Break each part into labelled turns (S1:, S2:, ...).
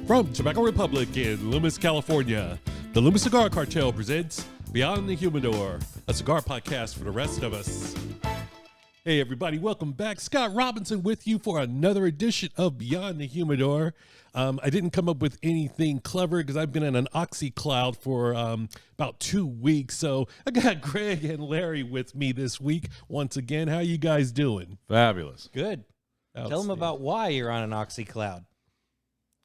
S1: From Tobacco Republic in Loomis, California, the Loomis Cigar Cartel presents Beyond the Humidor, a cigar podcast for the rest of us. Hey everybody, welcome back. Scott Robinson with you for another edition of Beyond the Humidor. I didn't come up with anything clever because I've been in an oxy cloud for about 2 weeks. So I got Greg and Larry with me this week once again. How you guys doing?
S2: Fabulous.
S3: Good. Tell them about why you're on an oxy cloud.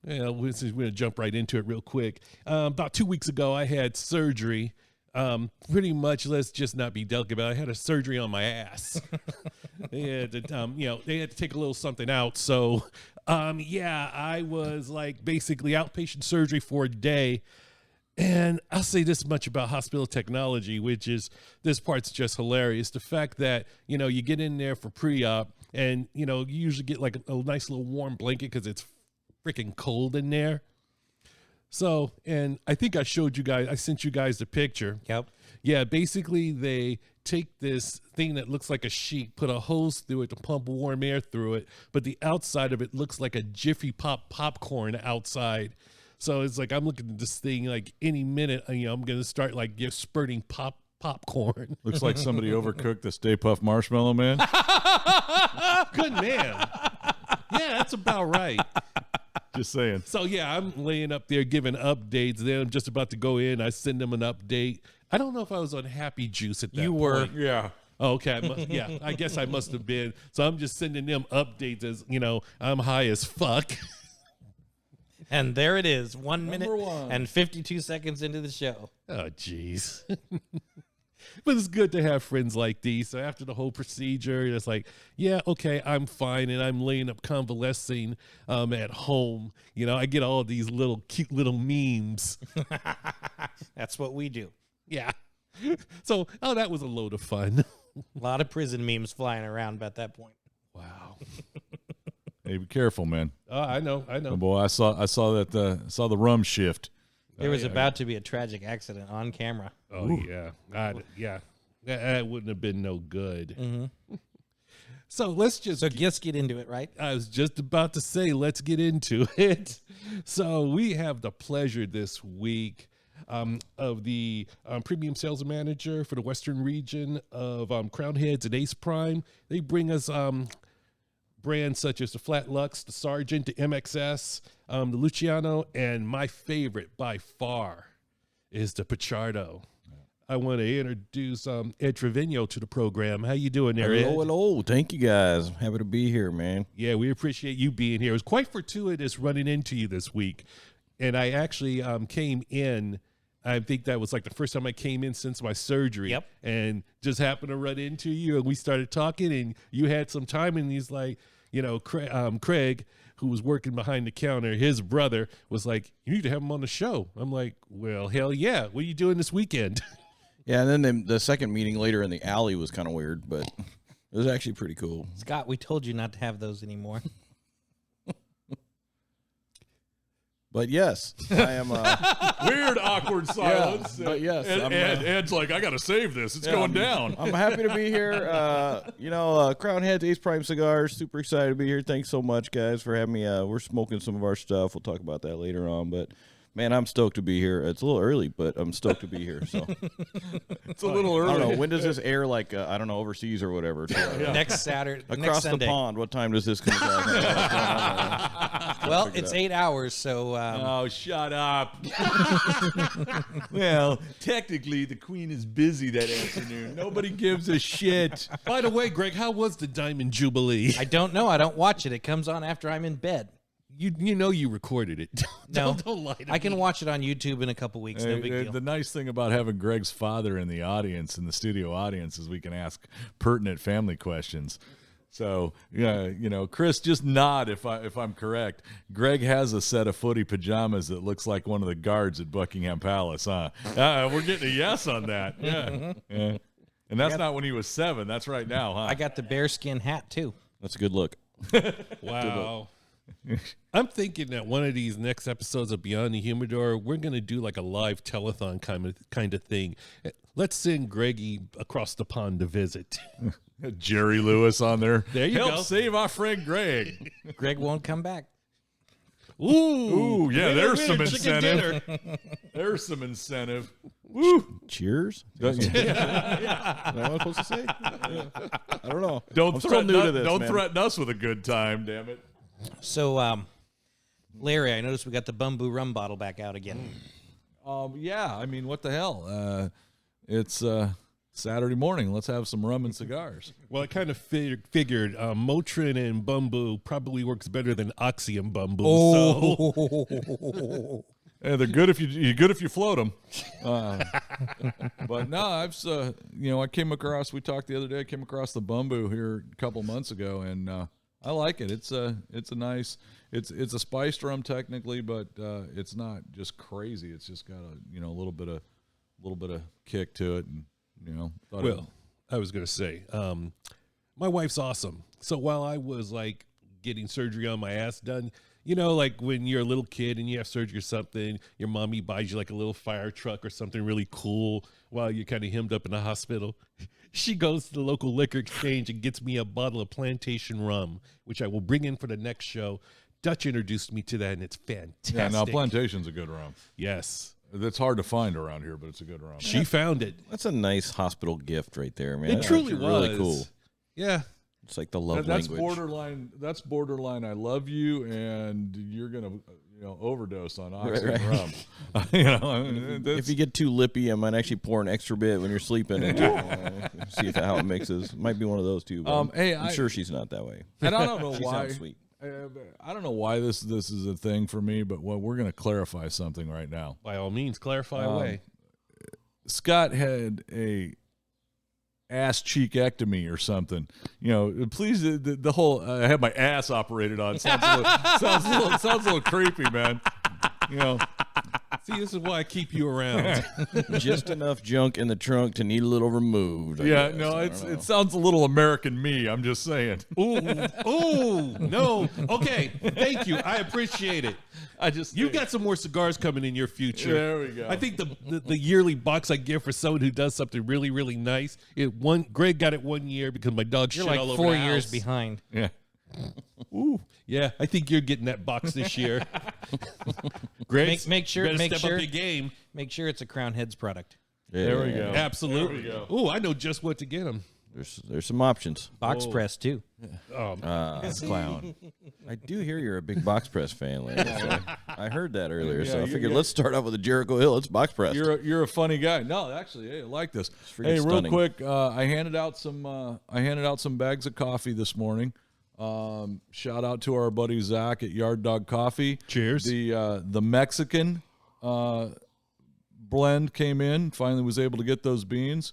S1: Yeah, we're going to jump right into it real quick. About 2 weeks ago, I had surgery. Pretty much, let's just not be delicate about it. I had a surgery on my ass. They had to take a little something out. So, I was like basically outpatient surgery for a day. And I'll say this much about hospital technology, which is this part's just hilarious. The fact that, you get in there for pre-op and, you usually get like a nice little warm blanket because it's freaking cold in there. So, and I think I sent you guys the picture.
S3: Yep.
S1: Yeah, basically they take this thing that looks like a sheet, put a hose through it to pump warm air through it, but the outside of it looks like a Jiffy Pop popcorn outside. So it's like I'm looking at this thing like any minute, I'm going to start like spurting popcorn.
S2: Looks like somebody overcooked the Stay Puft Marshmallow Man.
S1: Good man. Yeah, that's about right.
S2: Just saying.
S1: So, yeah, I'm laying up there giving updates. Then I'm just about to go in. I send them an update. I don't know if I was on happy juice at that point.
S3: You were.
S2: Yeah.
S1: Oh, okay. I guess I must have been. So I'm just sending them updates as, I'm high as fuck.
S3: And there it is, 1 minute and 52 seconds into the show.
S1: Oh, jeez. But it's good to have friends like these. So after the whole procedure, it's like, yeah, okay, I'm fine. And I'm laying up convalescing at home. I get all these cute little memes.
S3: That's what we do.
S1: Yeah. So, that was a load of fun.
S3: A lot of prison memes flying around at that point.
S1: Wow.
S2: Hey, be careful, man.
S1: I know.
S2: Oh, boy, I saw the rum shift.
S3: There was about to be a tragic accident on camera.
S1: Oh, ooh. Yeah. That wouldn't have been no good.
S3: Mm-hmm.
S1: So let's just
S3: get into it, right?
S1: I was just about to say, let's get into it. So we have the pleasure this week of the premium sales manager for the Western region of Crown Heads and Ace Prime. They bring us brands such as the Flat Lux, the Sergeant, the MXS, the Luciano, and my favorite by far is the Pichardo. I want to introduce Ed Traviño to the program. How you doing there, Ed?
S4: Hello. Thank you, guys. Happy to be here, man.
S1: Yeah, we appreciate you being here. It was quite fortuitous running into you this week. And I actually came in. I think that was like the first time I came in since my surgery.
S3: Yep.
S1: And just happened to run into you, and we started talking, and you had some time, and he's like, Craig, who was working behind the counter, his brother was like, you need to have him on the show. I'm like, well, hell yeah. What are you doing this weekend?
S4: Yeah, and then the second meeting later in the alley was kind of weird, but it was actually pretty cool.
S3: Scott, we told you not to have those anymore.
S4: But yes, I am.
S2: Weird, awkward silence.
S4: Yeah, but yes,
S2: Ed's like, I got to save this. It's going down.
S4: I'm happy to be here. Crown Heads, Ace Prime Cigars. Super excited to be here. Thanks so much, guys, for having me. We're smoking some of our stuff. We'll talk about that later on, but. Man, I'm stoked to be here. It's a little early, but I'm stoked to be here. So
S2: it's a little early.
S4: I don't know. When does this air? Like overseas or whatever?
S3: Next Saturday,
S4: across the pond. What time does this come out?
S3: Well, it's 8 hours. So.
S2: Oh, shut up. Well, technically, the Queen is busy that afternoon. Nobody gives a shit.
S1: By the way, Greg, how was the Diamond Jubilee?
S3: I don't know. I don't watch it. It comes on after I'm in bed.
S1: You recorded it.
S3: No,
S1: don't lie to me.
S3: I can watch it on YouTube in a couple weeks. No big deal.
S2: The nice thing about having Greg's father in the audience, in the studio audience, is we can ask pertinent family questions. So, Chris, just nod if I'm correct. Greg has a set of footy pajamas that looks like one of the guards at Buckingham Palace, huh? We're getting a yes on that. Yeah. Yeah. And that's not when he was 7. That's right now, huh?
S3: I got the bearskin hat, too.
S4: That's a good look.
S1: Wow. I'm thinking that one of these next episodes of Beyond the Humidor, we're going to do like a live telethon kind of thing. Let's send Greggy across the pond to visit.
S2: Jerry Lewis on there.
S1: There you
S2: Help
S1: go.
S2: Save our friend Greg.
S3: Greg won't come back.
S2: Ooh, yeah, there's some
S1: chicken
S2: incentive.
S1: dinner.
S2: There's some incentive. Woo.
S4: Cheers? Is that what I'm supposed to say? Yeah. I don't know.
S2: Don't
S4: I'm still
S2: threaten,
S4: new to this,
S2: don't
S4: man.
S2: threaten us with a good time, damn it.
S3: So, Larry, I noticed we got the bamboo rum bottle back out again.
S2: Yeah, I mean, what the hell? It's Saturday morning. Let's have some rum and cigars.
S1: Well, I kind of figured Motrin and Bumbu probably works better than Oxy and Bumbu. So.
S2: Hey, they're good if you float them. But no, I came across. We talked the other day. I came across the Bumbu here a couple months ago, and I like it. It's a nice. It's a spiced rum technically, but it's not just crazy. It's just got a little bit of kick to it, and
S1: I was gonna say, my wife's awesome. So while I was like getting surgery on my ass done. Like when you're a little kid and you have surgery or something, your mommy buys you like a little fire truck or something really cool while you're kind of hemmed up in the hospital. She goes to the local liquor exchange and gets me a bottle of plantation rum, which I will bring in for the next show. Dutch introduced me to that, and it's fantastic.
S2: Yeah, now plantation's a good rum.
S1: Yes.
S2: That's hard to find around here, but it's a good rum.
S1: She found it.
S4: That's a nice hospital gift right there, man.
S1: It truly was.
S4: Really cool.
S1: Yeah.
S4: It's like the love
S2: That's
S4: language.
S2: That's borderline. I love you, and you're gonna, overdose on oxy and rum.
S4: If you get too lippy, I might actually pour an extra bit when you're sleeping and see how it mixes. Might be one of those too. But I'm sure she's not that way.
S2: And I don't know
S4: She
S2: why.
S4: sounds sweet.
S2: I don't know why this is a thing for me, but we're gonna clarify something right now.
S1: By all means, clarify away.
S2: Scott had a ass cheekectomy or something. Please, the whole I have my ass operated on sounds a little creepy, man.
S1: See, this is why I keep you around.
S4: Just enough junk in the trunk to need a little removed. I guess.
S2: It sounds a little American me. I'm just saying.
S1: Ooh, no. Okay, thank you. I appreciate it. You got some more cigars coming in your future.
S2: There we go.
S1: I think the yearly box I give for someone who does something really, really nice. Greg got it 1 year because my dog
S3: You're
S1: shit
S3: like
S1: all over
S3: 4
S1: the
S3: years
S1: house.
S3: behind.
S2: Yeah.
S1: Ooh, yeah. I think you're getting that box this year. Greg,
S3: Make sure
S1: up your game.
S3: Make sure it's a Crown Heads product.
S2: There we go.
S1: Absolutely.
S2: There we go.
S1: Ooh, I know just what to get him.
S4: There's some options.
S3: Box press too.
S4: Clown. I do hear you're a big box press fan, Larry. So I heard that earlier, so I figured let's start off with a Jericho Hill. It's box press.
S2: You're a funny guy. No, actually, hey, I like this. Hey, real
S4: stunning.
S2: quick, I handed out some bags of coffee this morning. Shout out to our buddy Zach at Yard Dog Coffee.
S1: Cheers.
S2: The Mexican blend came in. Finally was able to get those beans.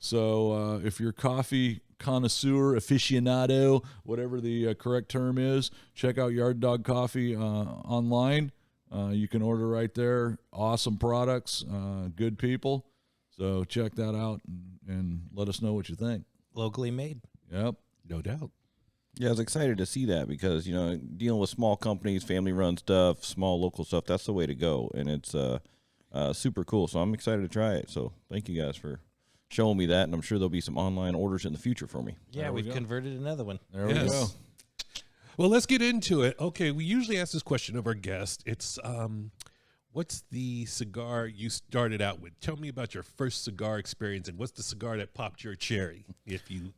S2: So if you're a coffee connoisseur, aficionado, whatever the correct term is, check out Yard Dog Coffee online. You can order right there. Awesome products, good people. So check that out and let us know what you think.
S3: Locally made.
S2: Yep.
S1: No doubt.
S4: Yeah, I was excited to see that because, dealing with small companies, family-run stuff, small local stuff, that's the way to go. And it's super cool. So I'm excited to try it. So thank you guys for showing me that. And I'm sure there'll be some online orders in the future for me.
S3: Yeah, we've converted another one.
S2: There we go.
S1: Well, let's get into it. Okay, we usually ask this question of our guest. It's, what's the cigar you started out with? Tell me about your first cigar experience, and what's the cigar that popped your cherry, if you will.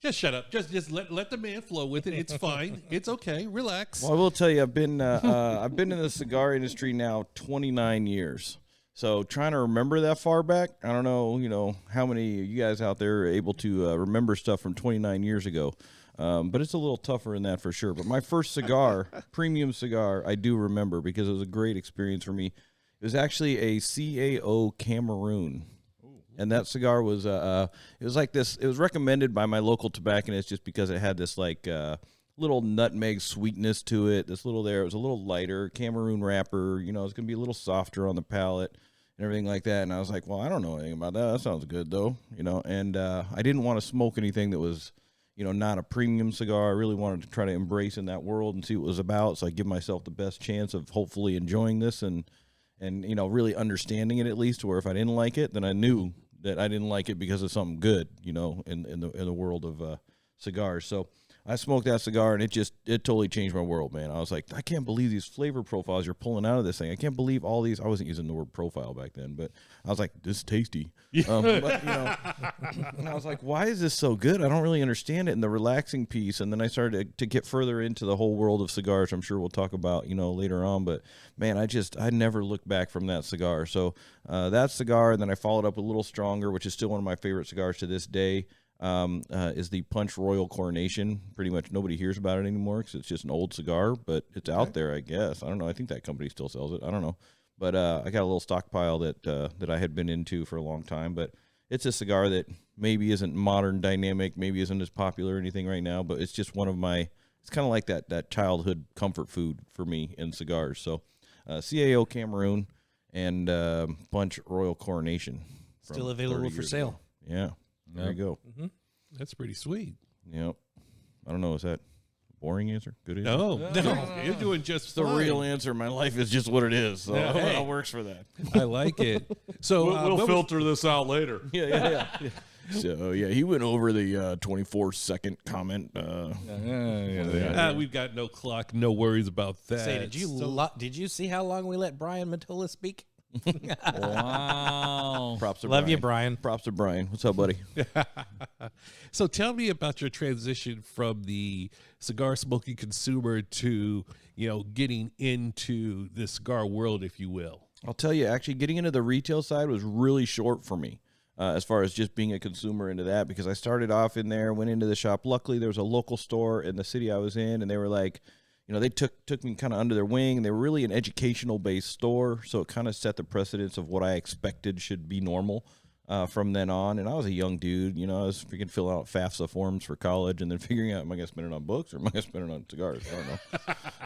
S1: Just shut up. Just let the man flow with it. It's fine. It's okay. Relax.
S4: Well, I will tell you, I've been in the cigar industry now 29 years. So trying to remember that far back, I don't know, how many of you guys out there are able to remember stuff from 29 years ago. But it's a little tougher than that for sure. But my first cigar, premium cigar, I do remember because it was a great experience for me. It was actually a CAO Cameroon. And that cigar was, it was like this. It was recommended by my local tobacconist just because it had this like little nutmeg sweetness to it. It was a little lighter Cameroon wrapper. It's going to be a little softer on the palate and everything like that. And I was like, well, I don't know anything about that. That sounds good though, And I didn't want to smoke anything that was, not a premium cigar. I really wanted to try to embrace in that world and see what it was about. So I give myself the best chance of hopefully enjoying this and really understanding it at least, where if I didn't like it, then I knew that I didn't like it because of something good, in the world of cigars. So I smoked that cigar, and it totally changed my world, man. I was like, I can't believe these flavor profiles you're pulling out of this thing. I can't believe all these. I wasn't using the word profile back then, but I was like, this is tasty. But, and I was like, why is this so good? I don't really understand it. And the relaxing piece, and then I started to get further into the whole world of cigars. I'm sure we'll talk about, later on. But man, I never looked back from that cigar. So that cigar, and then I followed up a little stronger, which is still one of my favorite cigars to this day. Is the Punch Royal Coronation. Pretty much nobody hears about it anymore because it's just an old cigar, but it's out there, I guess. I don't know. I think that company still sells it. I don't know. But I got a little stockpile that I had been into for a long time. But it's a cigar that maybe isn't modern dynamic, maybe isn't as popular or anything right now, but it's just one of my – it's kind of like that childhood comfort food for me in cigars. So CAO Cameroon and Punch Royal Coronation.
S3: Still available for sale.
S4: Yeah. There you go.
S3: Mm-hmm.
S1: That's pretty sweet.
S4: Yep. I don't know. Is that a boring answer? Good answer?
S1: No. You're doing just
S4: The
S1: fine.
S4: real answer. My life is just what it is. So it works for that.
S1: I like it. So
S2: We'll filter this out later.
S4: Yeah. So, he went over the 24-second comment.
S1: we've got no clock, no worries about that.
S3: Say, did you see how long we let Brian Matola speak?
S2: Wow.
S4: Props to
S3: Love
S4: Brian.
S3: you, Brian.
S4: Props to Brian. What's up, buddy?
S1: So tell me about your transition from the cigar smoking consumer to, getting into the cigar world, if you will.
S4: I'll tell you, actually, getting into the retail side was really short for me. As far as just being a consumer into that, because I started off in there, went into the shop. Luckily, there was a local store in the city I was in, and they were like, they took me kind of under their wing, and they were really an educational-based store, so it kind of set the precedence of what I expected should be normal from then on. And I was a young dude, I was freaking filling out FAFSA forms for college and then figuring out, am I going to spend it on books or am I going to spend it on cigars? I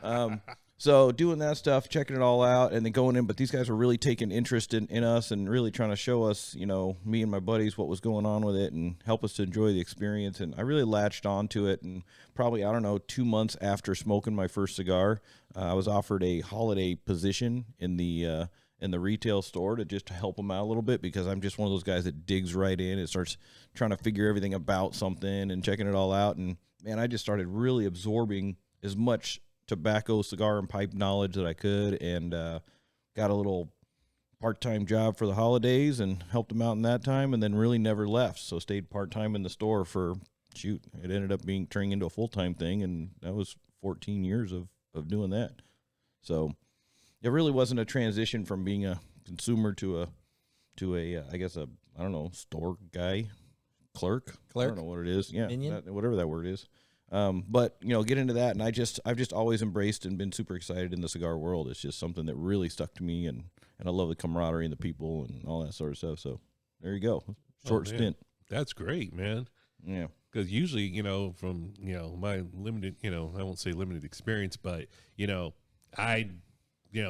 S4: don't know. So doing that stuff, checking it all out, and then going in. But these guys were really taking interest in us and really trying to show us, me and my buddies, what was going on with it and help us to enjoy the experience. And I really latched onto it. And probably, 2 months after smoking my first cigar, I was offered a holiday position in the retail store to help them out a little bit, because I'm just one of those guys that digs right in and starts trying to figure everything about something and checking it all out. And, man, I just started really absorbing as much tobacco, cigar, and pipe knowledge that I could, and got a little part-time job for the holidays and helped them out in that time, and then really never left. So stayed part-time in the store for, it ended up turning into a full-time thing, and that was 14 years of doing that. So it really wasn't a transition from being a consumer to a store guy, clerk. I don't know what it is. Yeah, whatever that word is. But get into that, and I've just always embraced and been super excited in the cigar world. It's just something that really stuck to me, and I love the camaraderie and the people and all that sort of stuff. So there you go, short stint.
S1: That's great, man.
S4: Yeah,
S1: because usually, from my limited, I won't say limited experience, but I.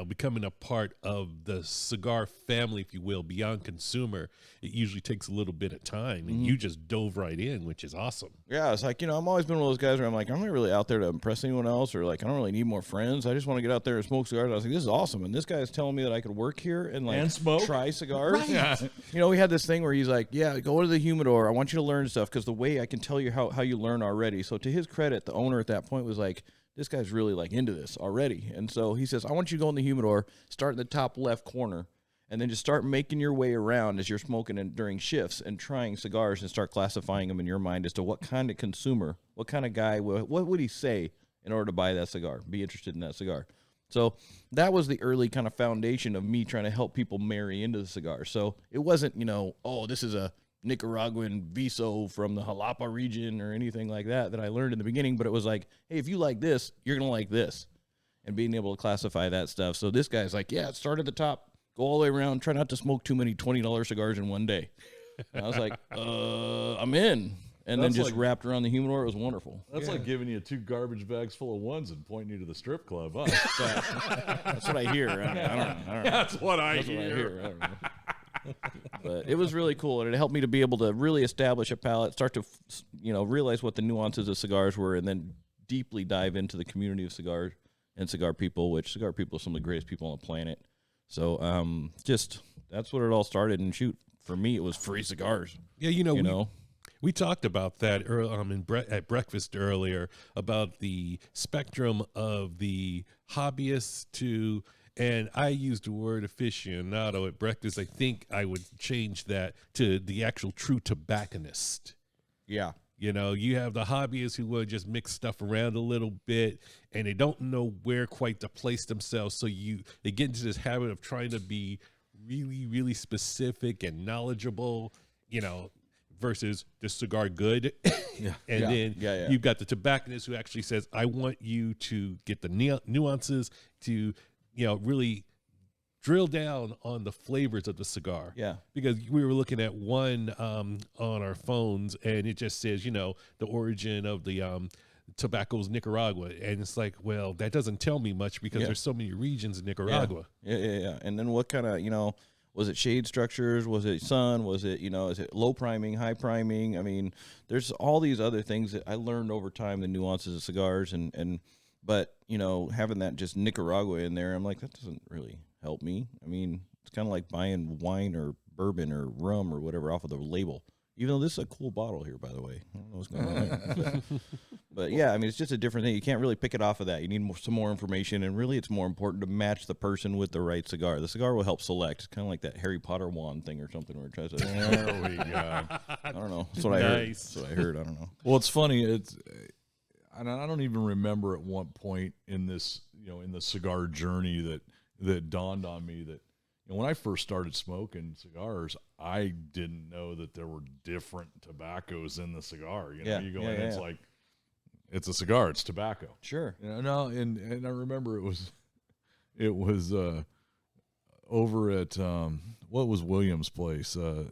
S1: Becoming a part of the cigar family, if you will, beyond consumer, it usually takes a little bit of time, and you just dove right in, which is awesome.
S4: Yeah, it's like, I'm always been one of those guys where I'm like, I'm not really out there to impress anyone else, or like, I don't really need more friends. I just want to get out there and smoke cigars. I was like, this is awesome. And this guy is telling me that I could work here and
S2: smoke,
S4: try cigars.
S3: Right.
S4: Yeah. We had this thing where he's like, yeah, go to the humidor. I want you to learn stuff, because the way I can tell you how you learn already. So to his credit, the owner at that point was like, this guy's really into this already. And so he says, I want you to go in the humidor, start in the top left corner, and then just start making your way around as you're smoking during shifts and trying cigars, and start classifying them in your mind as to what kind of consumer, what kind of guy, what would he say in order to buy that cigar, be interested in that cigar. So that was the early kind of foundation of me trying to help people marry into the cigar. So it wasn't, this is a Nicaraguan Viso from the Jalapa region or anything like that I learned in the beginning, but it was like, hey, if you like this, you're going to like this, and being able to classify that stuff. So this guy's like, yeah, start at the top, go all the way around, try not to smoke too many $20 cigars in one day. And I was like, I'm in. And then just wrapped around the humidor. It was wonderful.
S2: That's like giving you 2 garbage bags full of ones and pointing you to the strip club, huh?
S4: That's what I hear. I don't know.
S2: That's what I
S4: That's
S2: hear.
S4: what I hear. I don't know. But it was really cool, and it helped me to be able to really establish a palate, start to, realize what the nuances of cigars were, and then deeply dive into the community of cigars and cigar people, which cigar people are some of the greatest people on the planet. So, that's what it all started. And for me, it was free cigars.
S1: Yeah, We talked about that at breakfast earlier about the spectrum of the hobbyists to, and I used the word aficionado at breakfast. I think I would change that to the actual true tobacconist.
S4: Yeah.
S1: You know, you have the hobbyists who will just mix stuff around a little bit, and they don't know where quite to place themselves. So they get into this habit of trying to be really, really specific and knowledgeable, you know, versus the cigar good. Then you've got the tobacconist who actually says, I want you to get the nuances to, you know, really drill down on the flavors of the cigar.
S4: Yeah.
S1: Because we were looking at one on our phones, and it just says, you know, the origin of the tobacco's Nicaragua. And it's like, well, that doesn't tell me much because there's so many regions in Nicaragua.
S4: Yeah. And then what kind of, you know, was it shade structures? Was it sun? Was it, you know, is it low priming, high priming? I mean, there's all these other things that I learned over time, the nuances of cigars. But, you know, having that just Nicaragua in there, I'm like, that doesn't really help me. I mean, it's kind of like buying wine or bourbon or rum or whatever off of the label. Even though this is a cool bottle here, by the way. I don't know what's going on there. But yeah, I mean, it's just a different thing. You can't really pick it off of that. You need some more information, and really it's more important to match the person with the right cigar. The cigar will help select. It's kind of like that Harry Potter wand thing or something where it tries to, there we go. I don't know. That's what I heard. That's what I heard. I don't know.
S2: Well, it's funny. And I don't even remember at one point in this, you know, in the cigar journey that dawned on me that, you know, when I first started smoking cigars, I didn't know that there were different tobaccos in the cigar. You know, you go in, it's like, it's a cigar, it's tobacco.
S4: Sure.
S2: You know, no, and I remember it was over at what was Williams' place?
S1: You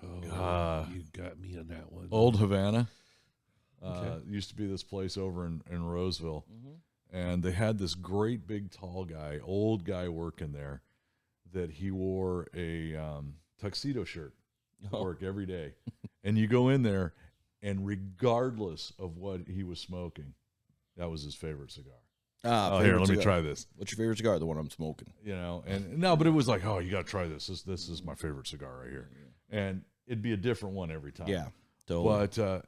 S1: got me on that one.
S2: Old Havana. Used to be this place over in Roseville. And they had this great big tall guy, old guy working there, that he wore a tuxedo shirt to work every day. And you go in there, and regardless of what he was smoking, that was his favorite cigar. Here, let me try this.
S4: What's your favorite cigar? The one I'm smoking.
S2: You know, and no, but it was like, oh, you got to try this. This is my favorite cigar right here. And it'd be a different one every time.
S4: Yeah, totally.
S2: But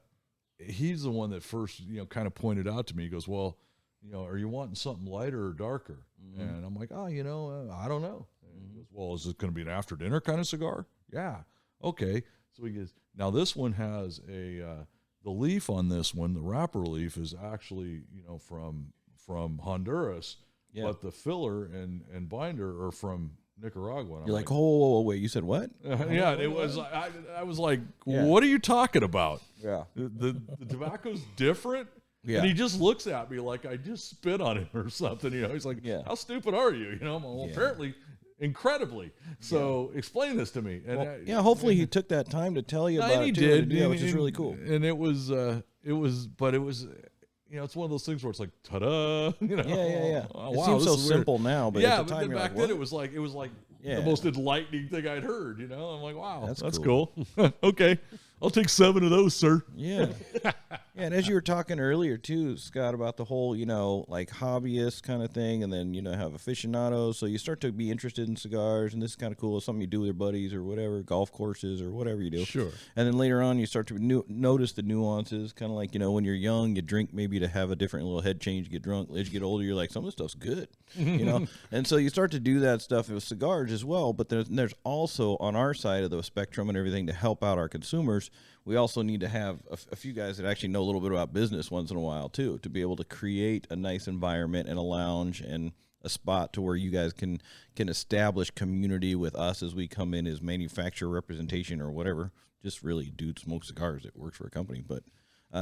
S2: he's the one that first, you know, kind of pointed out to me. He goes, well, you know, are you wanting something lighter or darker? And I'm like, you know, I don't know. And he goes, well, is it going to be an after dinner kind of cigar? Yeah. Okay. So he goes, now this one has the leaf on this one, the wrapper leaf is actually, you know, from Honduras, but the filler and binder are from Nicaragua.
S4: You're like, oh, wait, you said what?
S2: Yeah, it was. I was like, what are you talking about?
S4: Yeah,
S2: the tobacco's different.
S4: Yeah.
S2: And he just looks at me like I just spit on him or something. You know, he's like, how stupid are you? You know, well, apparently, incredibly. So explain this to me. And
S4: hopefully he took that time to tell you about it.
S2: He
S4: too,
S2: did,
S4: which is really cool.
S2: And it was, you know, it's one of those things where it's like, ta-da. You know,
S4: yeah.
S2: Oh,
S4: it seems so simple now, but at the time,
S2: but back then it was like the most enlightening thing I'd heard. You know, I'm like, wow, that's cool. Okay, I'll take 7 of those, sir.
S4: Yeah. And as you were talking earlier too, Scott, about the whole, you know, like hobbyist kind of thing, and then, you know, have aficionados. So you start to be interested in cigars, and this is kind of cool. It's something you do with your buddies or whatever, golf courses or whatever you do.
S1: Sure.
S4: And then later on, you start to notice the nuances, kind of like, you know, when you're young, you drink maybe to have a different little head change, you get drunk. As you get older, you're like, some of this stuff's good, you know? And so you start to do that stuff with cigars as well. But there's also on our side of the spectrum and everything to help out our consumers. We also need to have a few guys that actually know a little bit about business once in a while too, to be able to create a nice environment and a lounge and a spot to where you guys can establish community with us as we come in as manufacturer representation or whatever. Just really dude smoke cigars. It works for a company, but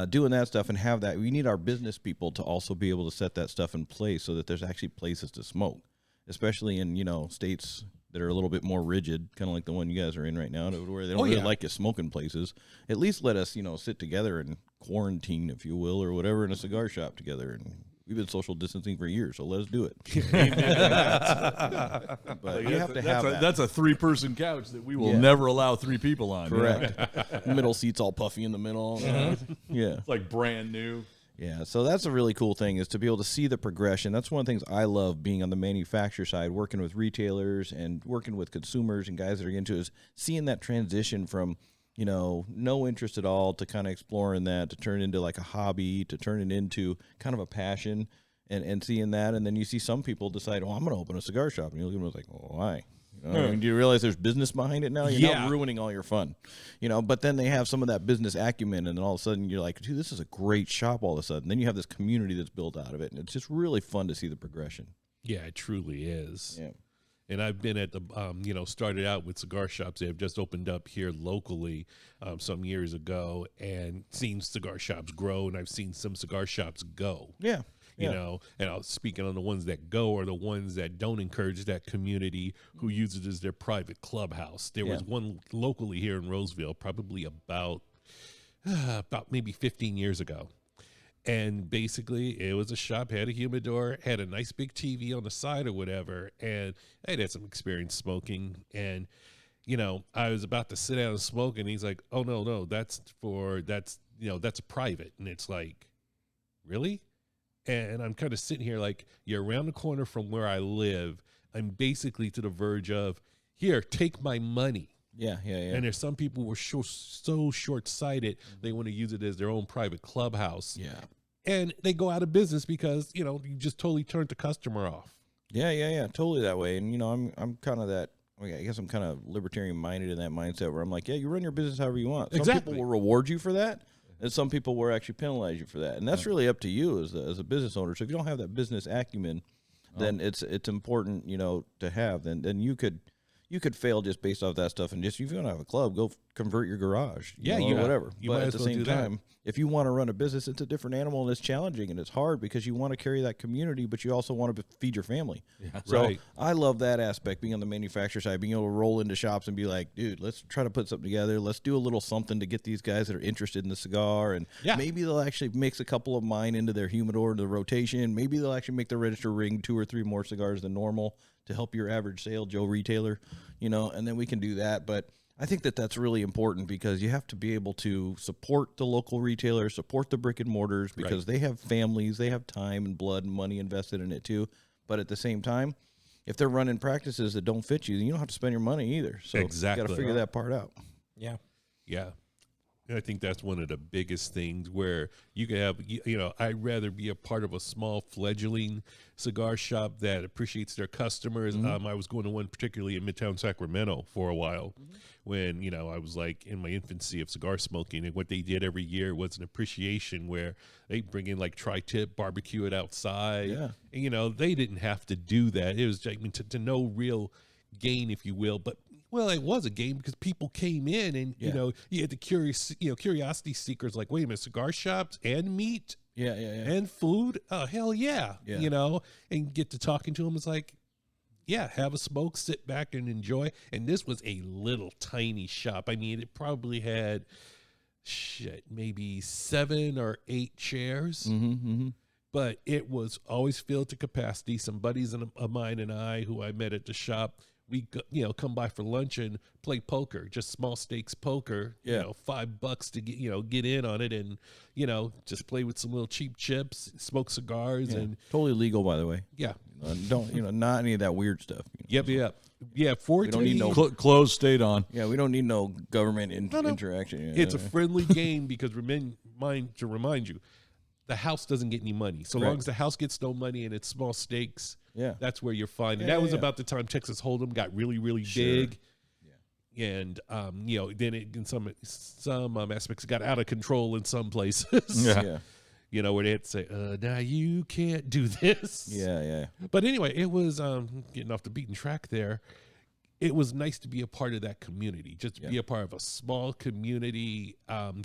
S4: doing that stuff and have that, we need our business people to also be able to set that stuff in place so that there's actually places to smoke, especially in, you know, states that are a little bit more rigid, kind of like the one you guys are in right now, where they don't really like us smoking places. At least let us, you know, sit together and quarantine, if you will, or whatever, in a cigar shop together. And we've been social distancing for years, so let us do it. But you have to have that.
S2: That's a 3-person couch that we will never allow 3 people on.
S4: Correct. Middle seat's all puffy in the middle. Yeah.
S2: It's like brand new.
S4: Yeah, so that's a really cool thing, is to be able to see the progression. That's one of the things I love being on the manufacturer side, working with retailers and working with consumers and guys that are into it, is seeing that transition from, no interest at all to kind of exploring that, to turn into like a hobby, to turn it into kind of a passion and seeing that. And then you see some people decide, I'm going to open a cigar shop. And you look at them like, well, why? Do you realize there's business behind it now? You're not ruining all your fun, but then they have some of that business acumen, and then all of a sudden you're like, dude, this is a great shop all of a sudden. Then you have this community that's built out of it, and it's just really fun to see the progression.
S1: Yeah, it truly is.
S4: Yeah.
S1: And I've been at the, started out with cigar shops that have just opened up here locally some years ago, and seen cigar shops grow, and I've seen some cigar shops go.
S4: Yeah.
S1: You know, and I was speaking on the ones that go are the ones that don't encourage that community, who use it as their private clubhouse. There was one locally here in Roseville, probably about maybe 15 years ago. And basically it was a shop, had a humidor, had a nice big TV on the side or whatever. And I'd had some experience smoking, and, I was about to sit down and smoke, and he's like, oh, no, that's a private. And it's like, really? And I'm kind of sitting here like, you're around the corner from where I live. I'm basically to the verge of, here, take my money.
S4: Yeah.
S1: And there's some people who are so short-sighted, they want to use it as their own private clubhouse.
S4: Yeah.
S1: And they go out of business because, you just totally turned the customer off.
S4: Yeah, totally that way. And, I'm kind of that, I guess I'm kind of libertarian-minded in that mindset where I'm like, yeah, you run your business however you want. Some
S1: Exactly.
S4: people will reward you for that. And some people will actually penalize you for that, and that's really up to you as a business owner. So if you don't have that business acumen, then it's important, to have. Then you could fail just based off that stuff, and just if you don't have a club, go convert your garage, or whatever. But at the same time, if you want to run a business, it's a different animal, and it's challenging and it's hard because you want to carry that community, but you also want to feed your family. Yeah. So I love that aspect, being on the manufacturer side, being able to roll into shops and be like, dude, let's try to put something together. Let's do a little something to get these guys that are interested in the cigar, and maybe they'll actually mix a couple of mine into their humidor, into the rotation. Maybe they'll actually make the register ring 2 or 3 more cigars than normal to help your average sale Joe retailer, and then we can do that. But I think that's really important because you have to be able to support the local retailers, support the brick and mortars, because they have families, they have time and blood and money invested in it too. But at the same time, if they're running practices that don't fit you, then you don't have to spend your money either. So you got to figure that part out.
S3: Yeah.
S1: And I think that's one of the biggest things where you can have, I'd rather be a part of a small fledgling cigar shop that appreciates their customers. I was going to one particularly in Midtown Sacramento for a while when, I was like in my infancy of cigar smoking. And what they did every year was an appreciation where they bring in like tri-tip, barbecue it outside. Yeah. And, they didn't have to do that. It was to no real gain, if you will, but well, it was a game because people came in and, you had the curiosity seekers like, wait a minute, cigar shops and meat and food? Oh, hell yeah. And get to talking to them. It's like, have a smoke, sit back and enjoy. And this was a little tiny shop. I mean, it probably had, maybe 7 or 8 chairs. But it was always filled to capacity. Some buddies of mine and I, who I met at the shop, we come by for lunch and play poker, just small stakes poker. $5 to get in on it, and just play with some little cheap chips, smoke cigars, and
S4: totally legal, by the way.
S1: Yeah,
S4: don't not any of that weird stuff.
S1: Yep. 420.
S2: We don't need no closed state on.
S4: Yeah, we don't need no government interaction.
S1: It's a friendly game because to remind you, the house doesn't get any money. So long as the house gets no money and it's small stakes. Yeah, that's where you're fine. And that was about the time Texas Hold'em got really, really big. Yeah, and then in some aspects it got out of control in some places. Where they had to say, "Now you can't do this." Yeah. But anyway, it was getting off the beaten track there. It was nice to be a part of that community, just to be a part of a small community,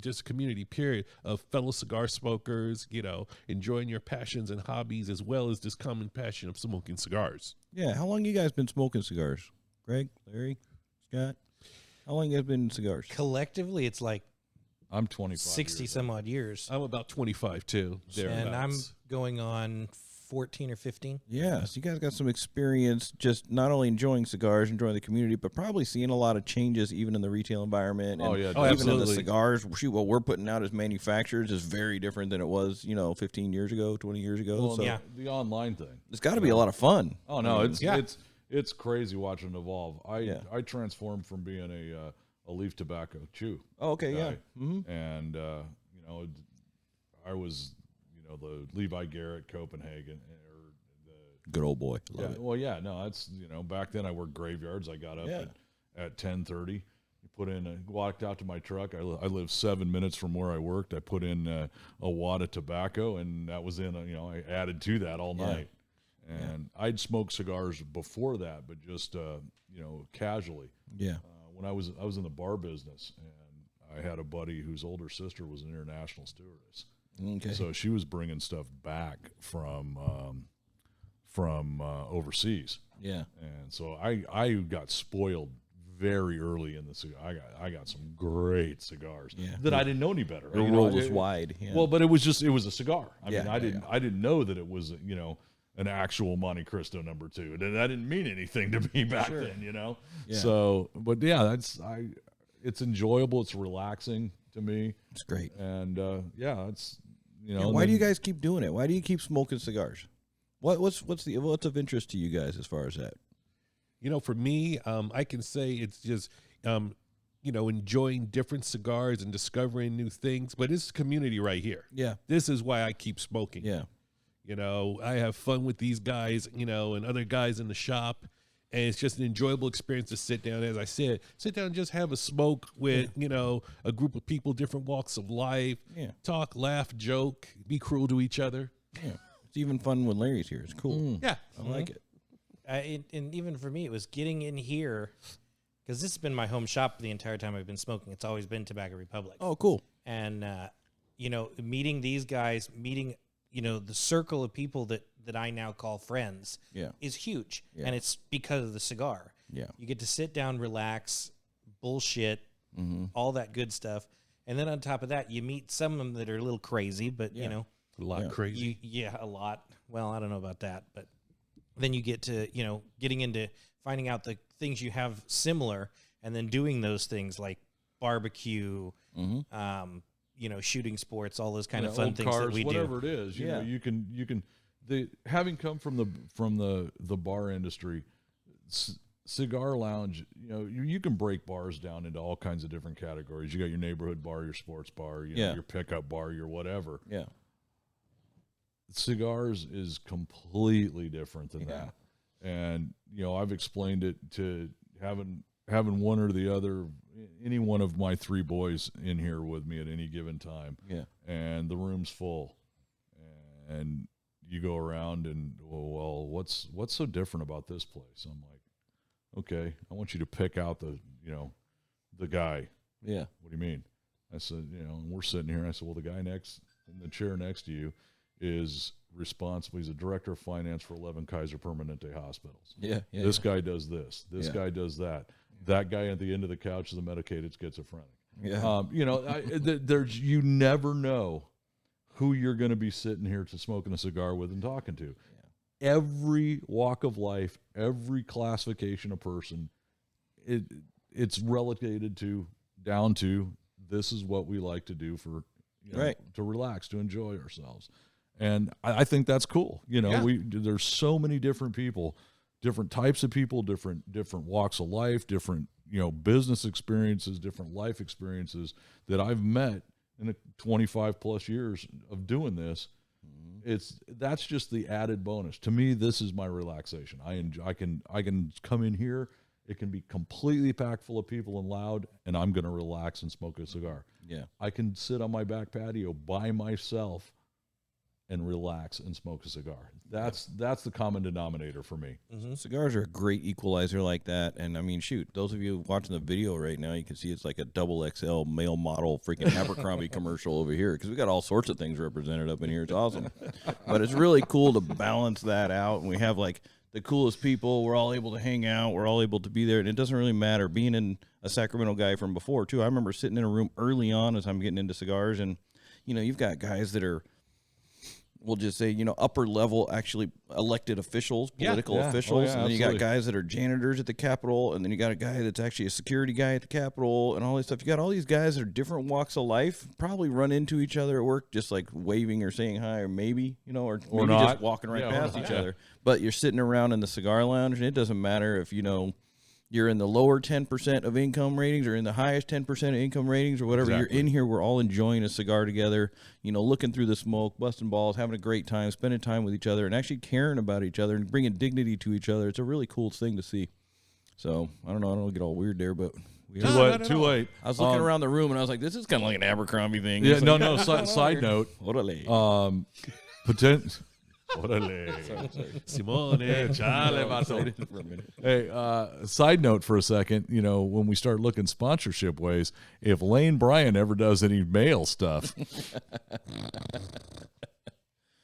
S1: just a community period of fellow cigar smokers, enjoying your passions and hobbies as well as this common passion of smoking cigars.
S4: Yeah. How long you guys been smoking cigars? Greg, Larry, Scott? How long you guys been in cigars?
S3: Collectively, it's like
S2: I'm 25
S3: 60 some odd years.
S1: I'm about 25 too.
S3: And I'm going on 14 or 15.
S4: Yeah, so you guys got some experience just not only enjoying cigars, enjoying the community, but probably seeing a lot of changes even in the retail environment. And even
S1: absolutely.
S4: in the cigars. What we're putting out as manufacturers is very different than it was, 15 years ago, 20 years ago.
S2: Well, so the online thing.
S4: It's got to be a lot of fun.
S2: Oh, no, it's crazy watching it evolve. I transformed from being a leaf tobacco chew.
S4: Oh, okay,
S2: guy.
S4: Mm-hmm.
S2: And I was the Levi Garrett Copenhagen or the
S4: Good old boy. Love it.
S2: Well, yeah, no, that's back then I worked graveyards. I got up at 10:30. Put in, walked out to my truck. I live 7 minutes from where I worked. I put in a wad of tobacco, and that was in. I added to that all night. And I'd smoked cigars before that, but just casually.
S4: Yeah.
S2: When I was in the bar business, and I had a buddy whose older sister was an international stewardess.
S4: Okay.
S2: So she was bringing stuff back from overseas.
S4: Yeah.
S2: And so I got spoiled very early in the cigar. I got some great cigars that I didn't know any better.
S4: The world was wide. Yeah.
S2: Well, but it was a cigar. I mean, I
S4: yeah.
S2: didn't know that it was an actual Monte Cristo No. 2. And that didn't mean anything to me back then, Yeah. So, but yeah, it's enjoyable. It's relaxing to me.
S4: It's great.
S2: And it's
S4: why do you guys keep doing it? Why do you keep smoking cigars? What's of interest to you guys as far as that?
S1: For me, I can say it's just, enjoying different cigars and discovering new things. But it's community right here. Yeah. This is why I keep smoking. Yeah. I have fun with these guys, and other guys in the shop. And it's just an enjoyable experience to sit down, as I said, and just have a smoke with, a group of people, different walks of life. Yeah. Talk, laugh, joke, be cruel to each other.
S4: Yeah. It's even fun when Larry's here. It's cool.
S1: Yeah.
S4: I like it.
S3: And even for me, it was getting in here, because this has been my home shop the entire time I've been smoking. It's always been Tobacco Republic.
S4: Oh, cool.
S3: And, meeting these guys, meeting, the circle of people that I now call friends is huge. Yeah. And it's because of the cigar. Yeah. You get to sit down, relax, bullshit, all that good stuff. And then on top of that, you meet some of them that are a little crazy, but,
S1: a lot crazy.
S3: A lot. Well, I don't know about that, but then you get to, getting into finding out the things you have similar and then doing those things like barbecue, shooting sports, all those kind of fun things
S2: cars,
S3: that we
S2: whatever
S3: do.
S2: It is, you can having come from the bar industry, Cigar Lounge, you can break bars down into all kinds of different categories. You got your neighborhood bar, your sports bar, your pickup bar, your whatever. Yeah. Cigars is completely different than that. And, I've explained it to having one or the other, any one of my three boys in here with me at any given time. Yeah. And the room's full. And you go around and, well, what's so different about this place? I'm like, okay, I want you to pick out the guy. Yeah. What do you mean? I said, and we're sitting here. And I said, well, the guy next in the chair next to you is responsible. He's a director of finance for 11 Kaiser Permanente hospitals. Yeah. This guy does this. This guy does that. That guy at the end of the couch is a medicated schizophrenic. Yeah. There's you never know who you're going to be sitting here to smoking a cigar with and talking to. Yeah. Every walk of life, every classification of person, it's relegated down to this is what we like to do for to relax, to enjoy ourselves. And I think that's cool. There's so many different people, different types of people, different walks of life, different, business experiences, different life experiences that I've met in the 25 plus years of doing this. That's just the added bonus. To me, this is my relaxation. I can come in here. It can be completely packed full of people and loud, and I'm going to relax and smoke a cigar. Yeah. I can sit on my back patio by myself and relax and smoke a cigar. That's the common denominator for me.
S4: Mm-hmm. Cigars are a great equalizer like that. And I mean, shoot, those of you watching the video right now, you can see it's like a double XL male model freaking Abercrombie commercial over here, because we got all sorts of things represented up in here. It's awesome. But it's really cool to balance that out. And we have like the coolest people. We're all able to hang out. We're all able to be there. And it doesn't really matter. Being in a Sacramento guy from before, too, I remember sitting in a room early on as I'm getting into cigars. And, you've got guys that are, we'll just say, upper level, actually elected officials, political officials. And then you got guys that are janitors at the Capitol. And then you got a guy that's actually a security guy at the Capitol and all this stuff. You got all these guys that are different walks of life, probably run into each other at work, just like waving or saying hi, or maybe, or maybe
S2: not.
S4: Just walking right past each other. But you're sitting around in the cigar lounge, and it doesn't matter if, you're in the lower 10% of income ratings or in the highest 10% of income ratings or whatever. Exactly. You're in here. We're all enjoying a cigar together, looking through the smoke, busting balls, having a great time, spending time with each other, and actually caring about each other and bringing dignity to each other. It's a really cool thing to see. So, I don't know. I don't get all weird there, but...
S2: Too late.
S4: I was looking around the room, and I was like, this is kind of like an Abercrombie thing.
S2: Yeah,
S4: like,
S2: side note.
S4: Orale.
S2: Simone, chale, Hey, side note for a second, when we start looking sponsorship ways, if Lane Bryant ever does any mail stuff.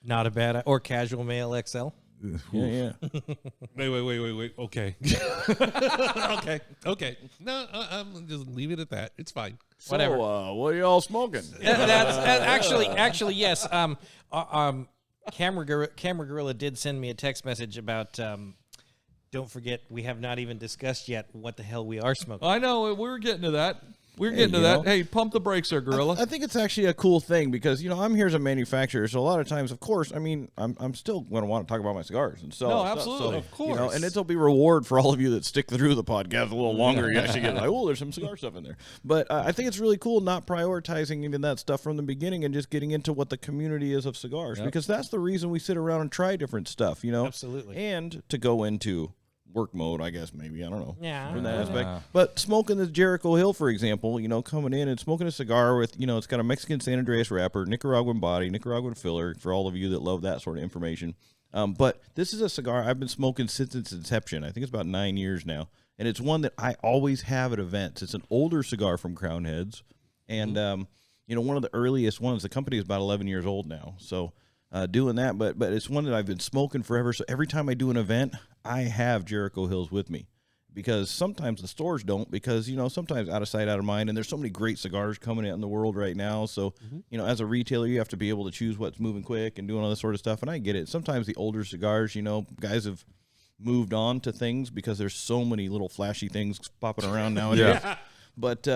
S3: Not a bad, or Casual Mail XL.
S4: Yeah.
S1: Wait. Okay. Okay. No, I'm just leave it at that. It's fine.
S4: Whatever. So, what are y'all smoking?
S3: That's actually yes. Camera Gorilla did send me a text message about. Don't forget, we have not even discussed yet what the hell we are smoking.
S2: I know we're getting to that. We're getting to that. Hey, pump the brakes there, Gorilla.
S4: I think it's actually a cool thing because, I'm here as a manufacturer. So a lot of times, of course, I'm still going to want to talk about my cigars and sell.
S2: No, absolutely.
S4: So,
S2: of course.
S4: And it'll be reward for all of you that stick through the podcast a little longer. You actually get like, oh, there's some cigar stuff in there. But I think it's really cool not prioritizing even that stuff from the beginning and just getting into what the community is of cigars because that's the reason we sit around and try different stuff,
S3: Absolutely.
S4: And to go into work mode, I guess, maybe. I don't know.
S3: Yeah.
S4: From that aspect. But smoking the Jericho Hill, for example, coming in and smoking a cigar with, it's got a Mexican San Andreas wrapper, Nicaraguan body, Nicaraguan filler, for all of you that love that sort of information. But this is a cigar I've been smoking since its inception. I think it's about 9 years now. And it's one that I always have at events. It's an older cigar from Crown Heads. And, one of the earliest ones. The company is about 11 years old now. So doing that. But it's one that I've been smoking forever. So every time I do an event, I have Jericho Hills with me because sometimes the stores don't because, sometimes out of sight, out of mind. And there's so many great cigars coming out in the world right now. So, as a retailer, you have to be able to choose what's moving quick and doing all this sort of stuff. And I get it. Sometimes the older cigars, guys have moved on to things because there's so many little flashy things popping around nowadays. Yeah. But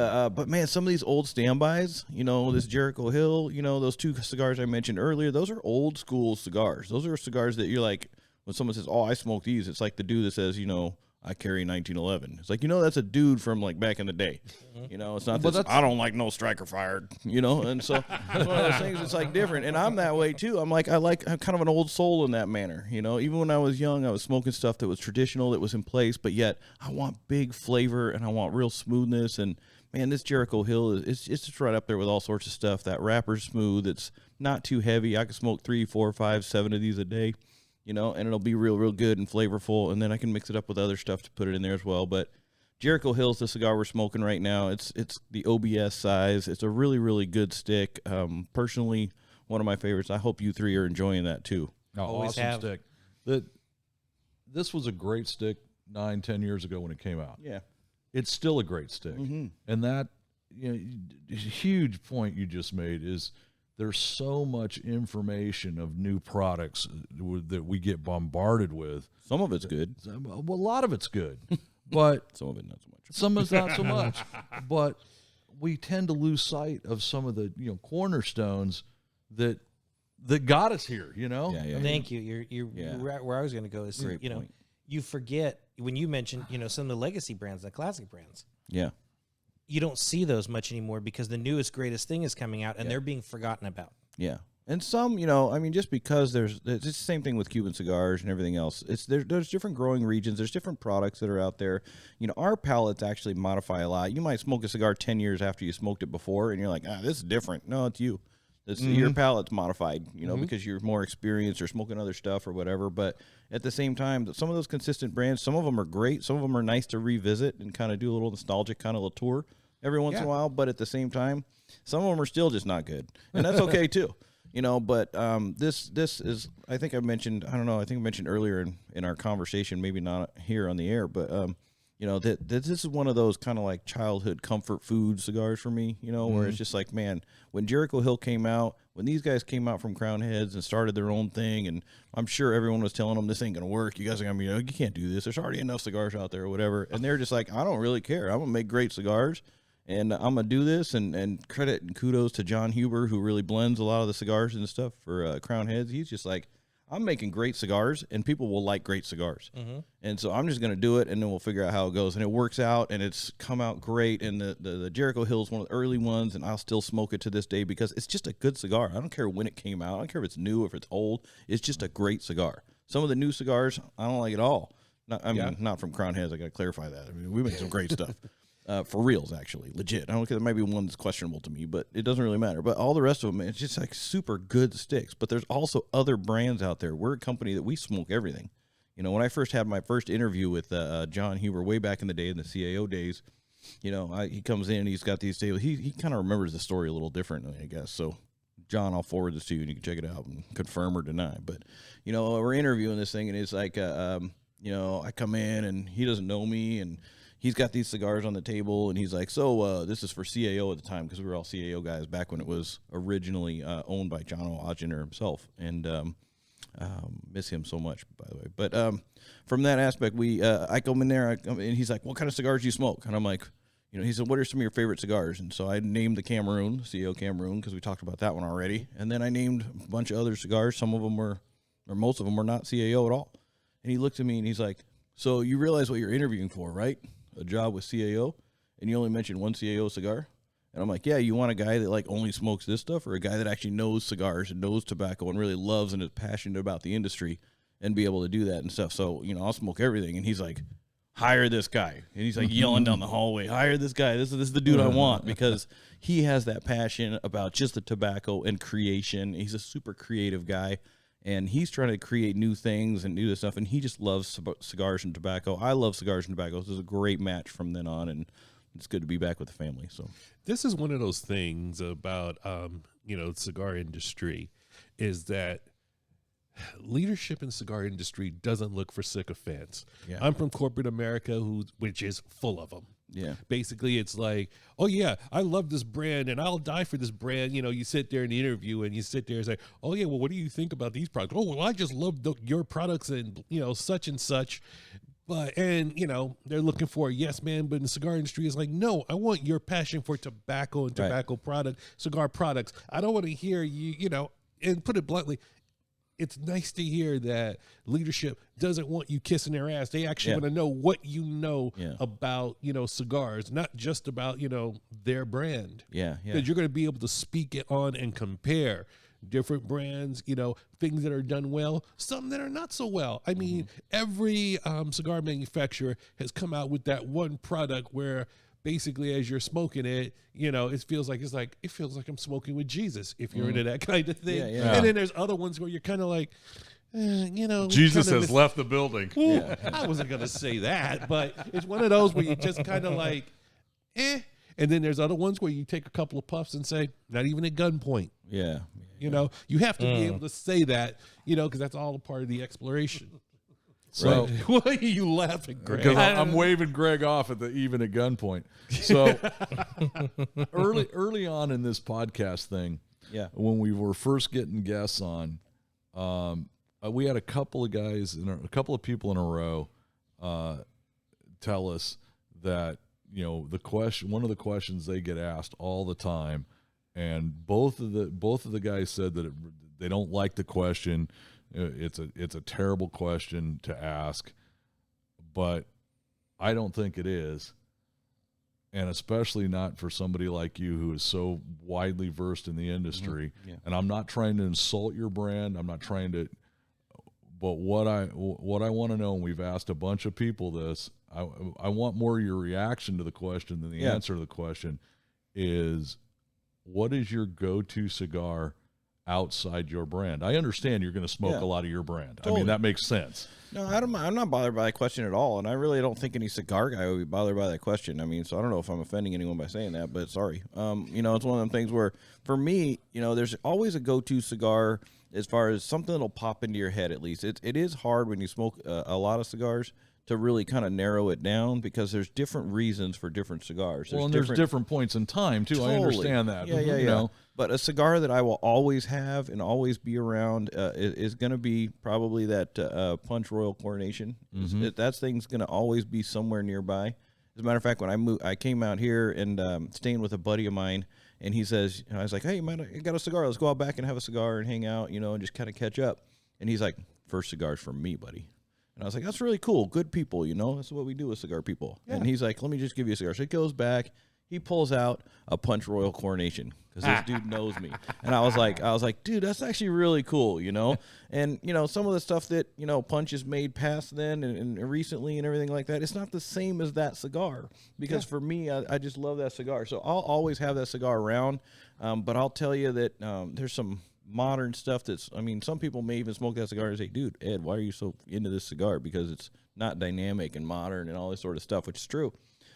S4: man, some of these old standbys, this Jericho Hill, those two cigars I mentioned earlier, those are old school cigars. Those are cigars that you're like, when someone says, oh, I smoke these, it's like the dude that says, I carry 1911. It's like, that's a dude from like back in the day. It's not this, I don't like no striker fired, and so it's one of those things that's like different. And I'm that way too. I'm kind of an old soul in that manner. Even when I was young, I was smoking stuff that was traditional, that was in place, but yet I want big flavor and I want real smoothness. And man, this Jericho Hill it's just right up there with all sorts of stuff. That wrapper's smooth. It's not too heavy. I can smoke 3, 4, 5, 7 of these a day. And it'll be real good and flavorful, and then I can mix it up with other stuff to put it in there as well. But Jericho Hill's the cigar we're smoking right now. It's the OBS size. It's a really good stick. Personally, one of my favorites. I hope you three are enjoying that too.
S2: Oh, awesome stick. This was a great stick 9-10 years ago when it came out.
S4: Yeah,
S2: it's still a great stick, and that huge point you just made is. There's so much information of new products that we get bombarded with.
S4: Some of it's good.
S2: Well, a lot of it's good, but
S4: some of it not so much.
S2: Some is not so much. But we tend to lose sight of some of the cornerstones that got us here.
S4: Yeah.
S3: Thank you. You're right where I was going to go. Is you forget when you mentioned some of the legacy brands, the classic brands.
S4: Yeah.
S3: You don't see those much anymore because the newest, greatest thing is coming out and they're being forgotten about.
S4: Yeah. And some, just because it's the same thing with Cuban cigars and everything else. There's different growing regions. There's different products that are out there. Our palates actually modify a lot. You might smoke a cigar 10 years after you smoked it before and you're like, this is different. No, it's you. Your palate's modified, because you're more experienced or smoking other stuff or whatever. But at the same time, some of those consistent brands, some of them are great. Some of them are nice to revisit and kind of do a little nostalgic kind of tour every once in a while. But at the same time, some of them are still just not good. And that's okay too. But this is, I think I mentioned earlier in our conversation, maybe not here on the air, but that this is one of those kind of like childhood comfort food cigars for me, where it's just like, man, when Jericho Hill came out, when these guys came out from Crown Heads and started their own thing, and I'm sure everyone was telling them this ain't going to work. You guys are going to be, you can't do this. There's already enough cigars out there or whatever. And they're just like, I don't really care. I'm going to make great cigars. And I'm going to do this, and credit and kudos to John Huber, who really blends a lot of the cigars and stuff for Crown Heads. He's just like, I'm making great cigars, and people will like great cigars. And so I'm just going to do it, and then we'll figure out how it goes. And it works out, and it's come out great. And the Jericho Hill is one of the early ones, and I'll still smoke it to this day because it's just a good cigar. I don't care when it came out. I don't care if it's new, if it's old. It's just a great cigar. Some of the new cigars, I don't like at all. Not from Crown Heads. I got to clarify that. I mean, we make some great stuff. For reals, actually, legit. I don't care. There might be one that's questionable to me, but it doesn't really matter. But all the rest of them, it's just like super good sticks. But there's also other brands out there. We're a company that we smoke everything. You know, when I first had my first interview with John Huber way back in the day, in the CAO days, you know, he comes in, he's got these tables. He kind of remembers the story a little differently, I guess. So, John, I'll forward this to you, and you can check it out and confirm or deny. But, you know, we're interviewing this thing, and it's like, you know, I come in, and he doesn't know me, and he's got these cigars on the table, and he's like, so this is for CAO at the time, because we were all CAO guys back when it was originally owned by John Ogender himself, and miss him so much, by the way. But from that aspect, I come in there, and he's like, what kind of cigars do you smoke? And I'm like, you know, he said, what are some of your favorite cigars? And so I named the Cameroon, CAO Cameroon, because we talked about that one already. And then I named a bunch of other cigars. Some of them were, or most of them were not CAO at all. And he looked at me, and he's like, so you realize what you're interviewing for, right? A job with CAO, and you only mentioned one CAO cigar? And I'm like, yeah, you want a guy that like only smokes this stuff, or a guy that actually knows cigars and knows tobacco and really loves and is passionate about the industry and be able to do that and stuff? So, you know, I'll smoke everything. And he's like, hire this guy. And he's like yelling down the hallway, hire this guy. This is the dude I want, because he has that passion about just the tobacco and creation. He's a super creative guy. And he's trying to create new things and do this stuff, and he just loves cigars and tobacco. I love cigars and tobacco. This is a great match from then on, and it's good to be back with the family. So
S1: this is one of those things about, you know, the cigar industry, is that leadership in the cigar industry doesn't look for sycophants. Yeah. I'm from corporate America, which is full of them.
S4: Yeah.
S1: Basically, it's like, oh, yeah, I love this brand and I'll die for this brand. You know, you sit there in the interview and you sit there and say, oh, yeah, well, what do you think about these products? Oh, well, I just love your products and, you know, such and such. And, you know, they're looking for a yes man, but in the cigar industry is like, no, I want your passion for tobacco and tobacco cigar products. I don't want to hear you, you know, and put it bluntly, it's nice to hear that leadership doesn't want you kissing their ass. They actually want to know what you know about, you know, cigars, not just about, you know, their brand.
S4: Yeah.
S1: Because you're going to be able to speak it on and compare different brands, you know, things that are done well, some that are not so well. I mean, every cigar manufacturer has come out with that one product where basically as you're smoking it, you know, it feels like I'm smoking with Jesus, if you're into that kind of thing. And then there's other ones where you're kind of like, you know,
S2: Jesus has left the building.
S1: I wasn't going to say that, but it's one of those where you just kind of like, and then there's other ones where you take a couple of puffs and say, not even at gunpoint. You know, you have to be able to say that, you know, because that's all a part of the exploration. So why are you laughing, Greg?
S2: Because I'm waving Greg off at even at gunpoint. So early on in this podcast thing, when we were first getting guests on, we had a couple of guys, a couple of people in a row, tell us that, you know, one of the questions they get asked all the time, and both of the guys said that they don't like the question. It's a terrible question to ask, but I don't think it is, and especially not for somebody like you who is so widely versed in the industry. And I'm not trying to insult your brand. I'm not trying to, but what I want to know, and we've asked a bunch of people this, I want more your reaction to the question than the answer to the question, is what is your go-to cigar outside your brand? I understand you're going to smoke a lot of your brand. Totally. I mean, that makes sense.
S4: No, I'm not bothered by that question at all, and I really don't think any cigar guy would be bothered by that question. I mean, so I don't know if I'm offending anyone by saying that, but sorry. You know, it's one of them things where, for me, you know, there's always a go-to cigar as far as something that'll pop into your head at least. It is hard when you smoke a lot of cigars to really kind of narrow it down, because there's different reasons for different cigars.
S2: There's different points in time, too. Totally. I understand that.
S4: Yeah.
S2: You know?
S4: But a cigar that I will always have and always be around is going to be probably that Punch Royal Coronation. That thing's going to always be somewhere nearby. As a matter of fact, when I came out here and staying with a buddy of mine, and he says, I was like, hey, man, I got a cigar. Let's go out back and have a cigar and hang out, you know, and just kind of catch up. And he's like, first cigar's from me, buddy. And I was like, that's really cool. Good people, you know. That's what we do with cigar people. Yeah. And he's like, let me just give you a cigar. So he goes back. He pulls out a Punch Royal Coronation because this dude knows me. And I was like, dude, that's actually really cool, you know. And, you know, some of the stuff that, you know, Punch has made past then and recently and everything like that, it's not the same as that cigar. Because for me, I just love that cigar. So I'll always have that cigar around. But I'll tell you that there's some modern stuff that's, I mean, some people may even smoke that cigar and say, dude, Ed, why are you so into this cigar? Because it's not dynamic and modern and all this sort of stuff, which is true.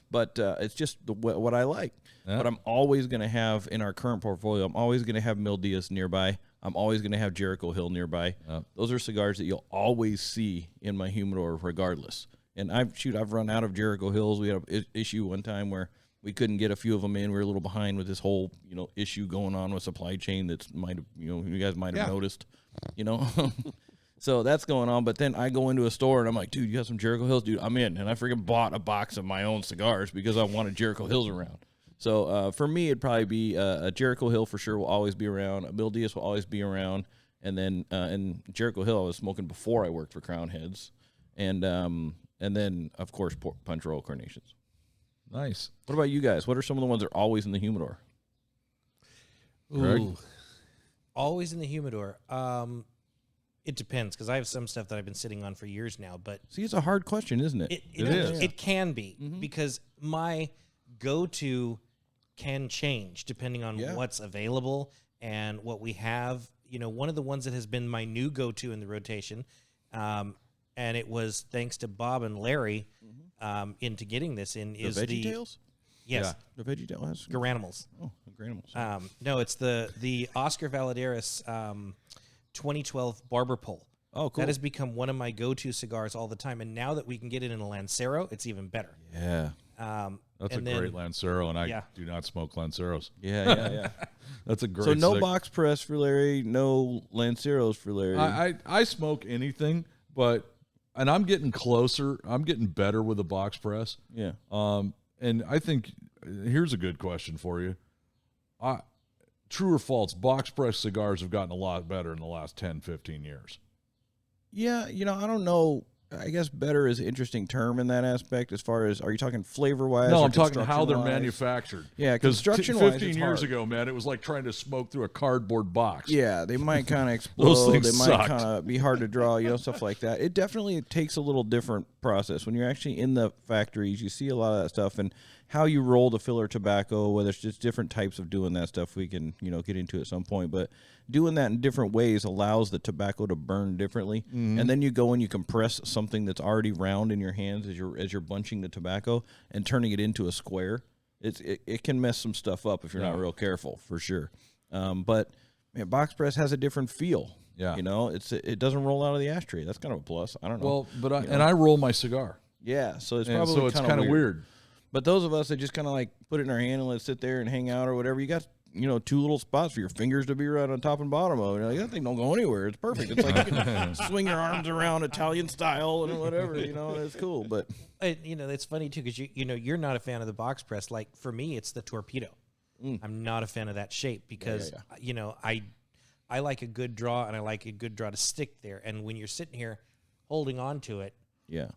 S4: But it's just what I like. Yeah. But I'm always going to have, in our current portfolio, I'm always going to have Mil Diaz nearby. I'm always going to have Jericho Hill nearby. Yep. Those are cigars that you'll always see in my humidor regardless. And I've run out of Jericho Hills. We had an issue one time where we couldn't get a few of them in. We were a little behind with this whole, you know, issue going on with supply chain that's might have, you know, you guys might have noticed, you know. So that's going on, but then I go into a store and I'm like, dude, you got some Jericho Hills? Dude, I'm in. And I freaking bought a box of my own cigars because I wanted Jericho Hills around. So for me, it'd probably be a Jericho Hill for sure will always be around. A Mil Diaz will always be around. And then and Jericho Hill I was smoking before I worked for Crown Heads. And then, of course, Punch Royal Carnations.
S2: Nice.
S4: What about you guys? What are some of the ones that are always in the humidor?
S3: Ooh. Always in the humidor. It depends, because I have some stuff that I've been sitting on for years now. But
S4: see, it's a hard question, isn't it?
S3: It is. It can be, because my go-to can change depending on what's available and what we have. You know, one of the ones that has been my new go-to in the rotation, and it was thanks to Bob and Larry into getting this in, is the
S4: VeggieTales?
S3: Yes.
S4: Yeah. The VeggieTales?
S3: Garanimals.
S4: Oh, Garanimals.
S3: No, it's the Oscar Valadares 2012 Barber Pole.
S4: Oh, cool.
S3: That has become one of my go-to cigars all the time. And now that we can get it in a Lancero, it's even better.
S4: Yeah.
S2: That's a great Lancero, and I do not smoke Lanceros.
S4: Yeah.
S2: That's a great
S4: So no box press for Larry, no Lanceros for Larry.
S2: I smoke anything, and I'm getting closer. I'm getting better with a box press.
S4: Yeah.
S2: And I think here's a good question for you. True or false, box press cigars have gotten a lot better in the last 10, 15 years.
S4: Yeah, you know, I don't know. I guess better is an interesting term in that aspect as far as, are you talking flavor-wise?
S2: No, I'm talking how they're manufactured.
S4: Yeah, construction-wise,
S2: 15 years ago, man, it was like trying to smoke through a cardboard box.
S4: Yeah, they might kind of explode.
S2: Those things
S4: they
S2: sucked.
S4: might kind of be hard to draw, you know, stuff like that. It definitely takes a little different process. When you're actually in the factories, you see a lot of that stuff, and how you roll the filler tobacco, whether it's just different types of doing that stuff, we can, you know, get into at some point. But doing that in different ways allows the tobacco to burn differently. Mm-hmm. And then you go and you compress something that's already round in your hands as you're bunching the tobacco and turning it into a square. It can mess some stuff up if you're not real careful, for sure. But man, box press has a different feel.
S2: Yeah,
S4: you know, it doesn't roll out of the ashtray. That's kind of a plus. I don't know.
S2: Well, but I roll my cigar.
S4: Yeah, so it's probably
S2: kind of weird.
S4: But those of us that just kind of like put it in our hand and let it sit there and hang out or whatever, you got, you know, two little spots for your fingers to be right on top and bottom of it. Like, that thing don't go anywhere. It's perfect. It's like you can swing your arms around Italian style and whatever, you know, it's cool. But
S3: you know, it's funny too, because you know, you're not a fan of the box press. Like for me, it's the torpedo. I'm not a fan of that shape because you know, I like a good draw and I like a good draw to stick there. And when you're sitting here holding on to it,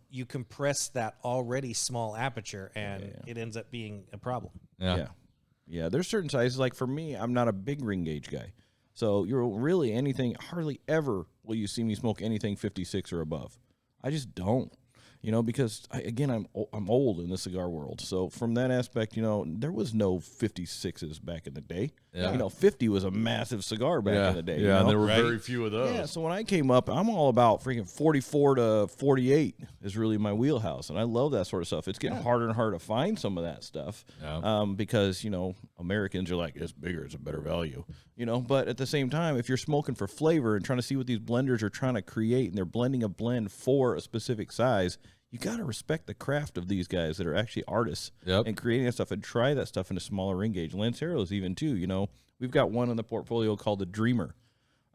S3: you compress that already small aperture, and it ends up being a problem.
S4: Yeah. There's certain sizes. Like for me, I'm not a big ring gauge guy, so you're really anything. Hardly ever will you see me smoke anything 56 or above. I just don't. You know, because I'm old in the cigar world. So from that aspect, you know, there was no 56s back in the day. Yeah. You know, 50 was a massive cigar back in the day.
S2: Yeah,
S4: you know?
S2: and there were very few of those.
S4: Yeah, so when I came up, I'm all about freaking 44 to 48 is really my wheelhouse, and I love that sort of stuff. It's getting harder and harder to find some of that stuff because, you know, Americans are like, it's bigger, it's a better value. You know, but at the same time, if you're smoking for flavor and trying to see what these blenders are trying to create, and they're blending a blend for a specific size, you got to respect the craft of these guys that are actually artists and creating that stuff, and try that stuff in a smaller ring gauge. Lanceros even too, you know. We've got one in the portfolio called the Dreamer,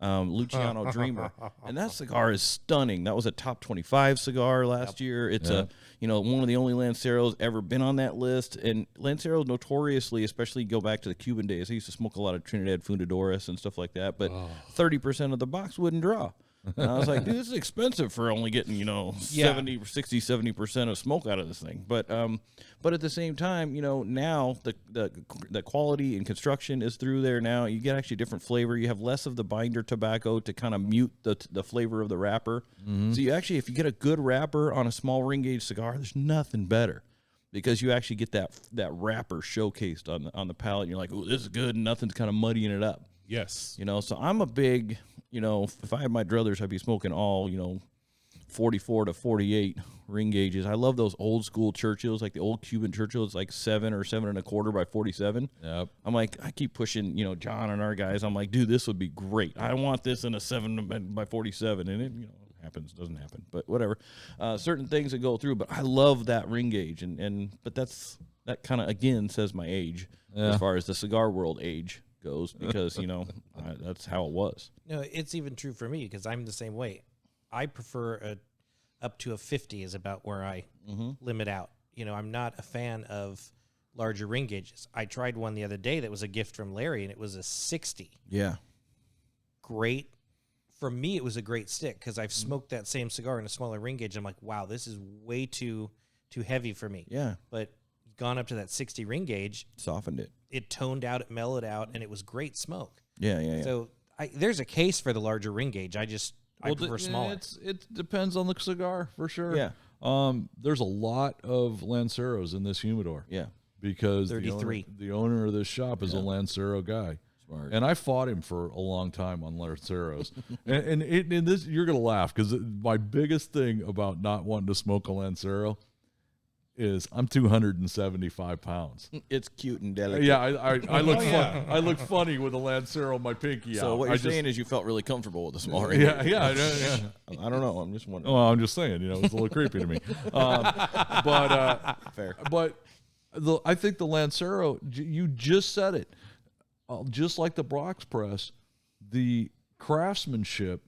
S4: Luciano Dreamer, and that cigar is stunning. That was a top 25 cigar last year. It's you know, one of the only Lanceros ever been on that list. And Lanceros notoriously, especially go back to the Cuban days, I used to smoke a lot of Trinidad Fundadoras and stuff like that, but 30% of the box wouldn't draw. And I was like, dude, this is expensive for only getting, 70% of smoke out of this thing. But at the same time, now the quality and construction is through there now. You get actually different flavor. You have less of the binder tobacco to kind of mute the flavor of the wrapper. Mm-hmm. So you actually, if you get a good wrapper on a small ring gauge cigar, there's nothing better. Because you actually get that wrapper showcased on the palate, and you're like, "Oh, this is good," and nothing's kind of muddying it up.
S1: Yes,
S4: So I'm a big, if I had my druthers, I'd be smoking all, 44 to 48 ring gauges. I love those old school Churchills, like the old Cuban Churchills, like 7 or 7.25 by 47.
S2: Yep.
S4: I'm like, I keep pushing, John and our guys. I'm like, dude, this would be great. I want this in a 7 by 47, and it, doesn't happen, but whatever. Certain things that go through, but I love that ring gauge, but that kind of again says my age as far as the cigar world age goes, because that's how it was.
S3: No, it's even true for me because I'm the same way. I prefer up to a 50 is about where I limit out. I'm not a fan of larger ring gauges. I tried one the other day that was a gift from Larry, and it was a 60.
S4: Yeah,
S3: great. For me, it was a great stick because I've smoked that same cigar in a smaller ring gauge. I'm like, wow, this is way too heavy for me.
S4: Yeah.
S3: But gone up to that 60 ring gauge.
S4: Softened it.
S3: It toned out, it mellowed out, and it was great smoke.
S4: Yeah.
S3: So there's a case for the larger ring gauge. I prefer smaller.
S2: It depends on the cigar, for sure.
S4: Yeah.
S2: There's a lot of Lanceros in this humidor.
S4: Yeah.
S2: Because
S3: 33.
S2: The owner of this shop is a Lancero guy.
S4: Smart.
S2: And I fought him for a long time on Lanceros. and this, you're going to laugh because my biggest thing about not wanting to smoke a Lancero is I'm 275 pounds.
S4: It's cute and delicate.
S2: Yeah, I look I look funny with a Lancero on my pinky out.
S4: So what you're saying is you felt really comfortable with the small ring.
S2: Yeah.
S4: I don't know. I'm just wondering.
S2: Well, I'm just saying, it's a little creepy to me.
S4: Fair.
S2: But I think the Lancero, you just said it. Just like the box press, the craftsmanship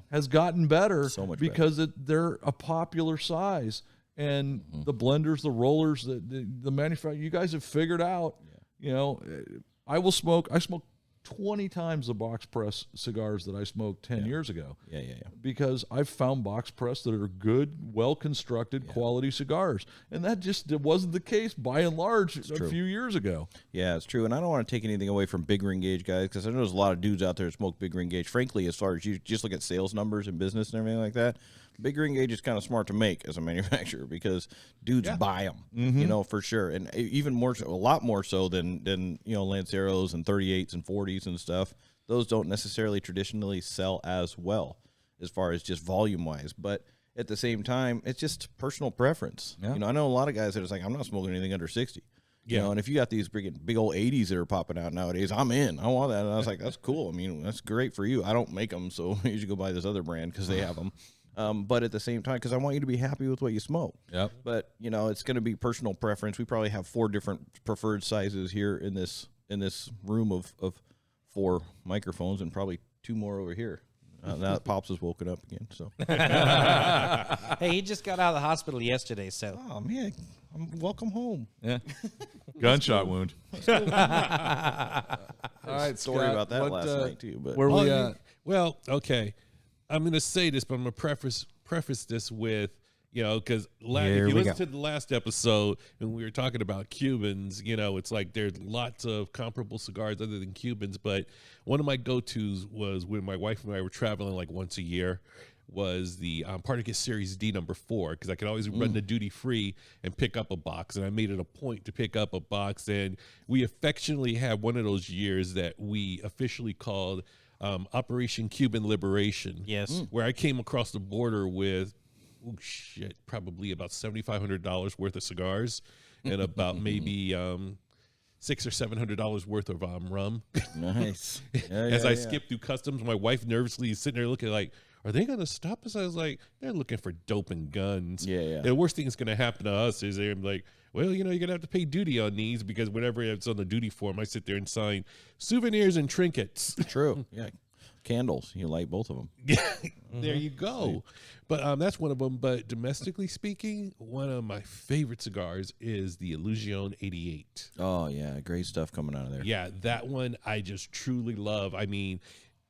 S2: has gotten better
S4: so much
S2: because they're a popular size, and the blenders, the rollers, the manufacturer, you guys have figured out. I smoke 20 times the box press cigars that I smoked 10 years ago.
S4: Yeah.
S2: Because I've found box press that are good, well-constructed, quality cigars. And that just wasn't the case, by and large, a few years ago.
S4: Yeah, it's true. And I don't want to take anything away from big ring gauge guys, because I know there's a lot of dudes out there that smoke big ring gauge. Frankly, as far as you just look at sales numbers and business and everything like that, big ring gauge is kind of smart to make as a manufacturer because dudes buy them, for sure. And even more so, a lot more so than Lanceros and 38s and 40s and stuff. Those don't necessarily traditionally sell as well as far as just volume wise. But at the same time, it's just personal preference. Yeah. I know a lot of guys that are like, I'm not smoking anything under 60. And if you got these big old 80s that are popping out nowadays, I'm in. I want that. And I was like, that's cool. I mean, that's great for you. I don't make them, so you should go buy this other brand because they have them. But at the same time, because I want you to be happy with what you smoke.
S2: Yep.
S4: But it's going to be personal preference. We probably have 4 different preferred sizes here in this room of 4 microphones, and probably 2 more over here. Now that Pops has woken up again. So
S3: hey, he just got out of the hospital yesterday. So
S4: man, welcome home.
S2: Yeah. Gunshot wound.
S4: All right, story
S2: Scott,
S4: about that last night too. But
S2: where we at?
S1: Well, okay. I'm going to say this, but I'm going to preface this with, because if you listen to the last episode and we were talking about Cubans, it's like there's lots of comparable cigars other than Cubans. But one of my go-tos was when my wife and I were traveling like once a year was the Partagas Series D number 4, because I could always run the duty free and pick up a box. And I made it a point to pick up a box. And we affectionately had one of those years that we officially called Operation Cuban Liberation.
S3: Yes.
S1: Where I came across the border with, probably about $7,500 worth of cigars and about maybe $600 or $700 worth of rum.
S4: Nice.
S1: As I skipped through customs, my wife nervously is sitting there looking like, are they going to stop us? I was like, they're looking for dope and guns.
S4: Yeah.
S1: The worst thing that's going to happen to us is they're like, well, you're going to have to pay duty on these, because whenever it's on the duty form, I sit there and sign souvenirs and trinkets.
S4: True. Yeah. Candles. You light both of them.
S1: Yeah. There you go. But that's one of them. But domestically speaking, one of my favorite cigars is the Illusion 88.
S4: Oh, yeah. Great stuff coming out of there.
S1: Yeah, that one I just truly love. I mean,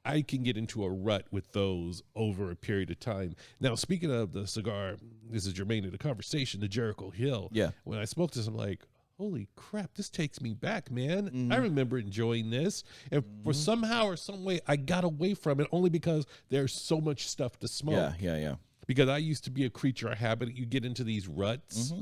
S1: I can get into a rut with those over a period of time. Now, speaking of the cigar, this is germane to the conversation, the Jericho Hill.
S4: Yeah.
S1: When I smoked this, I'm like, holy crap, this takes me back, man. I remember enjoying this. And for somehow or some way, I got away from it only because there's so much stuff to smoke.
S4: Yeah.
S1: Because I used to be a creature of habit. You get into these ruts.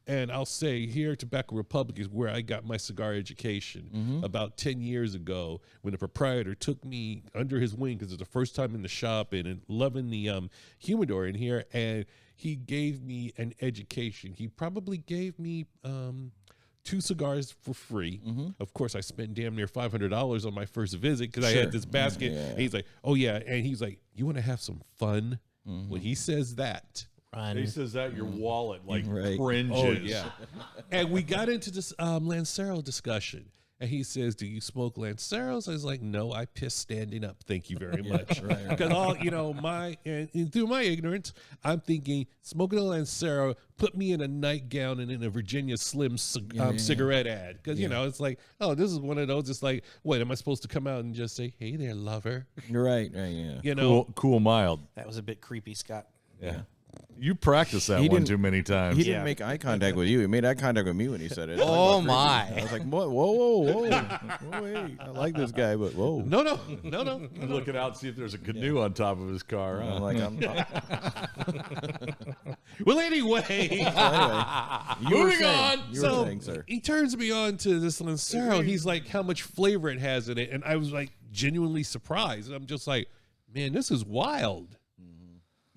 S1: And I'll say here at Tobacco Republic is where I got my cigar education about 10 years ago when the proprietor took me under his wing because it was the first time in the shop and loving the humidor in here. And he gave me an education. He probably gave me 2 cigars for free. Of course, I spent damn near $500 on my first visit because I had this basket. And he's like, oh, yeah. And he's like, you want to have some fun? When he says that,
S2: he says that your wallet cringes.
S1: Oh, yeah. And we got into this Lancero discussion. And he says, do you smoke Lanceros? I was like, no, I piss standing up. Thank you very much. Because all, and through my ignorance, I'm thinking smoking a Lancero put me in a nightgown and in a Virginia Slim cigarette ad. Because, it's like, oh, this is one of those. It's like, what, am I supposed to come out and just say, hey there, lover?
S4: Right, yeah.
S1: You know?
S2: Cool, mild.
S3: That was a bit creepy, Scott.
S2: Yeah. You practiced that one too many times.
S4: He didn't make eye contact with you. He made eye contact with me when he said it.
S3: Oh, my.
S4: I was like, whoa. Wait, I like this guy, but whoa.
S1: No.
S2: He's looking out to see if there's a canoe on top of his car.
S4: I'm like,
S1: Well, anyway.
S2: Moving on.
S4: You were saying, sir.
S1: He turns me on to this Lancero, and he's like, how much flavor it has in it. And I was like genuinely surprised. And I'm just like, man, this is wild.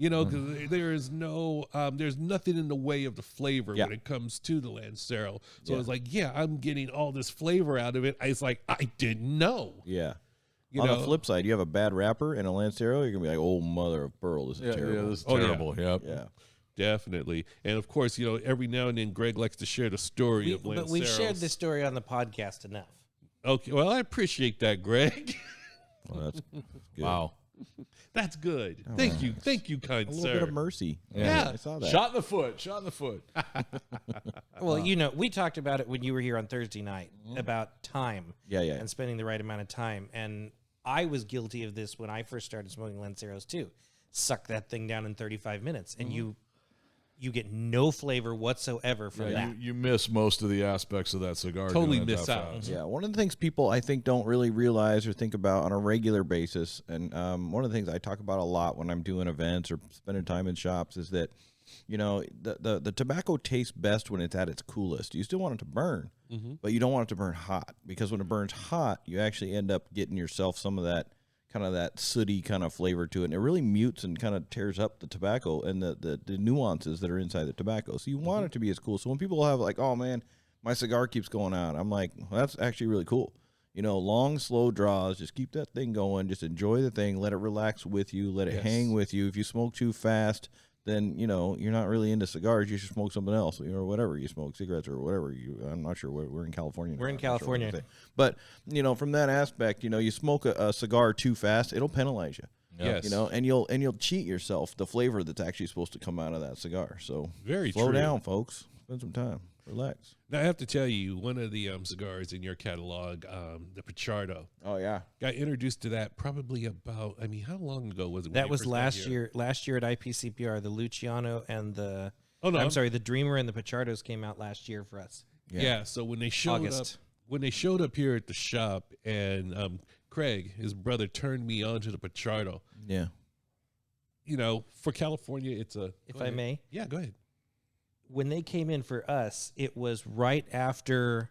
S1: Because there is there's nothing in the way of the flavor when it comes to the Lancero. So I was like, I'm getting all this flavor out of it. It's like, I didn't know.
S4: Yeah. On the flip side, you have a bad wrapper and a Lancero, you're going to be like, oh, mother of pearl, this is terrible.
S2: Yeah, this is terrible.
S4: Yeah.
S1: Definitely. And of course, every now and then Greg likes to share the story of Lanceros.
S3: But we've shared this story on the podcast enough.
S1: Okay. Well, I appreciate that, Greg.
S4: Well, that's good.
S2: Wow.
S1: That's good. Thank you. Thank you, kind
S4: A
S1: sir.
S4: little bit of mercy.
S1: Yeah.
S4: I saw that.
S2: Shot in the foot.
S3: Well, we talked about it when you were here on Thursday night about time.
S4: Yeah.
S3: And spending the right amount of time. And I was guilty of this when I first started smoking Lanceros too. Suck that thing down in 35 minutes and you get no flavor whatsoever from that.
S2: You miss most of the aspects of that cigar.
S1: Totally
S2: doing it
S1: miss
S2: that
S1: out.
S2: fast.
S4: Yeah, one of the things people I think don't really realize or think about on a regular basis, and one of the things I talk about a lot when I'm doing events or spending time in shops is that, the tobacco tastes best when it's at its coolest. You still want it to burn, but you don't want it to burn hot, because when it burns hot, you actually end up getting yourself some of that kind of that sooty kind of flavor to it, and it really mutes and kind of tears up the tobacco and the nuances that are inside the tobacco. So you want it to be as cool. So when people have like, oh man, my cigar keeps going out, I'm like, well, that's actually really cool. Long, slow draws, just keep that thing going, just enjoy the thing, let it relax with you, let it hang with you. If you smoke too fast, then, you're not really into cigars. You should smoke something else, or whatever. You smoke cigarettes or whatever. I'm not sure. We're in California.
S3: We're in California.
S4: But, from that aspect, you smoke a cigar too fast, it'll penalize you.
S1: Yes.
S4: And you'll cheat yourself the flavor that's actually supposed to come out of that cigar. So
S1: Very
S4: slow
S1: true.
S4: down, folks. Spend some time. Relax.
S1: Now, I have to tell you, one of the cigars in your catalog, the Pichardo,
S4: Oh, yeah.
S1: got introduced to that probably about, how long ago was it? when
S3: That
S1: you
S3: was
S1: first got
S3: last
S1: here?
S3: year. Last year at IPCPR, the Luciano and the
S1: I'm
S3: sorry, the Dreamer and the Pichardos came out last year for us.
S1: Yeah. So when they showed up here at the shop, and Craig, his brother, turned me on to the Pichardo.
S4: Yeah.
S1: For California, it's a.
S3: If I may.
S1: Yeah, go ahead.
S3: When they came in for us, it was right after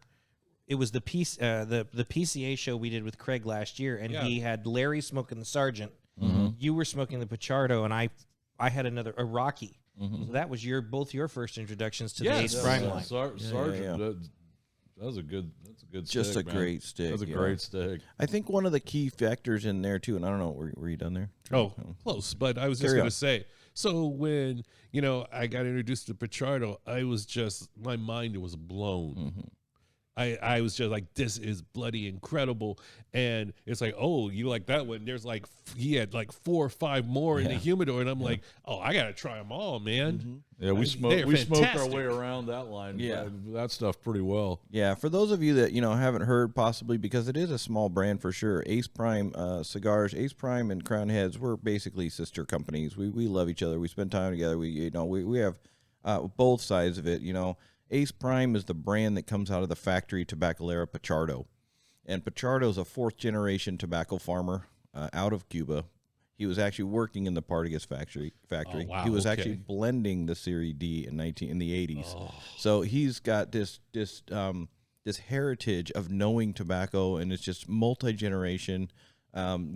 S3: it was the PCA show we did with Craig last year, and he had Larry smoking the Sergeant. You were smoking the Pichardo, and I had a Rocky. So that was both your first introductions to the Ace Prime line.
S2: Sergeant, that's a good
S4: Just
S2: stick,
S4: a
S2: man.
S4: great stick.
S2: That's a great stick.
S4: I think one of the key factors in there, too, and I don't know, were you done there?
S1: Oh, close. But I was just going to say, so when, I got introduced to Pichardo, my mind was blown. I was just like, this is bloody incredible. And it's like, oh, you like that one? There's like, he had like 4 or 5 more in the humidor. And I'm like, oh, I got to try them all, man.
S2: Yeah, we smoked our way around that line.
S4: Yeah.
S2: That stuff pretty well.
S4: Yeah, for those of you that haven't heard, possibly because it is a small brand for sure. Ace Prime Cigars, Ace Prime and Crown Heads, we're basically sister companies. We love each other. We spend time together. We have both sides of it. Ace Prime is the brand that comes out of the factory Tabacalera Pichardo, and Pichardo is a 4th generation tobacco farmer out of Cuba. He was actually working in the Partagas factory.
S1: Oh, wow,
S4: He was actually blending the Serie D in the 80s. Oh. So he's got this heritage of knowing tobacco, and it's just multi-generation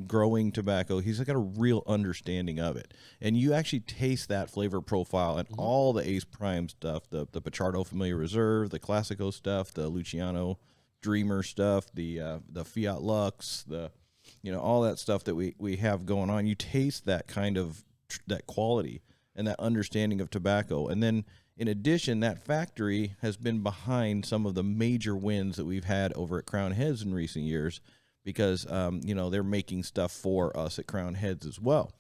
S4: growing tobacco. He's got a real understanding of it, and you actually taste that flavor profile and all the Ace Prime stuff, the Pichardo Familiar Reserve, the Classico stuff, the Luciano Dreamer stuff, the Fiat Lux, all that stuff that we have going on. You taste that kind of that quality and that understanding of tobacco. And then in addition, that factory has been behind some of the major wins that we've had over at Crown Heads in recent years, because they're making stuff for us at Crown Heads as well.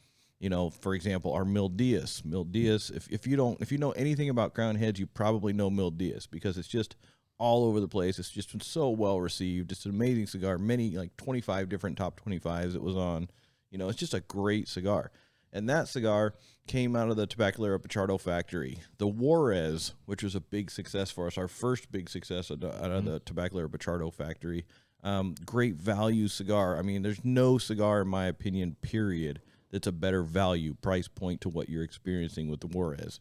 S4: For example, our Mil Diaz. If you know anything about Crown Heads, you probably know Mil Diaz, because it's just all over the place. It's just been so well received. It's an amazing cigar. Many, like 25 different top 25s it was on. It's just a great cigar. And that cigar came out of the Tabacalera Pichardo factory. The Juarez, which was a big success for us, our first big success out of the Tabacalera Pichardo factory. Great value cigar. I mean, there's no cigar, in my opinion, period, that's a better value price point to what you're experiencing with the Juarez.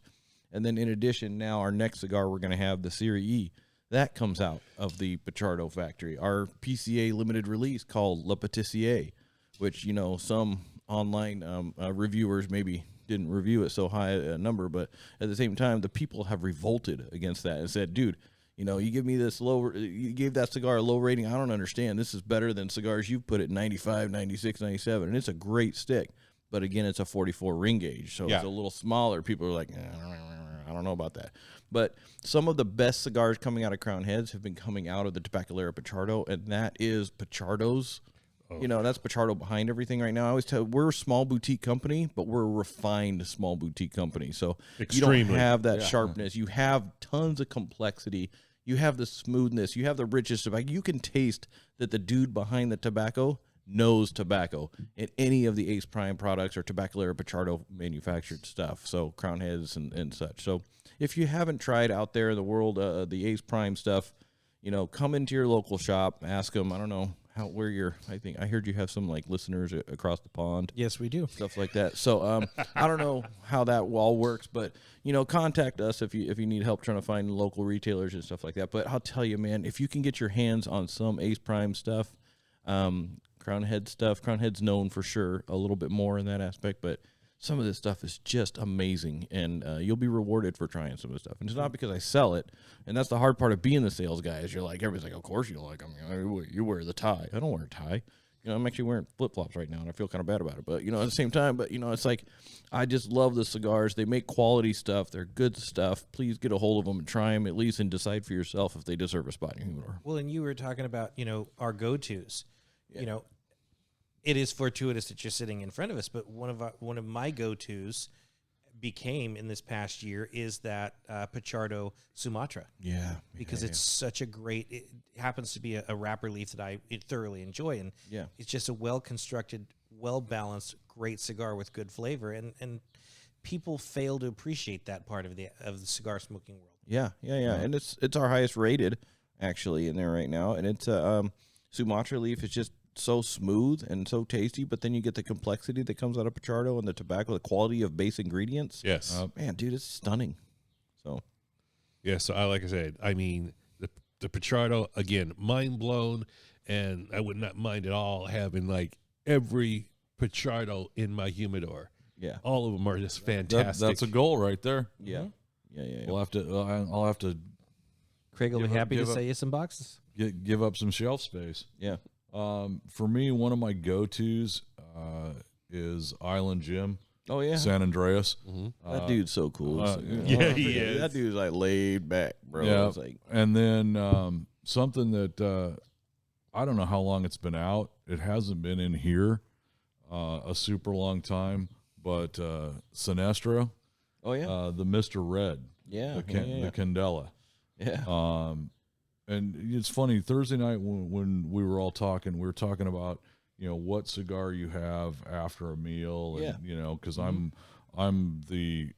S4: And then in addition, now our next cigar we're going to have, the Serie, that comes out of the Pichardo factory. Our PCA limited release called Le Patissier, which, some online reviewers maybe didn't review it so high a number, but at the same time, the people have revolted against that and said, dude, you give me this you gave that cigar a low rating. I don't understand. This is better than cigars you've put at 95, 96, 97. And it's a great stick. But again, it's a 44 ring gauge. So it's a little smaller. People are like, I don't know about that. But some of the best cigars coming out of Crown Heads have been coming out of the Tabacalera Pichardo. And that is Pichardo's. That's Pichardo behind everything right now. I always tell we're a small boutique company, but we're a refined small boutique company. So
S1: Extremely.
S4: You don't have that sharpness. You have tons of complexity. You have the smoothness. You have the richness tobacco. You can taste that the dude behind the tobacco knows tobacco in any of the Ace Prime products or Tabacalera Pichardo manufactured stuff. So Crown Heads and such. So if you haven't tried out there in the world the Ace Prime stuff, come into your local shop, ask them. I don't know I heard you have some like listeners across the pond.
S3: Yes, we do.
S4: Stuff like that. So I don't know how that all works, but contact us if you need help trying to find local retailers and stuff like that. But I'll tell you, man, if you can get your hands on some Ace Prime stuff, Crown Head's known for sure a little bit more in that aspect, but some of this stuff is just amazing, and you'll be rewarded for trying some of this stuff. And it's not because I sell it, and that's the hard part of being the sales guy, is you're like, everybody's like, of course you don't like them. You wear the tie. I don't wear a tie. I'm actually wearing flip-flops right now, and I feel kind of bad about it. But, at the same time, it's like, I just love the cigars. They make quality stuff. They're good stuff. Please get a hold of them and try them at least, and decide for yourself if they deserve a spot in your humidor.
S3: Well, and you were talking about, our go-tos. Yeah. It is fortuitous that you're sitting in front of us, but one of my go-tos became in this past year is that Pichardo Sumatra.
S4: Yeah.
S3: Because it's such a great, it happens to be a wrapper leaf that I thoroughly enjoy. And it's just a well-constructed, well-balanced, great cigar with good flavor. And people fail to appreciate that part of the cigar smoking world.
S4: Yeah. And it's our highest rated, actually, in there right now. And it's Sumatra leaf is just so smooth and so tasty, but then you get the complexity that comes out of Pichardo and the tobacco, the quality of base ingredients.
S1: Yes.
S4: Man, dude, it's stunning. So.
S1: Yeah, so like I said, I mean, the Pichardo, again, mind blown, and I would not mind at all having like every Pichardo in my humidor.
S4: Yeah.
S1: All of them are just fantastic.
S2: That's a goal right there.
S4: Yeah. Yeah.
S2: We'll have to, I'll have to.
S3: Craig will be happy to sell you some boxes.
S2: Give up some shelf space.
S4: Yeah.
S2: For me, one of my go-tos is Island Jim.
S4: Oh, yeah.
S2: San Andreas.
S1: Mm-hmm.
S4: That dude's so cool.
S1: Yeah, he is.
S4: That dude's like laid back, bro.
S2: Yeah.
S4: It's like,
S2: and then something that I don't know how long it's been out. It hasn't been in here a super long time, but Sinestro.
S4: Oh yeah,
S2: the Mr. Red.
S4: yeah,
S2: The Candela.
S4: yeah.
S2: And it's funny, Thursday night when we were all talking, we were talking about, what cigar you have after a meal. And, because I'm the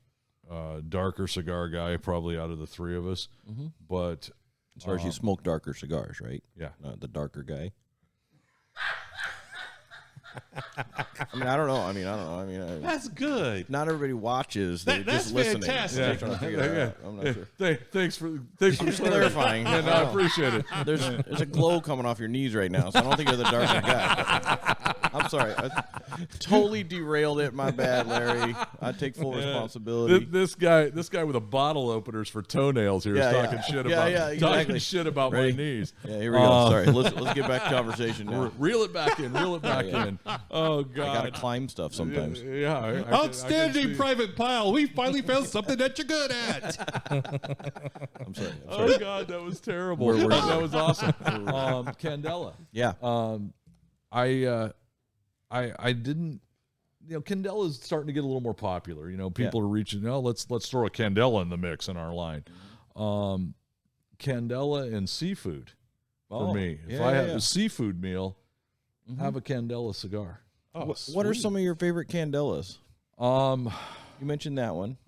S2: darker cigar guy probably out of the three of us. But
S4: as far as you smoke darker cigars, right?
S2: Yeah.
S4: The darker guy. I don't know.
S1: That's good.
S4: Not everybody watches. They're
S1: That's
S4: just listening.
S1: fantastic.
S4: They're trying to figure it out. I'm not sure.
S2: Thanks for
S4: Clarifying.
S2: And I appreciate it.
S4: There's a glow coming off your knees right now, so I don't think you're the darker guy. I'm sorry. I totally derailed it. My bad, Larry. I take full responsibility.
S2: This guy with a bottle openers for toenails here is talking shit about talking shit about my knees.
S4: Yeah, here we go. Sorry. Let's get back to conversation now.
S2: Reel it back in. Oh God.
S4: I gotta climb stuff sometimes.
S2: Yeah.
S1: Outstanding, Private Pile. We finally found something that you're good at.
S4: I'm sorry.
S2: Oh God, that was terrible. That was awesome. Candela.
S4: Yeah.
S2: I didn't. Candela is starting to get a little more popular. People are reaching. Let's throw a Candela in the mix in our line. Candela and seafood for me. If I have a seafood meal, have a Candela cigar.
S4: Oh, what are some of your favorite Candelas? You mentioned that one.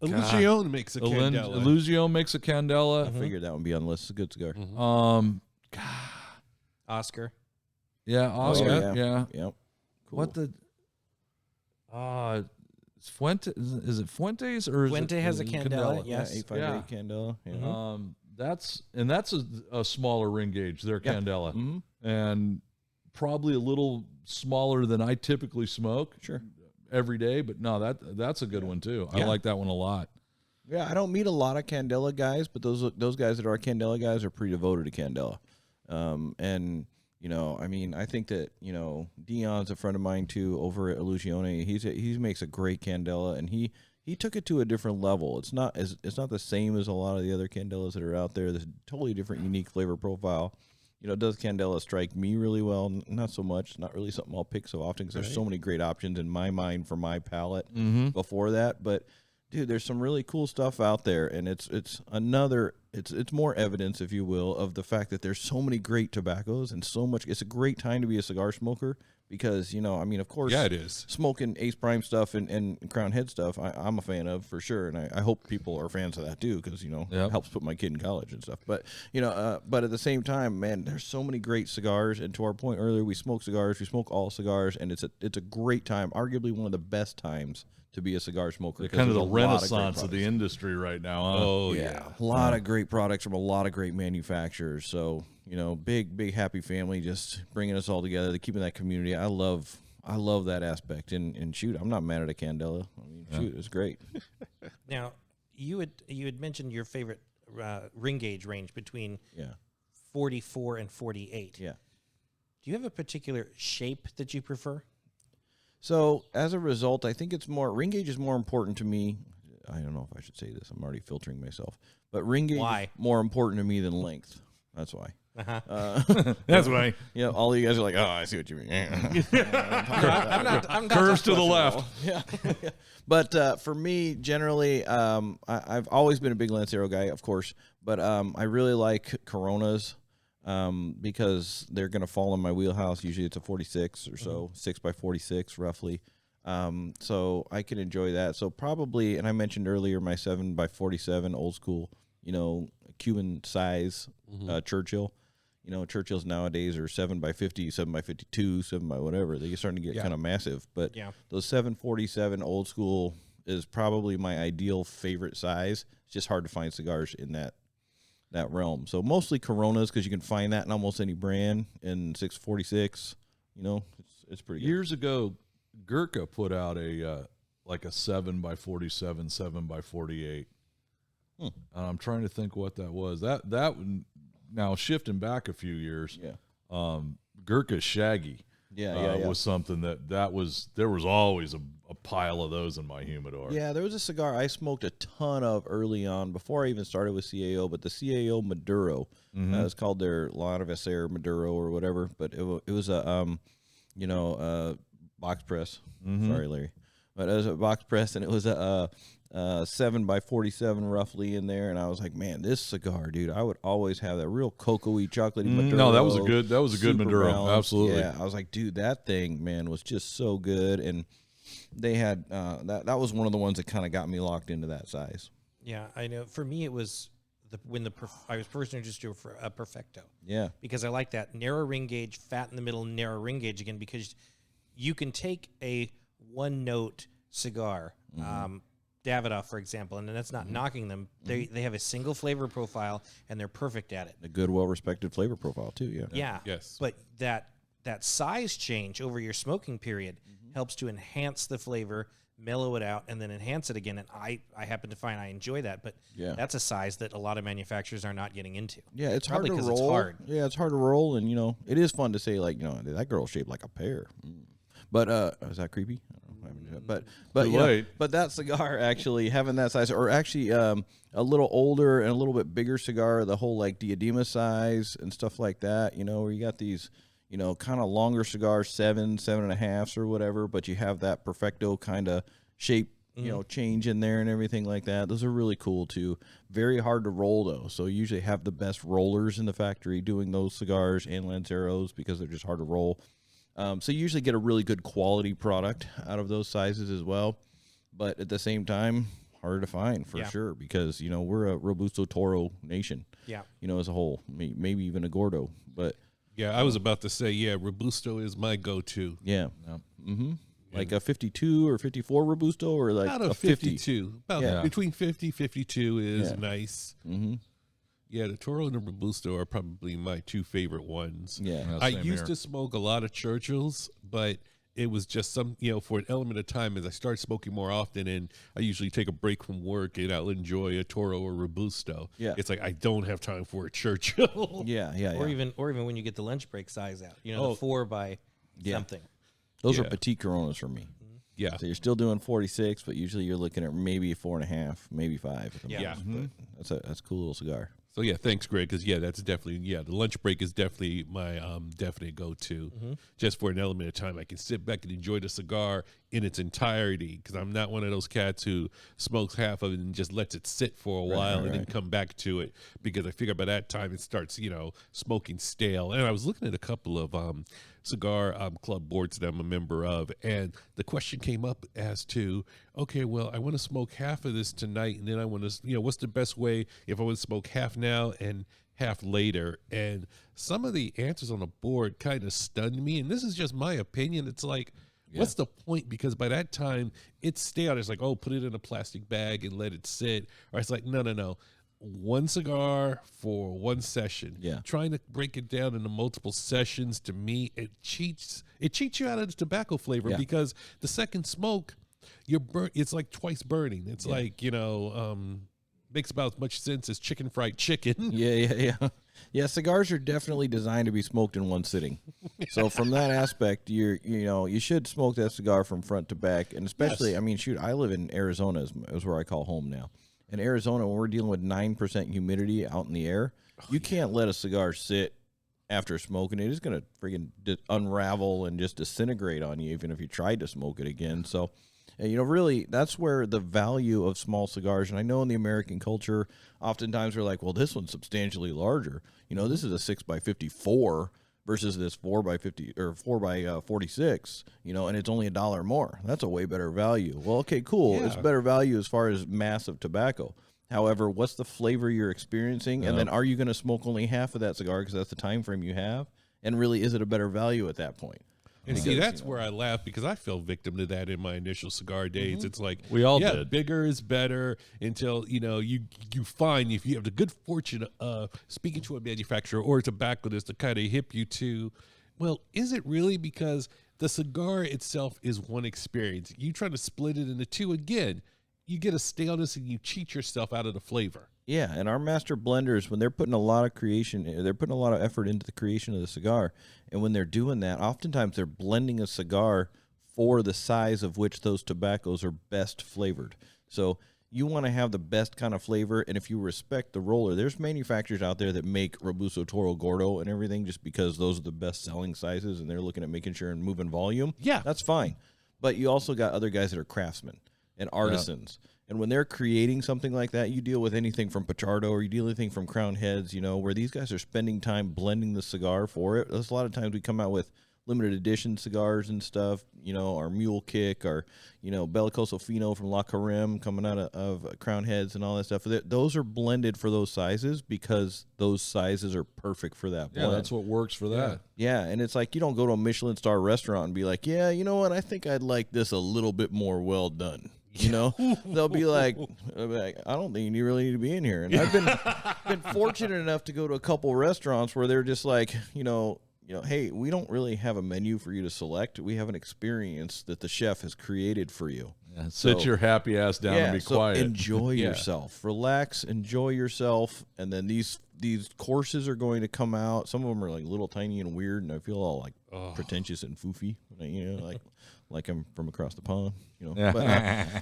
S1: Illusion makes a Candela.
S2: Illusion makes a Candela.
S4: I figured that would be on the list. It's a good cigar.
S3: Oscar.
S2: Yeah, Oscar. Yeah.
S4: Yep. Cool.
S2: What the? Fuente is it Fuentes or
S3: Fuente has a Candela? Yes.
S4: 858 Candela. Yeah.
S2: That's a smaller ring gauge. Their Candela, and probably a little smaller than I typically smoke.
S4: Sure.
S2: Every day, but no, that's a good one too. I like that one a lot.
S4: Yeah, I don't meet a lot of Candela guys, but those guys that are Candela guys are pretty devoted to Candela. And I think that Dion's a friend of mine too over at Illusione. He makes a great Candela, and he took it to a different level. It's not the same as a lot of the other Candelas that are out there. There's a totally different, unique flavor profile. Does Candela strike me really well? Not so much. It's not really something I'll pick so often because there's so many great options in my mind for my palate before that. But dude, there's some really cool stuff out there, and it's more evidence, if you will, of the fact that there's so many great tobaccos and so much. It's a great time to be a cigar smoker because of course,
S1: it is
S4: smoking Ace Prime stuff and Crown Head stuff. I'm a fan of for sure, and I hope people are fans of that too because it helps put my kid in college and stuff. But but at the same time, man, there's so many great cigars, and to our point earlier, we smoke cigars, we smoke all cigars, and it's a great time, arguably one of the best times to be a cigar smoker.
S2: Kind of the renaissance of the industry right now. Huh?
S1: Oh yeah,
S4: a lot of great products from a lot of great manufacturers. So big happy family, just bringing us all together, keeping that community. I love that aspect. And shoot, I'm not mad at a Candela. Shoot, it's great.
S3: Now, you had mentioned your favorite ring gauge range between 44 and 48.
S4: Yeah.
S3: Do you have a particular shape that you prefer?
S4: So as a result, I think ring gauge is more important to me. I don't know if I should say this. I'm already filtering myself. But ring gauge is more important to me than length. That's why.
S2: That's why.
S4: All of you guys are like, oh, I see what you mean.
S3: I'm not
S2: curves to the left.
S4: Yeah. But for me, generally, I've always been a big Lancero guy, of course. But I really like Coronas. Because they're going to fall in my wheelhouse. Usually it's a 46 or so, 6x46 roughly. So I can enjoy that. So probably, and I mentioned earlier my 7x47 old school, Cuban size Churchill. Churchills nowadays are 7x50, 7x52, 7x whatever. They're starting to get kind of massive. But those 747 old school is probably my ideal favorite size. It's just hard to find cigars in that realm. So mostly Coronas because you can find that in almost any brand. In 646, it's pretty good.
S2: Years ago, Gurkha put out a 7x47, 7x48. I'm trying to think what that was. That now shifting back a few years.
S4: Yeah.
S2: Gurkha's Shaggy. was something there was always a pile of those in my humidor.
S4: Yeah, there was a cigar I smoked a ton of early on before I even started with CAO, but the CAO Maduro. It's called their La Cervecería Maduro or whatever, but it was a box press. Sorry, Larry, but it was a box press, and it was a 7x47 roughly in there, and I was like, man, this cigar, dude, I would always have that real cocoa-y, chocolatey Maduro.
S2: No, that was a good Maduro.
S4: Balanced.
S2: Absolutely.
S4: Yeah, I was like, dude, that thing, man, was just so good, and they had that was one of the ones that kind of got me locked into that size.
S3: Yeah, I know. For me, it was I was first introduced to a Perfecto.
S4: Yeah, because
S3: I like that narrow ring gauge, fat in the middle, narrow ring gauge again, because you can take a one-note cigar. Davidoff, for example, and that's not knocking them. They have a single flavor profile, and they're perfect at it.
S4: A good, well-respected flavor profile, too, yeah.
S3: Yeah.
S1: Yes.
S3: But that size change over your smoking period helps to enhance the flavor, mellow it out, and then enhance it again. And I happen to find I enjoy that, but that's a size that a lot of manufacturers are not getting into.
S4: Yeah, it's
S3: Probably
S4: hard to roll.
S3: It's hard.
S4: Yeah, it's hard to roll, and, it is fun to say, like, that girl's shaped like a pear. But is that creepy? I don't know. But that cigar actually having that size, or actually a little older and a little bit bigger cigar, the whole like diadema size and stuff like that. Where you got these, kind of longer cigars, 7.5s or whatever, but you have that perfecto kind of shape, change in there and everything like that. Those are really cool too. Very hard to roll though, so you usually have the best rollers in the factory doing those cigars and Lanceros because they're just hard to roll. So you usually get a really good quality product out of those sizes as well. But at the same time, harder to find for sure because, we're a Robusto Toro nation, as a whole, maybe even a Gordo. But
S1: yeah, I was about to say, Robusto is my go-to.
S4: Yeah. Like a 52 or 54 Robusto or like
S1: about a 52. Between 50, 52 is nice. Yeah, the Toro and the Robusto are probably my two favorite ones.
S4: Yeah.
S1: I used to smoke a lot of Churchills, but it was just for an element of time as I started smoking more often, and I usually take a break from work and I'll enjoy a Toro or Robusto.
S4: Yeah.
S1: It's like I don't have time for a Churchill.
S3: Or even when you get the lunch break size out, the 4 by something.
S4: Those are petite Coronas for me.
S1: Yeah.
S4: So you're still doing 46, but usually you're looking at maybe 4.5, maybe 5.
S1: Yeah.
S4: But that's a cool little cigar.
S1: So thanks, Greg, because that's definitely the lunch break is definitely my definite go-to. Just for an element of time, I can sit back and enjoy the cigar in its entirety because I'm not one of those cats who smokes half of it and just lets it sit for a while and then come back to it because I figure by that time it starts smoking stale. And I was looking at a couple of cigar club boards that I'm a member of, and the question came up as to, okay, well, I want to smoke half of this tonight, and then I want to, what's the best way if I want to smoke half now and half later? And some of the answers on the board kind of stunned me, and this is just my opinion. It's like, what's the point? Because by that time, it's stale. It's like, oh, put it in a plastic bag and let it sit. Or it's like, no. One cigar for one session.
S4: Yeah.
S1: Trying to break it down into multiple sessions, to me, it cheats you out of the tobacco flavor because the second smoke, it's like twice burning. It's like, makes about as much sense as chicken fried chicken.
S4: Yeah, cigars are definitely designed to be smoked in one sitting. So from that aspect, you should smoke that cigar from front to back, and especially, I live in Arizona is where I call home now. In Arizona, when we're dealing with 9% humidity out in the air, you can't let a cigar sit after smoking it. It's going to freaking unravel and just disintegrate on you, even if you tried to smoke it again. So, really, that's where the value of small cigars, and I know in the American culture, oftentimes we're like, well, this one's substantially larger. This is a 6x54 versus this 4x50 or 4x46, and it's only $1 more. That's a way better value. Well, okay, cool. It's better value as far as mass of tobacco. However, what's the flavor you're experiencing? And then are you going to smoke only half of that cigar because that's the time frame you have? And really, is it a better value at that point?
S1: And see, that's where I laugh because I fell victim to that in my initial cigar days. It's like,
S2: we all did.
S1: Bigger is better until, you find if you have the good fortune of speaking to a manufacturer or a tobacconist to kind of hip you to, well, is it really? Because the cigar itself is one experience. You try to split it into two again. you get a staleness and you cheat yourself out of the flavor.
S4: Yeah, and our master blenders, when they're putting a lot of creation, they're putting a lot of effort into the creation of the cigar. And when they're doing that, oftentimes they're blending a cigar for the size of which those tobaccos are best flavored. So you want to have the best kind of flavor, and if you respect the roller, there's manufacturers out there that make Robusto, Toro, Gordo, and everything just because those are the best selling sizes, and they're looking at making sure and moving volume.
S1: Yeah.
S4: That's fine. But you also got other guys that are craftsmen and artisans. Yeah. And when they're creating something like that, you deal with anything from Pichardo or you deal with anything from Crown Heads, you know, where these guys are spending time blending the cigar for it. There's a lot of times we come out with limited edition cigars and stuff, you know, our Mule Kick, our, you know, Bellicoso Fino from La Carême coming out of Crown Heads and all that stuff. Those are blended for those sizes because those sizes are perfect for that blend.
S2: Yeah, that's what works for that.
S4: Yeah, and it's like you don't go to a Michelin star restaurant and be like, yeah, you know what, I think I'd like this a little bit more well done. You know, they'll be like, I don't think you really need to be in here. And I've been fortunate enough to go to a couple restaurants where they're just like, you know, hey, we don't really have a menu for you to select. We have an experience that the chef has created for you.
S2: Yeah, sit your happy ass down and be quiet.
S4: Enjoy yourself. Relax, enjoy yourself. And then these courses are going to come out. Some of them are like little tiny and weird, and I feel all like pretentious and foofy. You know, like I'm from across the pond, you know.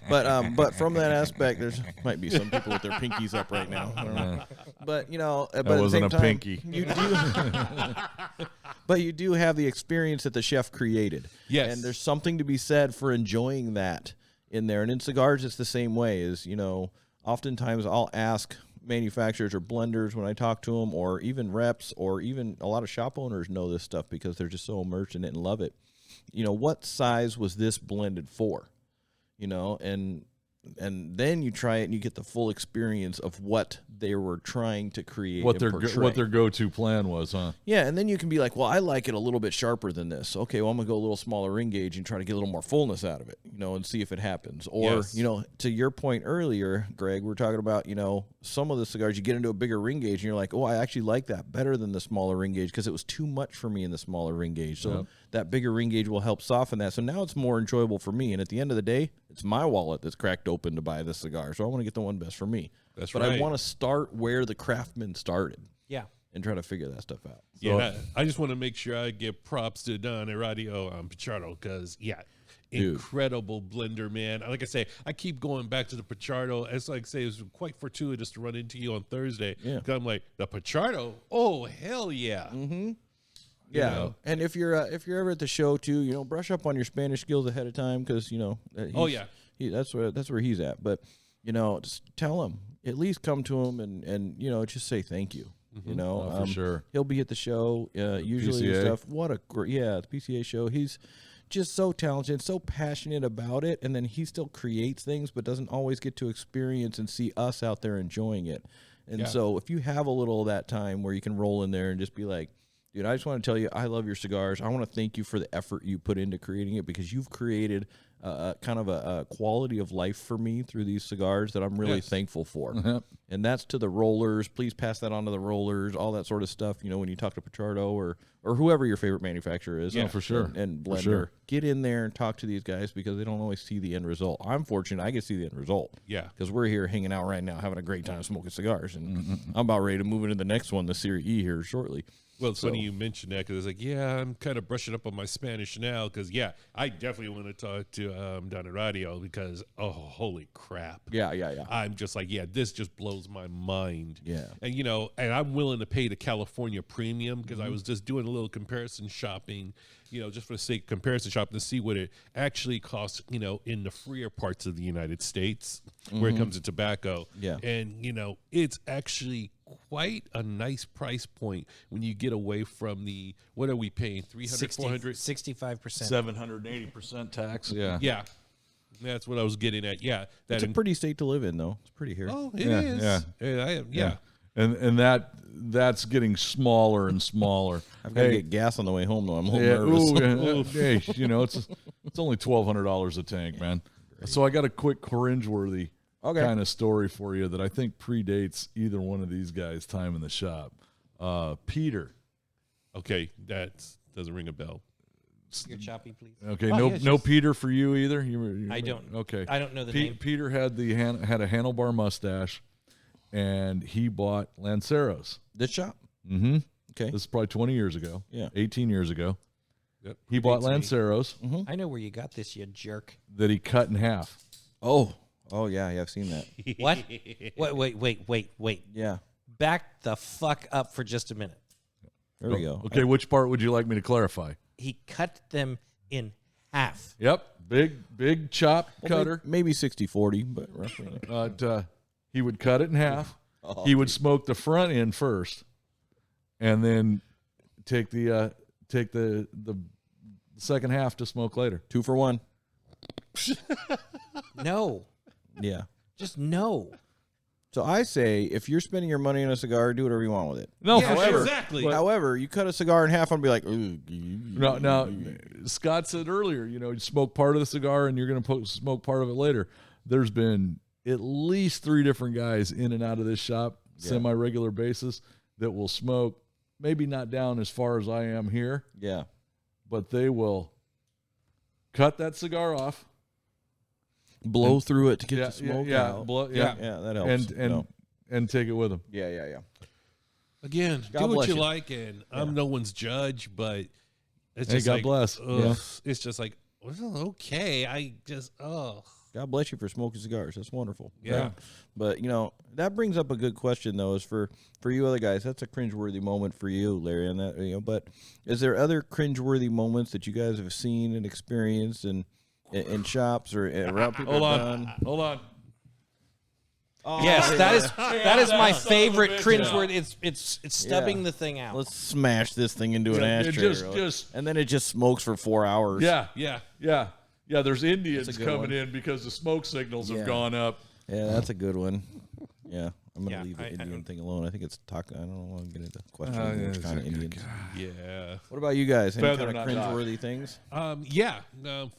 S4: But from that aspect, there's might be some people with their pinkies up right now. I don't know. But you know, but
S2: that
S4: at
S2: wasn't
S4: the same
S2: a
S4: time,
S2: pinky.
S4: You do, but you do have the experience that the chef created.
S1: Yes,
S4: and there's something to be said for enjoying that in there. And in cigars, it's the same way. Is, you know, oftentimes I'll ask manufacturers or blenders when I talk to them, or even reps, or even a lot of shop owners know this stuff because they're just so immersed in it and love it. You know, what size was this blended for? You know, and then you try it and you get the full experience of what they were trying to create.
S2: What their go-to plan was, huh?
S4: Yeah, and then you can be like, well, I like it a little bit sharper than this. Okay, well, I'm going to go a little smaller ring gauge and try to get a little more fullness out of it, you know, and see if it happens. Or, you know, to your point earlier, Greg, we're talking about, you know, some of the cigars, you get into a bigger ring gauge and you're like, oh, I actually like that better than the smaller ring gauge because it was too much for me in the smaller ring gauge. So that bigger ring gauge will help soften that. So now it's more enjoyable for me. And at the end of the day, it's my wallet that's cracked open to buy this cigar. So I want to get the one best for me.
S1: That's
S4: but I want to start where the craftsman started.
S3: Yeah.
S4: And try to figure that stuff out.
S1: So, yeah, I just want to make sure I give props to Don Eradio Pichardo because, incredible blender, man. Like I say, I keep going back to the Pichardo. It's like I say, it was quite fortuitous to run into you on Thursday. Yeah. Because I'm like, the Pichardo? Oh, hell yeah.
S4: Mm-hmm. Yeah, you know? And if you're ever at the show too, you know, brush up on your Spanish skills ahead of time because you know. That's where he's at. But you know, just tell him, at least come to him and you know, just say thank you. Mm-hmm. You know,
S2: for sure.
S4: He'll be at the show usually and stuff. What a great the PCA show. He's just so talented, so passionate about it, and then he still creates things, but doesn't always get to experience and see us out there enjoying it. And so, if you have a little of that time where you can roll in there and just be like, dude, I just want to tell you, I love your cigars. I want to thank you for the effort you put into creating it because you've created kind of a quality of life for me through these cigars that I'm really thankful for. Mm-hmm. And that's to the rollers. Please pass that on to the rollers, all that sort of stuff. You know, when you talk to Pichardo or whoever your favorite manufacturer is.
S2: Yeah, for sure.
S4: And blender.
S2: Sure.
S4: Get in there and talk to these guys because they don't always see the end result. I'm fortunate I get to see the end result.
S1: Yeah.
S4: Because we're here hanging out right now, having a great time smoking cigars. And I'm about ready to move into the next one, the Serie E here shortly.
S1: Well, it's funny you mentioned that because it's like, I'm kind of brushing up on my Spanish now because, I definitely want to talk to Don Eradio because, holy crap.
S4: Yeah.
S1: I'm just like, this just blows my mind.
S4: Yeah.
S1: And, you know, and I'm willing to pay the California premium because I was just doing a little comparison shopping, you know, just for the sake of comparison shopping to see what it actually costs, you know, in the freer parts of the United States where it comes to tobacco.
S4: Yeah.
S1: And, you know, it's actually quite a nice price point when you get away from the, what are we paying, 300, 400?
S3: 65%.
S2: 780% tax. Yeah.
S1: Yeah. That's what I was getting at. Yeah.
S4: It's a pretty state to live in, though. It's pretty here.
S1: Oh, it is. Yeah.
S2: And that's getting smaller and smaller.
S4: I've got to get gas on the way home, though. I'm a little nervous.
S2: Hey, you know, it's only $1,200 a tank, man. Great. So I got a quick cringeworthy kind of story for you that I think predates either one of these guys' time in the shop. Peter.
S1: Okay, that doesn't ring a bell.
S3: Your choppy, please.
S2: Okay,
S1: Oh,
S2: no,
S1: yeah,
S2: no
S1: just-
S2: Peter for you either.
S3: I don't.
S2: Okay,
S3: I don't know the name.
S2: Peter had had a handlebar mustache, and he bought Lanceros.
S4: This shop.
S2: Mm-hmm.
S4: Okay.
S2: This is probably 20 years ago.
S4: Yeah.
S2: 18 years ago.
S1: Yep.
S2: He bought
S1: Predates me.
S2: Lanceros
S3: I know where you got this, you jerk.
S2: that he cut in half.
S4: Oh yeah, I've seen that.
S3: What? Wait.
S4: Yeah.
S3: Back the fuck up for just a minute.
S4: There we go.
S2: Okay, which part would you like me to clarify?
S3: He cut them in half.
S2: Yep, big chop cutter.
S4: Maybe 60-40, but roughly.
S2: But he would cut it in half.
S4: Oh,
S2: He would smoke the front end first, and then take the second half to smoke later.
S4: 2 for 1.
S3: No.
S4: Yeah.
S3: Just no.
S4: So I say, if you're spending your money on a cigar, do whatever you want with it.
S2: No,
S1: Yeah,
S2: for sure.
S1: exactly.
S4: However, you cut a cigar in half and be like, ooh.
S2: Now, Scott said earlier, you smoke part of the cigar and you're going to smoke part of it later. There's been at least 3 different guys in and out of this shop, semi-regular basis, that will smoke, maybe not down as far as I am here,
S4: Yeah.
S2: but they will cut that cigar off.
S4: Blow through it to get
S2: Yeah,
S4: the smoke
S2: yeah,
S4: out.
S2: blow-
S4: Yeah, that helps.
S2: And take it with them.
S4: Yeah.
S1: Again,
S4: God
S1: do what
S4: bless
S1: you
S4: you.
S1: like, and I'm no one's judge, but it's
S2: Hey,
S1: just
S2: God
S1: like,
S2: bless.
S1: ugh,
S2: Yeah.
S1: it's just like, well, okay. I just,
S4: God bless you for smoking cigars. That's wonderful.
S1: Yeah.
S4: But, that brings up a good question, though, is for you other guys. That's a cringeworthy moment for you, Larry. And that, but is there other cringeworthy moments that you guys have seen and experienced in shops or around people?
S2: Hold on.
S3: Yes, that is my favorite cringe word. It's stubbing the thing out.
S4: Let's smash this thing into an
S2: Yeah,
S4: ashtray.
S2: just-
S4: and then it just smokes for 4 hours.
S2: Yeah. There's Indians
S4: That's a good
S2: coming
S4: one.
S2: in because the smoke signals have
S4: Yeah.
S2: gone up.
S4: Yeah, that's a good one. Yeah. I'm going to
S3: Yeah,
S4: leave the
S3: I
S4: Indian
S3: don't-
S4: thing alone. I think it's taco. I don't want to get into questioning which kind of Indians.
S1: yeah.
S4: What about you guys? Any
S2: Feather,
S4: kind of
S2: not
S4: cringeworthy things?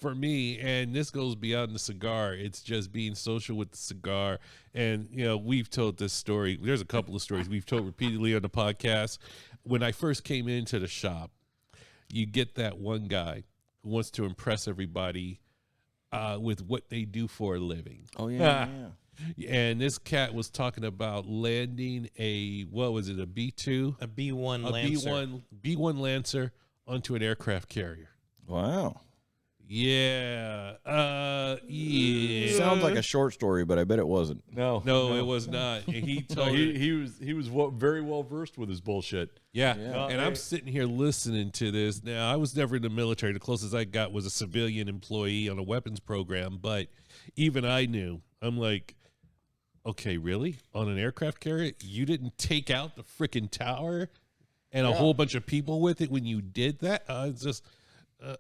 S1: For me, and this goes beyond the cigar, it's just being social with the cigar. And, we've told this story. There's a couple of stories we've told repeatedly on the podcast. When I first came into the shop, you get that one guy who wants to impress everybody with what they do for a living.
S4: Oh, yeah.
S1: And this cat was talking about landing a B2?
S3: A B1
S1: A
S3: Lancer.
S1: B1 Lancer onto an aircraft carrier.
S4: Wow.
S1: Yeah. Yeah.
S4: Sounds like a short story, but I bet it wasn't.
S1: No, it was not. And he
S2: No,
S1: told
S2: he was very well versed with his bullshit.
S1: Yeah.
S4: Yeah.
S1: And I'm sitting here listening to this. Now, I was never in the military. The closest I got was a civilian employee on a weapons program. But even I knew. I'm like, okay, really? On an aircraft carrier? You didn't take out the freaking tower and a whole bunch of people with it when you did that? It's just,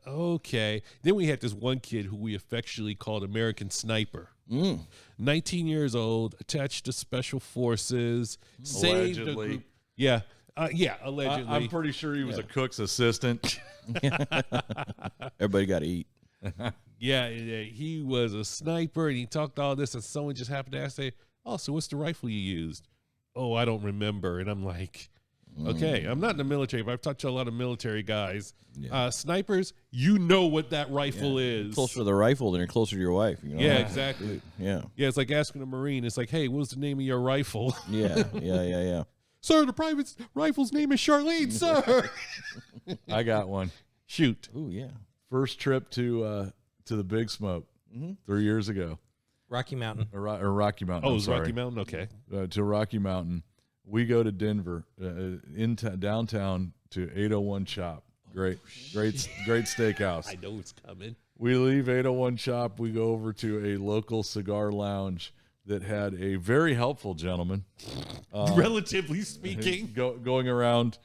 S1: okay. Then we had this one kid who we affectionately called American Sniper. 19 years old, attached to Special Forces. Saved a
S2: Allegedly.
S1: group. Yeah. Allegedly.
S2: I'm pretty sure he was a cook's assistant.
S4: Everybody got to eat.
S1: Yeah, he was a sniper, and he talked all this, and someone just happened to ask, "Oh, so what's the rifle you used?" "Oh, I don't remember." And I'm like, okay, I'm not in the military, but I've talked to a lot of military guys. Snipers, you know what that rifle is.
S4: Closer to the rifle than you're closer to your wife.
S1: Yeah, exactly.
S4: Yeah.
S1: Yeah, it's like asking a Marine. It's like, hey, what's the name of your rifle?
S4: Yeah.
S1: Sir, the private rifle's name is Charlene, sir.
S2: I got one.
S1: Shoot.
S4: Ooh, yeah.
S2: First trip to the Big Smoke 3 years ago.
S3: Rocky Mountain.
S2: Or Rocky Mountain.
S1: Oh, it
S2: I'm
S1: was
S2: sorry.
S1: Rocky Mountain? Okay.
S2: To Rocky Mountain. We go to Denver, downtown to 801 Chop. Great steakhouse.
S1: I know it's coming.
S2: We leave 801 Chop. We go over to a local cigar lounge that had a very helpful gentleman.
S1: Relatively speaking.
S2: Going around,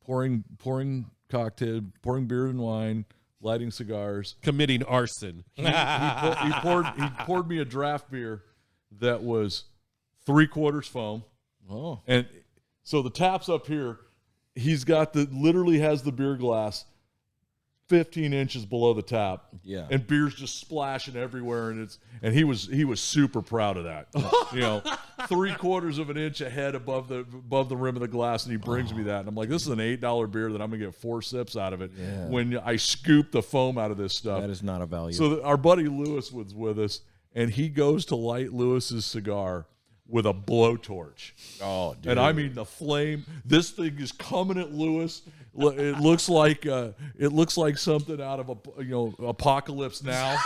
S2: pouring cocktail, pouring beer and wine, lighting cigars.
S1: Committing arson.
S2: He poured me a draft beer that was 3/4 foam.
S4: Oh.
S2: And so the tap's up here. He's got literally has the beer glass 15 inches below the tap.
S4: Yeah.
S2: And beer's just splashing everywhere. And he was super proud of that. 3/4 of an inch ahead above the rim of the glass, and he brings me that, and I'm like, this is an $8 beer that I'm gonna get 4 sips out of it when I scoop the foam out of this stuff.
S4: That is not a value.
S2: So our buddy Lewis was with us, and he goes to light Lewis's cigar with a blowtorch.
S4: Oh, dude.
S2: And I mean the flame. This thing is coming at Lewis. It looks like something out of Apocalypse Now.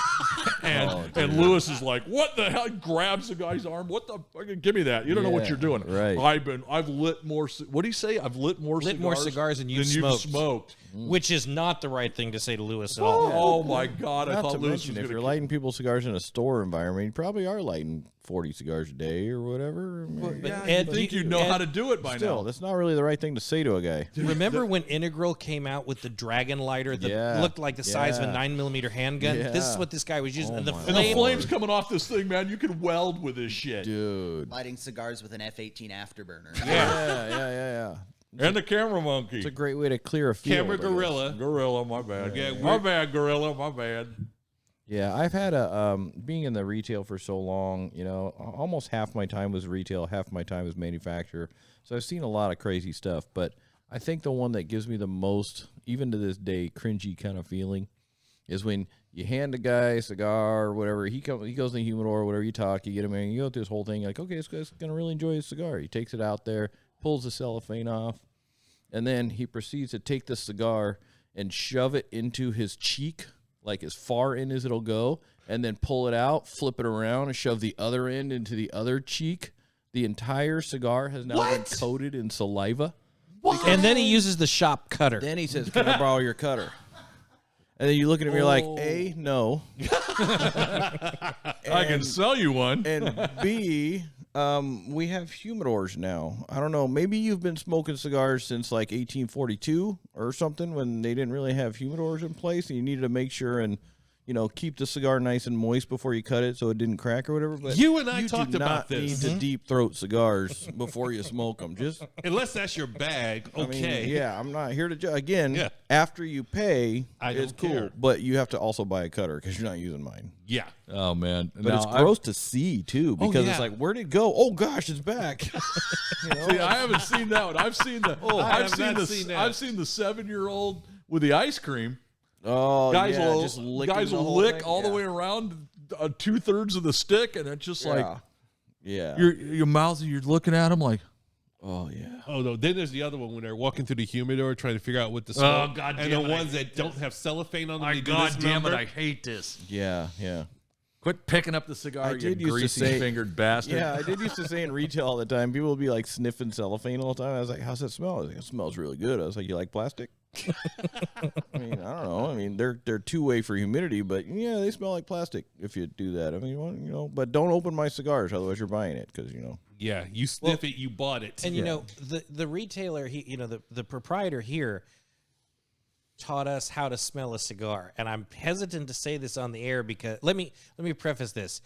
S2: And Lewis is like, "What the hell?" Grabs the guy's arm. "What the fucking? Give me that! You don't know what you're doing."
S4: Right.
S2: I've lit more. What do you say? I've lit more cigars
S3: than you've smoked.
S2: Mm.
S3: Which is not the right thing to say to Lewis at all.
S2: Oh my God! I
S4: Not
S2: thought
S4: to
S2: Lewis
S4: mention,
S2: was
S4: if you're lighting people's cigars in a store environment, you probably are lighting 40 cigars a day or whatever.
S3: But
S2: I
S3: Ed,
S2: think you know how to do it by
S4: Still,
S2: now.
S4: that's not really the right thing to say to a guy.
S3: Remember when Integral came out with the Dragon lighter that looked like the size of a 9mm handgun?
S4: Yeah.
S3: This is what this guy was using. And the
S2: And the
S3: flame,
S2: flames coming off this thing, man. You can weld with this shit.
S4: Dude.
S5: Lighting cigars with an F-18 afterburner.
S4: Yeah.
S2: And the camera monkey.
S4: It's a great way to clear a field.
S1: Camera
S4: I guess.
S1: gorilla.
S2: Gorilla, my bad.
S1: Yeah,
S2: my bad, Gorilla, my bad.
S4: Yeah, I've had a being in the retail for so long, almost half my time was retail, half my time was manufacturer. So I've seen a lot of crazy stuff, but I think the one that gives me the most, even to this day, cringy kind of feeling is when you hand a guy a cigar or whatever, he goes in the humidor or whatever, you talk, you get him in, you go through this whole thing, like, okay, this guy's going to really enjoy his cigar. He takes it out there, pulls the cellophane off, and then he proceeds to take the cigar and shove it into his cheek, like as far in as it'll go, and then pull it out, flip it around, and shove the other end into the other cheek. The entire cigar has now been coated in saliva.
S3: and then he uses the shop cutter.
S4: Then he says, "Can I borrow your cutter?" And then you look at him, you're like, A, no.
S2: I can sell you one.
S4: And B, we have humidors now. I don't know. Maybe you've been smoking cigars since like 1842 or something when they didn't really have humidors in place, and you needed to make sure and keep the cigar nice and moist before you cut it so it didn't crack or whatever. But
S1: You and I talked about
S4: You
S1: this.
S4: do not need to deep throat cigars before you smoke them. Just
S1: Unless that's your bag, okay.
S4: yeah, I'm not here to again.
S1: Yeah.
S4: After you pay, it's
S1: don't
S4: cool,
S1: care.
S4: but you have to also buy a cutter because you're not using mine.
S1: Yeah.
S2: Oh, man.
S4: But it's gross to see too because it's
S1: yeah.
S4: like, where'd it go? Oh gosh, it's back.
S2: See, I haven't seen that one. I've seen the.
S1: I have not seen that.
S2: I've seen the 7-year-old with the ice cream.
S4: Oh,
S2: Guys
S4: yeah,
S2: will
S4: just licking
S2: guys
S4: the
S2: will
S4: whole
S2: lick
S4: thing.
S2: all the
S4: Yeah.
S2: way around 2/3 of the stick, and it's just like
S4: yeah.
S2: your mouth. You're looking at them like,
S4: Oh yeah.
S1: Oh no! Then there's the other one when they're walking through the humidor trying to figure out what to smoke.
S2: Oh, God
S1: And
S2: damn
S1: the
S2: it, I
S1: ones
S2: hate
S1: that don't have cellophane on them.
S2: my
S1: they do
S2: God
S1: this
S2: damn it,
S1: number.
S2: I hate this.
S4: Yeah, yeah.
S2: Quit picking up the cigar,
S4: I
S2: you
S4: did used to
S2: greasy
S4: say-
S2: fingered bastard.
S4: Yeah, I did used to say in retail all the time, people would be like sniffing cellophane all the time. I was like, how's that smell? I was like, it smells really good. I was like, you like plastic? I mean, I don't know. I mean, they're two-way for humidity, but yeah, they smell like plastic if you do that. I mean, but don't open my cigars, otherwise you're buying it because
S1: Yeah, you sniff it, you bought it.
S3: And the retailer, the proprietor here taught us how to smell a cigar. And I'm hesitant to say this on the air because let me preface this.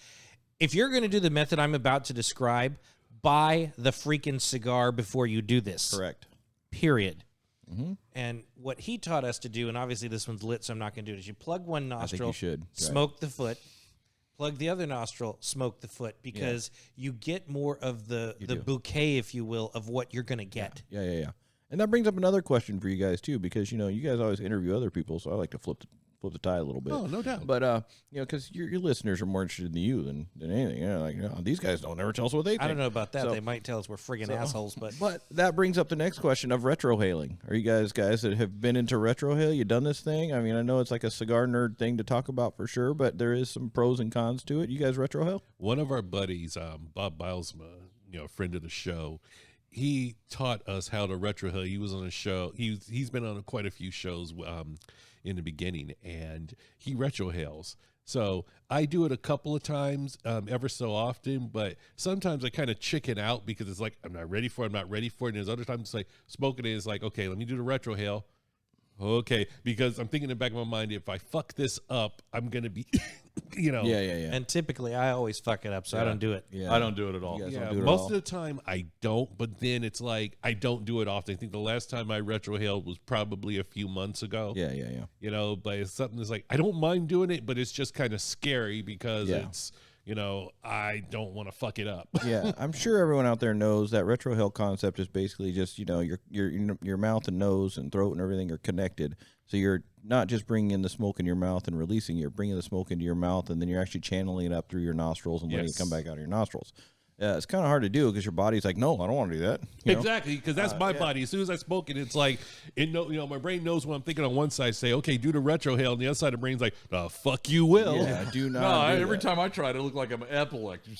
S3: If you're going to do the method I'm about to describe, buy the freaking cigar before you do this.
S4: Correct.
S3: Period.
S4: Mm-hmm.
S3: And what he taught us to do, and obviously this one's lit, so I'm not going to do it, is you plug one nostril,
S4: you should. Right.
S3: smoke the foot, plug the other nostril, smoke the foot, because you get more of the bouquet, if you will, of what you're going to get.
S4: Yeah. And that brings up another question for you guys too, because you guys always interview other people, so I like to flip the tie a little bit.
S1: Oh, no doubt.
S4: But because your listeners are more interested in you than anything. These guys don't ever tell us what they think.
S3: I don't know about that.
S4: So-
S3: They might tell us we're friggin' assholes, but
S4: But that brings up the next question of retrohaling. Are you guys that have been into retrohale? You done this thing? I mean, I know it's like a cigar nerd thing to talk about for sure, but there is some pros and cons to it. You guys retrohale?
S1: One of our buddies, Bob Bilesma, a friend of the show, he taught us how to retrohale. He was on a show. He's been on quite a few shows in the beginning, and he retrohales. So I do it a couple of times, ever so often, but sometimes I kind of chicken out because it's like, I'm not ready for it. And there's other times it's like smoking it is like, okay, let me do the retrohale. Okay, because I'm thinking in the back of my mind, if I fuck this up, I'm going to be,
S4: Yeah.
S3: and typically I always fuck it up, so I don't do it.
S4: Yeah.
S2: I don't do it at all.
S4: You guys
S1: Yeah,
S4: don't do it at
S1: most
S4: all?
S1: of the time I don't, but then it's like I don't do it often. I think the last time I retrohaled was probably a few months ago.
S4: Yeah.
S1: But it's something that's like I don't mind doing it, but it's just kind of scary because
S4: Yeah.
S1: it's I don't want to fuck it up.
S4: Yeah, I'm sure everyone out there knows that retrohale concept is basically just, your mouth and nose and throat and everything are connected. So you're not just bringing in the smoke in your mouth and releasing it, you're bringing the smoke into your mouth, and then you're actually channeling it up through your nostrils and letting it come back out of your nostrils. It's kind of hard to do because your body's like, no, I don't want to do that.
S1: Exactly, because that's my body. As soon as I smoke it, it's like, my brain knows what I'm thinking on one side. Say, okay, do the retrohale, and the other side of the brain's like, fuck you will.
S4: Yeah, do not.
S2: Every time I try it, it look like I'm epileptic.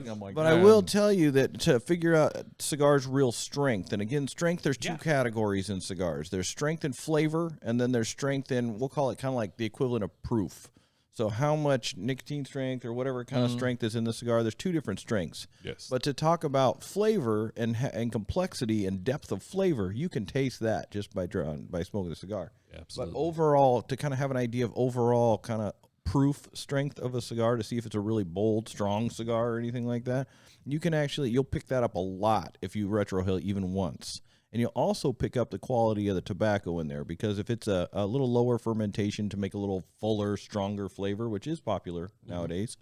S2: I'm like,
S4: but I will tell you that to figure out cigars' real strength, and again, strength, there's two categories in cigars. There's strength in flavor, and then there's strength in, we'll call it kind of like the equivalent of proof. So how much nicotine strength or whatever kind of strength is in the cigar, there's two different strengths.
S1: Yes.
S4: But to talk about flavor and complexity and depth of flavor, you can taste that just by smoking the cigar.
S1: Absolutely.
S4: But overall, to kind of have an idea of overall kind of proof strength of a cigar to see if it's a really bold, strong cigar or anything like that, you'll pick that up a lot if you retrohale even once. And you'll also pick up the quality of the tobacco in there, because if it's a little lower fermentation to make a little fuller, stronger flavor, which is popular nowadays,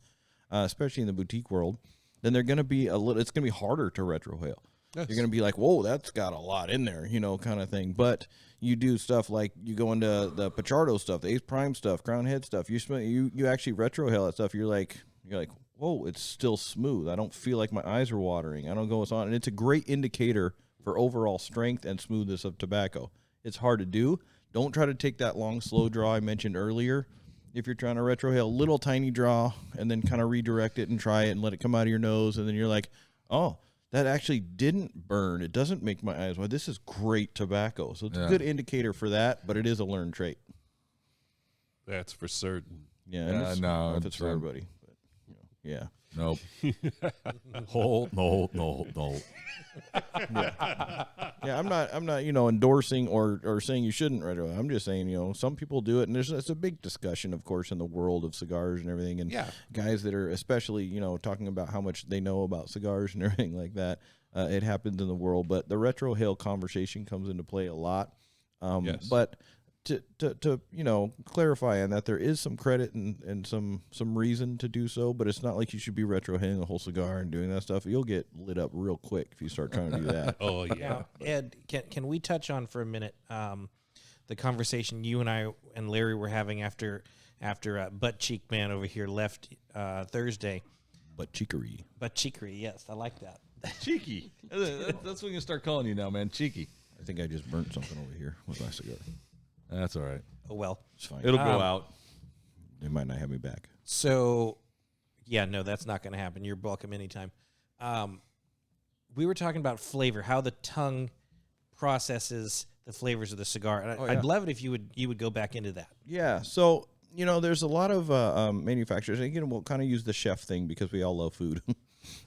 S4: especially in the boutique world, then they're going to be it's going to be harder to retrohale. Yes. You're going to be like, whoa, that's got a lot in there, kind of thing. But you do stuff like you go into the Pachardo stuff, the Ace Prime stuff, Crown Head stuff. You actually retrohale that stuff. You're like, whoa, it's still smooth. I don't feel like my eyes are watering. I don't go what's on. And it's a great indicator for overall strength and smoothness of tobacco. It's hard to do. Don't try to take that long, slow draw I mentioned earlier. If you're trying to retrohale, little tiny draw and then kind of redirect it and try it and let it come out of your nose, and then you're like, oh, that actually didn't burn. It doesn't make my eyes. Well, this is great tobacco. So it's a good indicator for that, but it is a learned trait.
S1: That's for certain.
S4: Yeah, no, I don't know if it's for everybody. But, yeah.
S2: Nope. No.
S4: Yeah, I'm not endorsing or saying you shouldn't retrohale. I'm just saying, some people do it, and it's a big discussion, of course, in the world of cigars and everything, and guys that are especially, talking about how much they know about cigars and everything like that. It happens in the world, but the retrohale conversation comes into play a lot.
S1: Yes.
S4: But to clarify on that, there is some credit and some reason to do so, but it's not like you should be retrohaling the whole cigar and doing that stuff. You'll get lit up real quick if you start trying to do that.
S1: Oh yeah.
S3: Now, Ed, can we touch on for a minute the conversation you and I and Larry were having after Butt Cheek Man over here left Thursday?
S4: Butt cheekery,
S3: yes, I like that.
S2: Cheeky. That's what you start calling you now, man. Cheeky.
S4: I think I just burnt something over here with my cigar.
S2: That's all right.
S3: Oh, well.
S4: It's fine.
S2: It'll go out.
S4: They might not have me back.
S3: So, yeah, no, that's not going to happen. You're welcome anytime. We were talking about flavor, how the tongue processes the flavors of the cigar. And I'd love it if you would go back into that.
S4: Yeah. So, there's a lot of manufacturers. And again, we'll kind of use the chef thing because we all love food.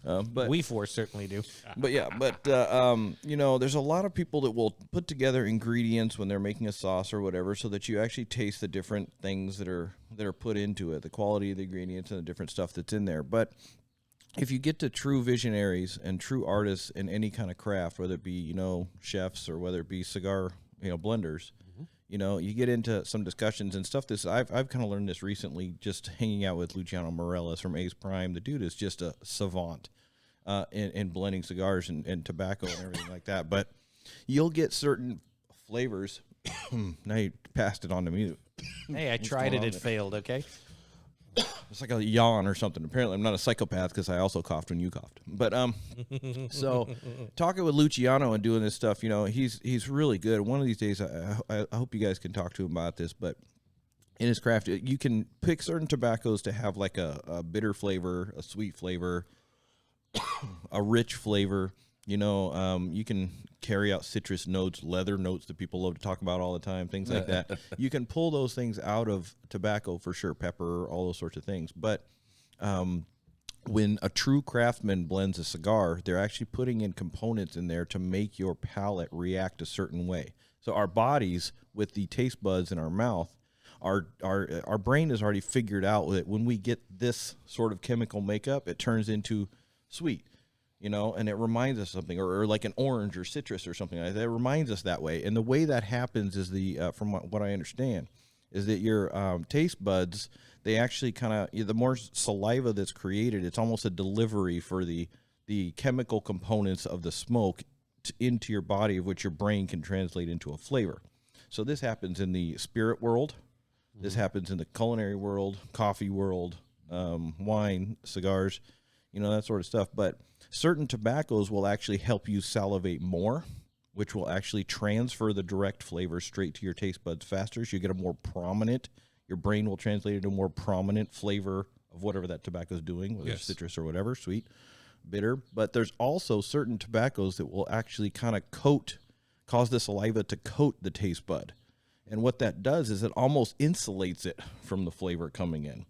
S4: But
S3: we four certainly do.
S4: But there's a lot of people that will put together ingredients when they're making a sauce or whatever, so that you actually taste the different things that are put into it, the quality of the ingredients and the different stuff that's in there. But if you get to true visionaries and true artists in any kind of craft, whether it be chefs or whether it be cigar blenders, you get into some discussions and stuff. I've kind of learned this recently, just hanging out with Luciano Morales from Ace Prime. The dude is just a savant in blending cigars and tobacco and everything like that. But you'll get certain flavors. Now you passed it on to me.
S3: Hey, I tried it. It failed. Okay.
S4: It's like a yawn or something. Apparently, I'm not a psychopath because I also coughed when you coughed. But so talking with Luciano and doing this stuff, he's really good. One of these days, I hope you guys can talk to him about this. But in his craft, you can pick certain tobaccos to have like a bitter flavor, a sweet flavor, a rich flavor. You can carry out citrus notes, leather notes that people love to talk about all the time, things like that. You can pull those things out of tobacco for sure, pepper, all those sorts of things. But when a true craftsman blends a cigar, they're actually putting in components in there to make your palate react a certain way. So our bodies, with the taste buds in our mouth, our brain has already figured out that when we get this sort of chemical makeup, it turns into sweet. And it reminds us of something, or like an orange or citrus or something like that. It reminds us that way. And the way that happens is from what I understand, is that your taste buds, they actually kind of, the more saliva that's created, it's almost a delivery for the chemical components of the smoke into your body, of which your brain can translate into a flavor. So this happens in the spirit world. This happens in the culinary world, coffee world, wine, cigars, that sort of stuff. But certain tobaccos will actually help you salivate more, which will actually transfer the direct flavor straight to your taste buds faster. So you get a more prominent, your brain will translate into a more prominent flavor of whatever that tobacco is doing, whether it's citrus or whatever, sweet, bitter. But there's also certain tobaccos that will actually kind of cause the saliva to coat the taste bud. And what that does is it almost insulates it from the flavor coming in.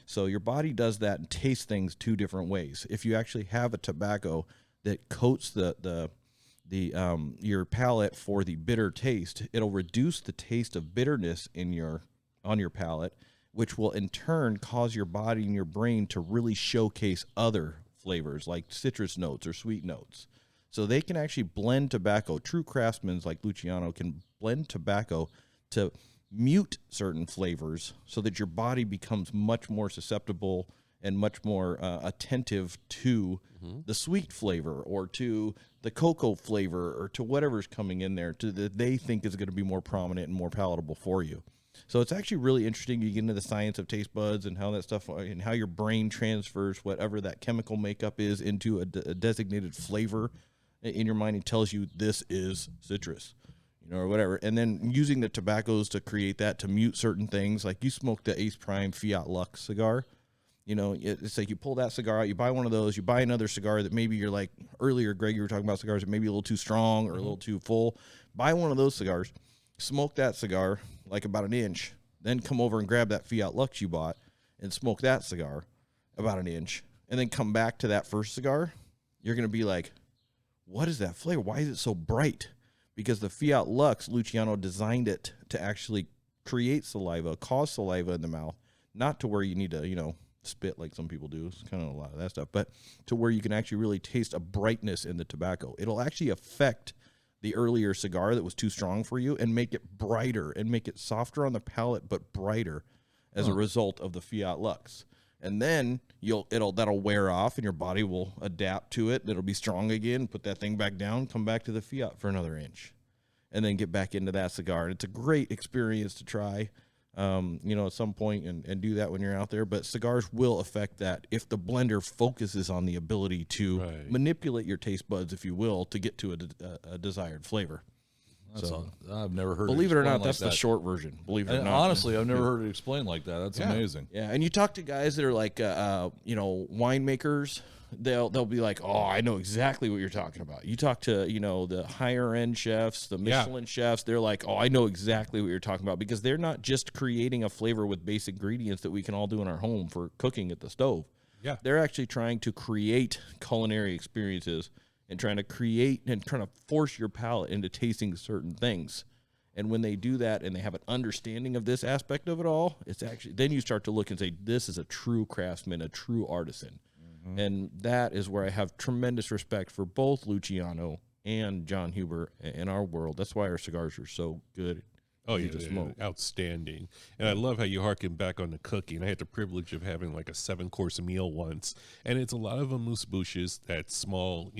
S4: So your body does that and tastes things two different ways. If you actually have a tobacco that coats your palate for the bitter taste, it'll reduce the taste of bitterness on your palate, which will in turn cause your body and your brain to really showcase other flavors like citrus notes or sweet notes. So they can actually blend tobacco. True craftsmen like Luciano can blend tobacco to mute certain flavors so that your body becomes much more susceptible and much more attentive to the sweet flavor or to the cocoa flavor or to whatever's coming in there that they think is going to be more prominent and more palatable for you. So it's actually really interesting. You get into the science of taste buds and how that stuff and how your brain transfers whatever that chemical makeup is into a designated flavor in your mind and tells you this is citrus, or whatever. And then using the tobaccos to create that, to mute certain things. Like you smoke the Ace Prime Fiat Lux cigar. It's like you pull that cigar out, you buy one of those, you buy another cigar that maybe you're like, earlier, Greg, you were talking about cigars that maybe a little too strong or a little too full. Buy one of those cigars, smoke that cigar like about an inch, then come over and grab that Fiat Lux you bought and smoke that cigar about an inch, and then come back to that first cigar. You're going to be like, what is that flavor? Why is it so bright? Because the Fiat Lux, Luciano designed it to actually create saliva, cause saliva in the mouth, not to where you need to, spit like some people do. It's kind of a lot of that stuff, but to where you can actually really taste a brightness in the tobacco. It'll actually affect the earlier cigar that was too strong for you and make it brighter and make it softer on the palate, but brighter as a result of the Fiat Lux. And then that'll wear off and your body will adapt to it. It'll be strong again, put that thing back down, come back to the Fiat for another inch, and then get back into that cigar. And it's a great experience to try, at some point and do that when you're out there. But cigars will affect that if the blender focuses on the ability to manipulate your taste buds, if you will, to get to a desired flavor.
S2: I've never heard.
S4: Believe it or not, that's the short version. Believe it or not.
S2: Honestly, I've never heard it explained like that. That's amazing.
S4: Yeah, and you talk to guys that are like, winemakers. They'll be like, oh, I know exactly what you're talking about. You talk to, the higher end chefs, the Michelin chefs. They're like, oh, I know exactly what you're talking about, because they're not just creating a flavor with basic ingredients that we can all do in our home for cooking at the stove. Yeah, they're actually trying to create culinary experiences and trying to force your palate into tasting certain things. And when they do that and they have an understanding of this aspect of it all, it's actually, then you start to look and say, this is a true craftsman, a true artisan. Mm-hmm. And that is where I have tremendous respect for both Luciano and John Huber in our world. That's why our cigars are so good.
S1: Oh, yeah, outstanding. And I love how you harken back on the cooking. I had the privilege of having like a 7-course meal once, and it's a lot of amuse-bouches, that small,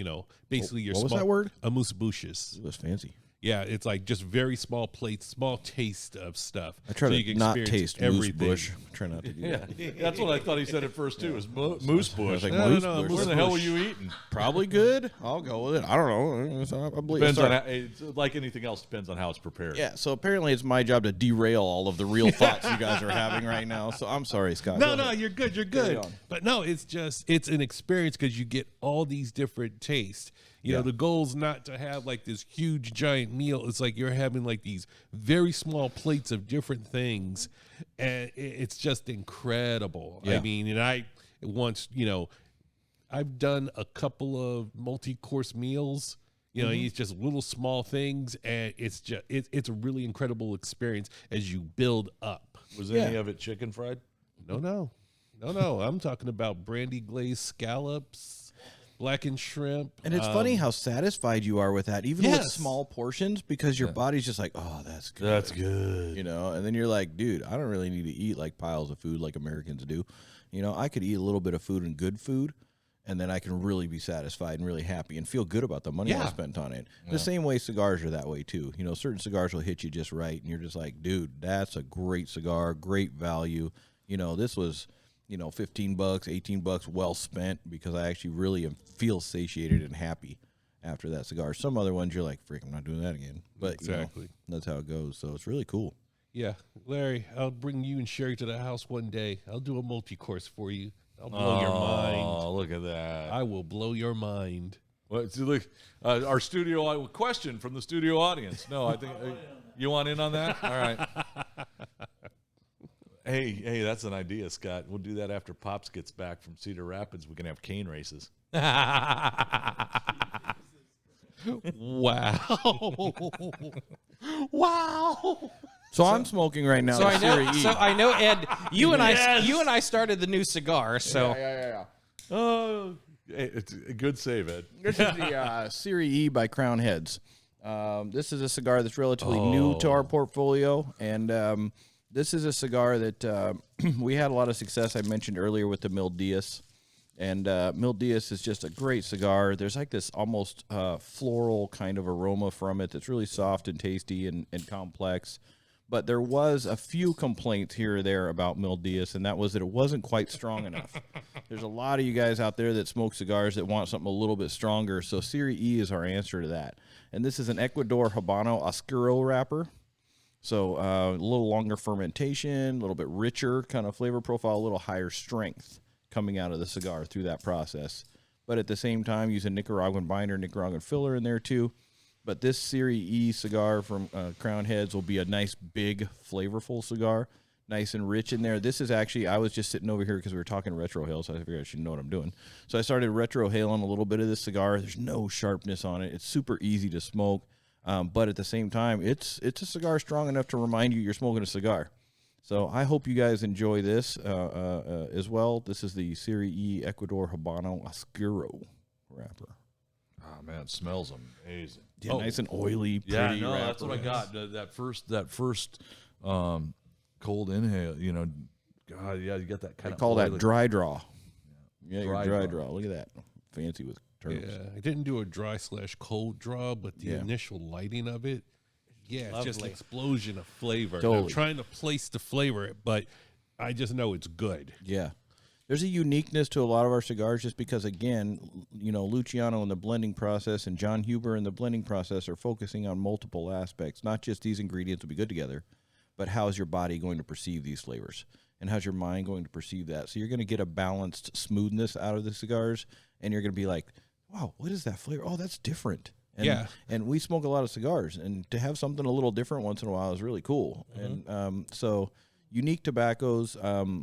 S1: basically your
S4: what
S1: small.
S4: Was that word?
S1: Amuse-bouches.
S4: It was fancy.
S1: Yeah, it's like just very small plates, small taste of stuff.
S4: I try to not taste everything. Moose bush. I try not to do that.
S2: That's what I thought he said at first too. Was moose bush.
S4: Like,
S2: moose
S4: bush.
S2: Where the hell were you eating?
S4: Probably good. I'll go with it. I don't know. I believe
S2: depends on it's like anything else. Depends on how it's prepared.
S4: Yeah. So apparently it's my job to derail all of the real thoughts you guys are having right now. So I'm sorry, Scott.
S1: No, you're good. You're good. But no, it's an experience because you get all these different tastes. The goal's not to have like this huge giant meal. It's like you're having like these very small plates of different things, and it's just incredible. Yeah. I mean, and I once, I've done a couple of multi-course meals. It's just little small things, and it's a really incredible experience as you build up.
S2: Was any of it chicken fried?
S1: No. I'm talking about brandy glazed scallops. blackened shrimp.
S4: And it's funny how satisfied you are with that, even with
S1: Yes.
S4: small portions, because your body's just like, oh, that's good.
S2: That's good.
S4: You know, and then you're like, dude, I don't really need to eat like piles of food like Americans do. You know, I could eat a little bit of food and good food, and then I can really be satisfied and really happy and feel good about the money I spent on it. The same way cigars are that way too. You know, certain cigars will hit you just right, and you're just like, dude, that's a great cigar, great value. You know, this was, you know, $15, $18 well spent, because I actually really feel satiated and happy after that cigar. Some other ones you're like, freak, I'm not doing that again. But
S1: Exactly.
S4: you know, that's how it goes. So it's really cool.
S1: Yeah, Larry, I'll bring you and Sherry to the house one day. I'll do a multi-course for you. I'll blow your mind.
S2: Oh, look at that.
S1: I will blow your mind.
S2: What, so look, our studio question from the studio audience. No, I think you want in on that. All right. Hey, that's an idea, Scott. We'll do that after Pops gets back from Cedar Rapids. We can have cane races.
S1: Wow. Wow.
S4: So I'm smoking right now.
S3: So I know.
S4: Serie E.
S3: So I know, Ed. You and I started the new cigar. So
S4: yeah.
S2: Oh, it's a good save, Ed.
S4: This is the Serie E by Crown Heads. This is a cigar that's relatively new to our portfolio, and this is a cigar that we had a lot of success. I mentioned earlier with the Mil Diaz, and Mil Diaz is just a great cigar. There's like this almost floral kind of aroma from it that's really soft and tasty and complex. But there was a few complaints here or there about Mil Diaz, and that was that it wasn't quite strong enough. There's a lot of you guys out there that smoke cigars that want something a little bit stronger, so Serie E is our answer to that. And this is an Ecuador Habano Oscuro wrapper. So a little longer fermentation, a little bit richer kind of flavor profile, a little higher strength coming out of the cigar through that process. But at the same time, use a Nicaraguan binder, Nicaraguan filler in there too. But this Serie E cigar from Crown Heads will be a nice, big, flavorful cigar, nice and rich in there. This is actually, I was just sitting over here because we were talking retrohale, so I figured I should know what I'm doing. So I started retrohaling a little bit of this cigar. There's no sharpness on it. It's super easy to smoke, but at the same time, it's a cigar strong enough to remind you you're smoking a cigar. So I hope you guys enjoy this as well. This is the Serie E Ecuador Habano Oscuro wrapper.
S2: Oh man, it smells amazing.
S4: Yeah, nice and oily, pretty.
S2: Yeah, no,
S4: wrapper.
S2: that's what I got. That first cold inhale. You know, God, yeah, you got that kind
S4: They
S2: of.
S4: call that dry draw. Yeah,
S2: Dry
S4: your dry
S2: draw.
S4: draw. Look at that, fancy with terms.
S1: Yeah, I didn't do a dry/cold draw, but the initial lighting of it, it's just an explosion of flavor. And I'm
S4: Totally.
S1: trying to place the flavor, but I just know it's good.
S4: Yeah. There's a uniqueness to a lot of our cigars just because, again, you know, Luciano in the blending process and John Huber in the blending process are focusing on multiple aspects, not just these ingredients will be good together, but how's your body going to perceive these flavors and how's your mind going to perceive that. So you're going to get a balanced smoothness out of the cigars, and you're going to be like, wow, what is that flavor? Oh, that's different. And, and we smoke a lot of cigars, and to have something a little different once in a while is really cool. And so unique tobaccos, the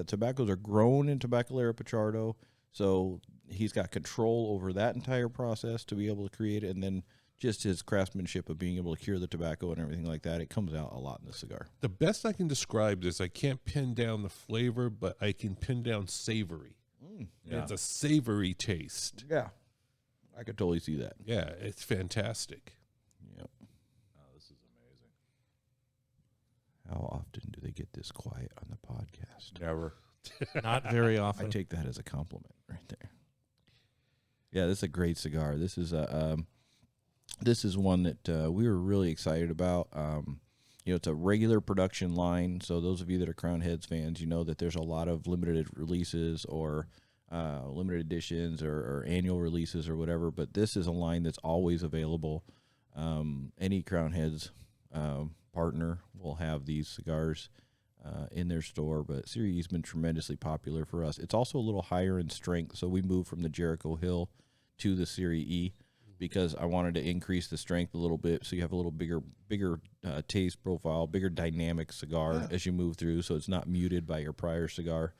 S4: tobaccos are grown in Tabacalera Pichardo, so he's got control over that entire process to be able to create it, and then just his craftsmanship of being able to cure the tobacco and everything like that, it comes out a lot in the cigar.
S1: The best I can describe this, I can't pin down the flavor, but I can pin down savory. It's a savory taste.
S4: Yeah, I could totally see that.
S1: Yeah, it's fantastic.
S4: Yep.
S2: Oh, this is amazing.
S4: How often do they get this quiet on the podcast?
S2: Never.
S3: not very
S4: I
S3: often.
S4: take that as a compliment right there. Yeah, this is a great cigar. This is one that we were really excited about. You know, it's a regular production line, so those of you that are Crown Heads fans, you know that there's a lot of limited releases or limited editions or annual releases or whatever, but this is a line that's always available. Any Crown Heads partner will have these cigars in their store, but Serie E's been tremendously popular for us. It's also a little higher in strength, so we moved from the Jericho Hill to the Serie E because I wanted to increase the strength a little bit, so you have a little bigger taste profile, bigger dynamic cigar as you move through, so it's not muted by your prior cigar,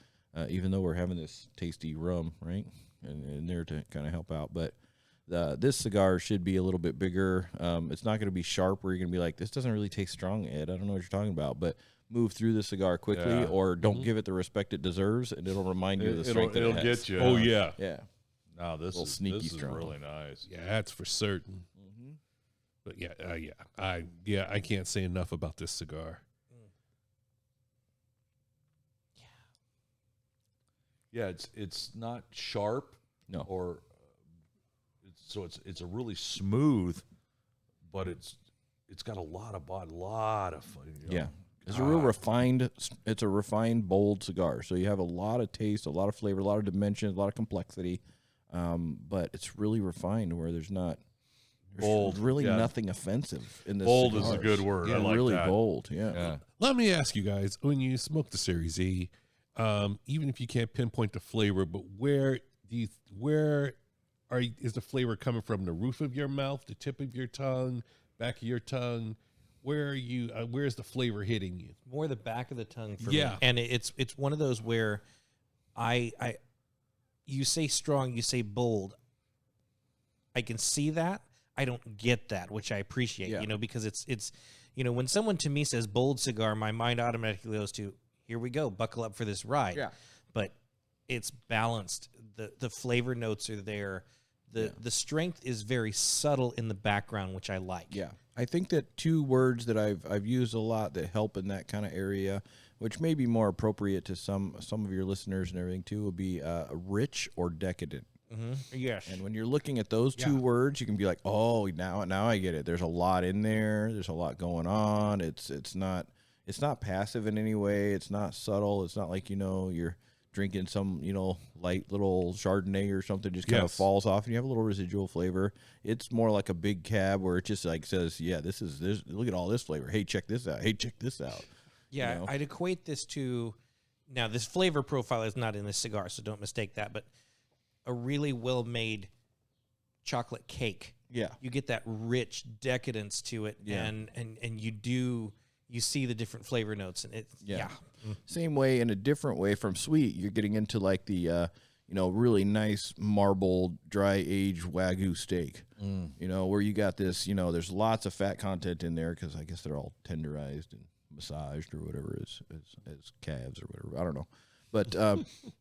S4: even though we're having this tasty rum, right, and there to kind of help out. But this cigar should be a little bit bigger. It's not going to be sharp where you're going to be like, this doesn't really taste strong, Ed. I don't know what you're talking about, but move through the cigar quickly or don't give it the respect it deserves, and it'll remind you of the strength
S2: It'll
S4: it has.
S2: get you.
S1: Oh, yeah.
S4: Yeah.
S2: No, this
S4: Little
S2: is
S4: sneaky
S2: this
S4: strong.
S2: is really nice.
S1: Yeah, that's for certain. But I can't say enough about this cigar.
S2: Yeah, it's not sharp.
S4: No.
S2: Or it's a really smooth, but it's got a lot of body,
S4: Yeah. It's a real refined. It's a refined, bold cigar. So you have a lot of taste, a lot of flavor, a lot of dimension, a lot of complexity. But it's really refined where there's
S2: bold.
S4: really nothing offensive in this.
S2: Bold
S4: cigars.
S2: is a good word.
S1: Yeah,
S2: I like
S4: really
S2: that.
S4: bold. Yeah.
S1: Let me ask you guys: when you smoke the Series E, even if you can't pinpoint the flavor, but where is the flavor coming from? The roof of your mouth, the tip of your tongue, back of your tongue? Where are you? Where's the flavor hitting you?
S3: More the back of the tongue for
S1: Yeah.
S3: me. And it's one of those where you say strong, you say bold. I can see that. I don't get that, which I appreciate,
S4: Yeah.
S3: because it's when someone to me says bold cigar, my mind automatically goes to, here we go, buckle up for this ride.
S4: Yeah.
S3: But it's balanced. The flavor notes are there. The strength is very subtle in the background, which I like.
S4: Yeah. I think that two words that I've used a lot that help in that kind of area, which may be more appropriate to some of your listeners and everything too, would be rich or decadent.
S3: Mm-hmm. Yes.
S4: And when you're looking at those two words, you can be like, oh, now I get it. There's a lot in there. There's a lot going on. It's not passive in any way. It's not subtle. It's not like, you're drinking some, light little Chardonnay or something just kind of falls off and you have a little residual flavor. It's more like a big cab where it just like says, yeah, this look at all this flavor. Hey, check this out. Hey, check this out.
S3: Yeah, I'd equate this to, now this flavor profile is not in this cigar, so don't mistake that, but a really well-made chocolate cake.
S4: Yeah.
S3: You get that rich decadence to it, and you see the different flavor notes, and it's
S4: Same way, in a different way from sweet, you're getting into like the really nice marbled dry aged Wagyu steak. Where you got this, there's lots of fat content in there because I guess they're all tenderized and massaged or whatever as calves or whatever. I don't know,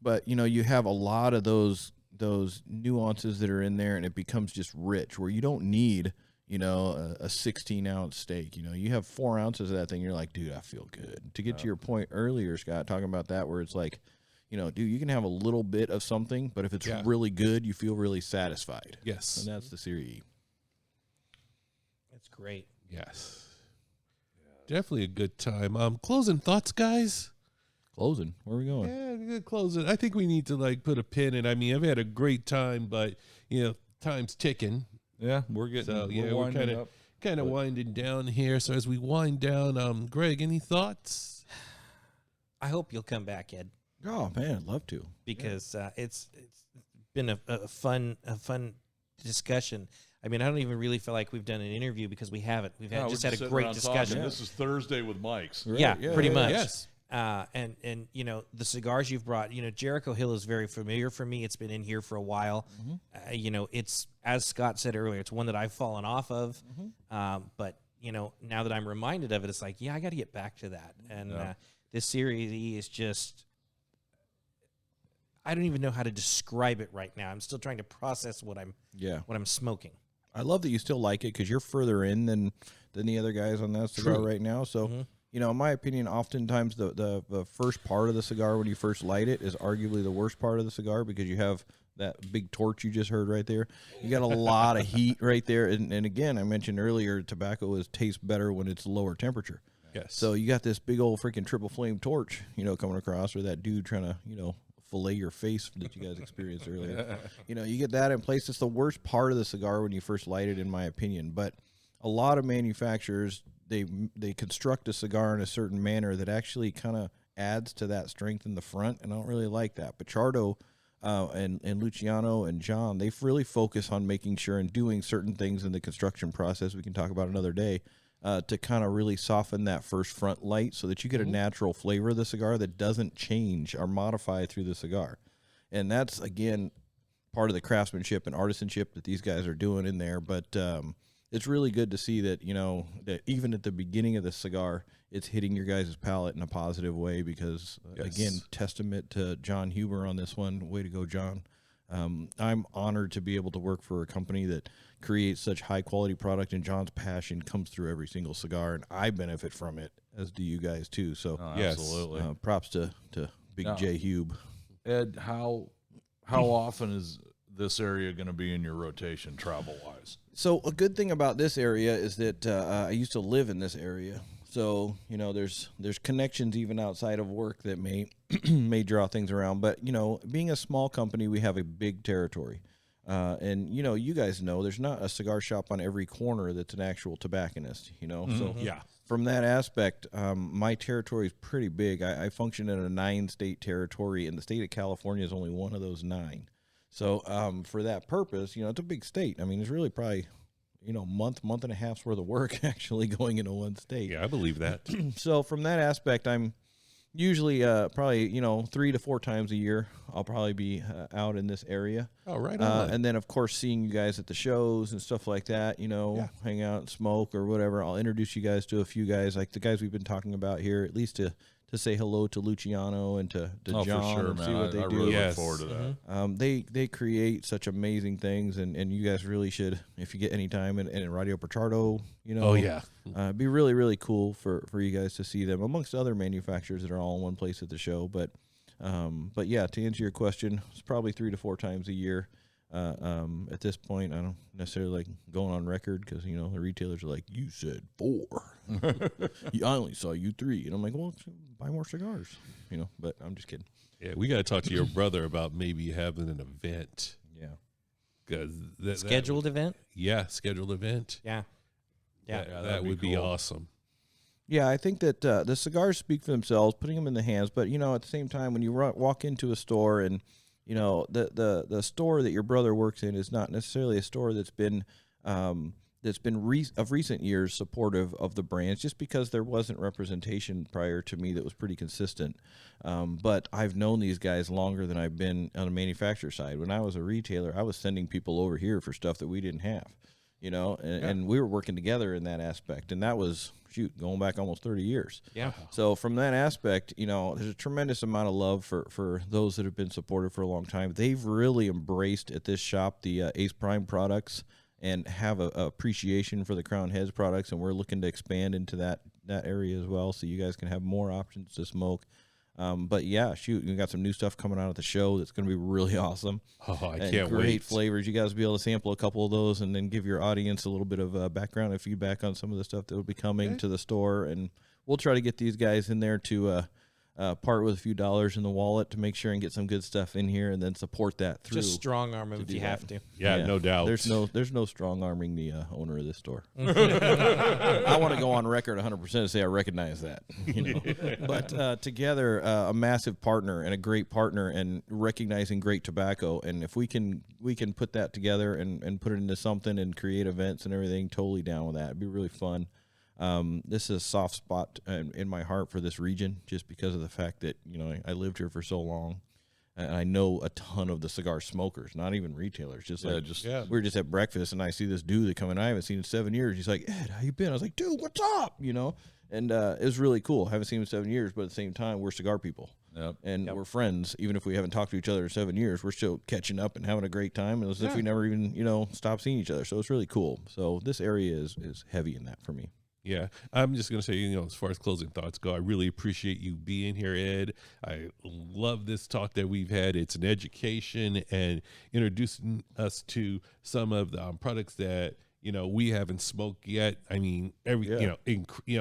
S4: but you have a lot of those nuances that are in there, and it becomes just rich where you don't need a 16-ounce steak. You have 4 ounces of that thing. You're like, dude, I feel good. To get to your point earlier, Scott, talking about that, where it's like, dude, you can have a little bit of something, but if it's really good, you feel really satisfied.
S1: Yes.
S4: And that's the Serie E.
S3: it's great.
S1: Yes. Definitely a good time. Closing thoughts, guys.
S4: Closing. Where are we going?
S1: Yeah, good closing. I think we need to put a pin in. I mean, I've had a great time, but time's ticking.
S2: Yeah, we're getting
S1: we're kind of winding down here. So as we wind down, Greg, any thoughts?
S3: I hope you'll come back, Ed,
S4: Oh man, I'd love to.
S3: because it's been a fun discussion. I mean, I don't even really feel like we've done an interview because we haven't. We've had a great discussion.
S2: This is Thursday with Mics.
S4: Right,
S3: Yeah, pretty much.
S1: Yes.
S3: And the cigars you've brought, Jericho Hill is very familiar for me. It's been in here for a while. It's, as Scott said earlier, it's one that I've fallen off of. But now that I'm reminded of it, it's like, I got to get back to that. And this Series E is just, I don't even know how to describe it right now. I'm still trying to process what I'm smoking.
S4: I love that you still like it because you're further in than the other guys on that cigar right now. So, in my opinion, oftentimes the first part of the cigar when you first light it is arguably the worst part of the cigar because you have that big torch you just heard right there. You got a lot of heat right there. And again, I mentioned earlier, tobacco tastes better when it's lower temperature.
S1: Yes.
S4: So you got this big old freaking triple flame torch, coming across, or that dude trying to, fillet your face that you guys experienced earlier. You get that in place. It's the worst part of the cigar when you first light it, in my opinion. But a lot of manufacturers, they construct a cigar in a certain manner that actually kind of adds to that strength in the front, and I don't really like that. But Pichardo and Luciano and John, they really focus on making sure and doing certain things in the construction process we can talk about another day to kind of really soften that first front light so that you get a natural flavor of the cigar that doesn't change or modify through the cigar. And that's, again, part of the craftsmanship and artisanship that these guys are doing in there. But it's really good to see that, that even at the beginning of the cigar, it's hitting your guys' palate in a positive way because, again, testament to John Huber on this one. Way to go, John. I'm honored to be able to work for a company that creates such high quality product, and John's passion comes through every single cigar, and I benefit from it, as do you guys too. So
S2: absolutely.
S4: Props to Big J Hube.
S2: Ed, how often is this area going to be in your rotation travel wise?
S4: So a good thing about this area is that I used to live in this area. So, there's connections even outside of work that may may draw things around. But, being a small company, we have a big territory. And, you guys know there's not a cigar shop on every corner that's an actual tobacconist, So from that aspect, my territory is pretty big. I function in a 9-state territory, and the state of California is only one of those 9. So for that purpose, it's a big state. I mean, it's really probably month and a half's worth of work actually going into one state.
S1: Yeah, I believe that.
S4: So from that aspect, I'm usually probably 3 to 4 times a year I'll probably be out in this area.
S1: Oh, right on.
S4: And then of course seeing you guys at the shows and stuff like that, hang out and smoke or whatever. I'll introduce you guys to a few guys, like the guys we've been talking about here, at least to say hello to Luciano and to John,
S2: for sure,
S4: and
S2: man.
S4: see what they
S2: I
S4: do.
S2: really look forward to that.
S4: They create such amazing things, and you guys really should, if you get any time, and in Radio Pichardo,
S1: Oh, yeah.
S4: it'd be really, really cool for you guys to see them amongst other manufacturers that are all in one place at the show. But yeah, to answer your question, it's probably 3 to 4 times a year. At this point, I don't necessarily like going on record because, the retailers are like, you said 4. I only saw you 3. And I'm like, well, buy more cigars, but I'm just kidding.
S1: Yeah, we got to talk to your brother about maybe having an event.
S4: Yeah.
S1: Cause
S3: Scheduled event?
S1: Yeah, scheduled event.
S3: Yeah.
S1: That would be awesome.
S4: Yeah, I think that the cigars speak for themselves, putting them in the hands. But, at the same time, when you walk into a store and, the store that your brother works in is not necessarily a store that's been of recent years supportive of the brands, just because there wasn't representation prior to me that was pretty consistent. But I've known these guys longer than I've been on the manufacturer side. When I was a retailer, I was sending people over here for stuff that we didn't have, and we were working together in that aspect. And that was, going back almost 30 years.
S3: Yeah.
S4: So from that aspect, there's a tremendous amount of love for those that have been supported for a long time. They've really embraced at this shop the Ace Prime products and have a appreciation for the Crown Heads products, and we're looking to expand into that area as well, so you guys can have more options to smoke. But yeah, we got some new stuff coming out at the show that's going to be really awesome.
S1: Oh, I
S4: and
S1: can't wait.
S4: Great flavors. You guys will be able to sample a couple of those and then give your audience a little bit of background and feedback on some of the stuff that will be coming to the store. And we'll try to get these guys in there to part with a few dollars in the wallet to make sure and get some good stuff in here, and then support that through.
S3: Just strong arm him if you have to.
S1: Yeah, no doubt.
S4: There's no strong arming the owner of this store. I want to go on record 100% and say I recognize that. But together, a massive partner and a great partner, and recognizing great tobacco. And if we can put that together and put it into something and create events and everything, totally down with that. It'd be really fun. This is a soft spot in my heart for this region, just because of the fact that, I lived here for so long, and I know a ton of the cigar smokers, not even retailers. We were just at breakfast, and I see this dude that come in I haven't seen in 7 years. He's like, Ed, how you been? I was like, dude, what's up? And it was really cool. I haven't seen him in 7 years, but at the same time, we're cigar people. And we're friends. Even if we haven't talked to each other in 7 years, we're still catching up and having a great time, as if we never even, stopped seeing each other. So it's really cool. So this area is heavy in that for me.
S1: Yeah, I'm just going to say, as far as closing thoughts go, I really appreciate you being here, Ed. I love this talk that we've had. It's an education and introducing us to some of the products that, we haven't smoked yet. I mean,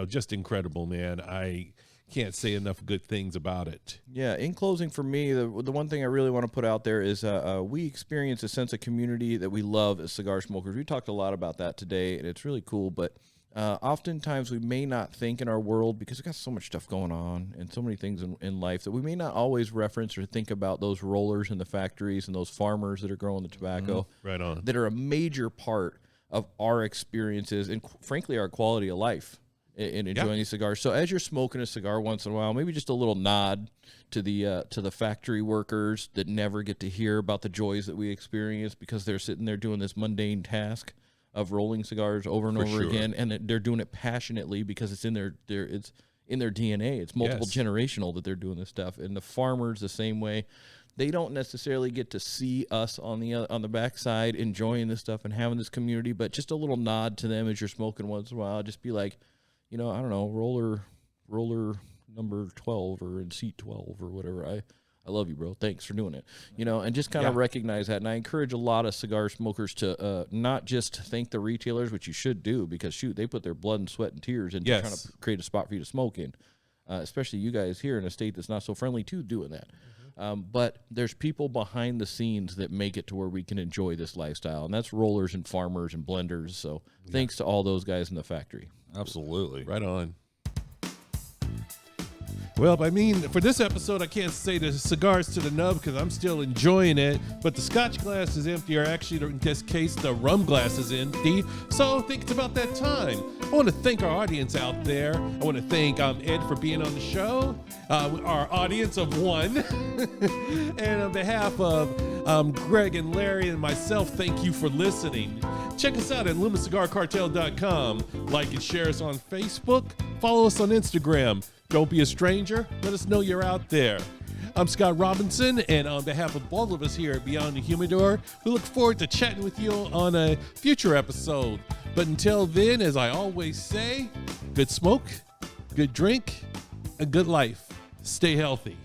S1: just incredible, man. I can't say enough good things about it.
S4: Yeah, in closing for me, the one thing I really want to put out there is we experience a sense of community that we love as cigar smokers. We talked a lot about that today, and it's really cool, but oftentimes we may not think in our world, because we've got so much stuff going on and so many things in life, that we may not always reference or think about those rollers in the factories and those farmers that are growing the tobacco.
S1: Right on.
S4: That are a major part of our experiences and, frankly, our quality of life in enjoying these cigars. So as you're smoking a cigar once in a while, maybe just a little nod to the factory workers that never get to hear about the joys that we experience because they're sitting there doing this mundane task of rolling cigars over and over again, and they're doing it passionately because it's in their DNA. It's multiple generational that they're doing this stuff. And the farmers the same way. they don't necessarily get to see us on the backside enjoying this stuff and having this community, but just a little nod to them as you're smoking once in a while. Just be like, I don't know, roller number 12 or in seat 12 or whatever. I love you, bro. Thanks for doing it. And just kind of recognize that. And I encourage a lot of cigar smokers to not just thank the retailers, which you should do, because shoot, they put their blood and sweat and tears into trying to create a spot for you to smoke in. Especially you guys here in a state that's not so friendly to doing that. But there's people behind the scenes that make it to where we can enjoy this lifestyle, and that's rollers and farmers and blenders. So thanks to all those guys in the factory.
S2: Absolutely.
S1: Right on. Well, I mean, for this episode, I can't say the cigars to the nub because I'm still enjoying it, but the scotch glass is empty, or actually, in this case, the rum glass is empty. So I think it's about that time. I want to thank our audience out there. I want to thank Ed for being on the show, our audience of one. And on behalf of Greg and Larry and myself, thank you for listening. Check us out at LumaCigarCartel.com. Like and share us on Facebook. Follow us on Instagram. Don't be a stranger. Let us know you're out there. I'm Scott Robinson, and on behalf of all of us here at Beyond the Humidor, we look forward to chatting with you on a future episode. But until then, as I always say, good smoke, good drink, and good life. Stay healthy.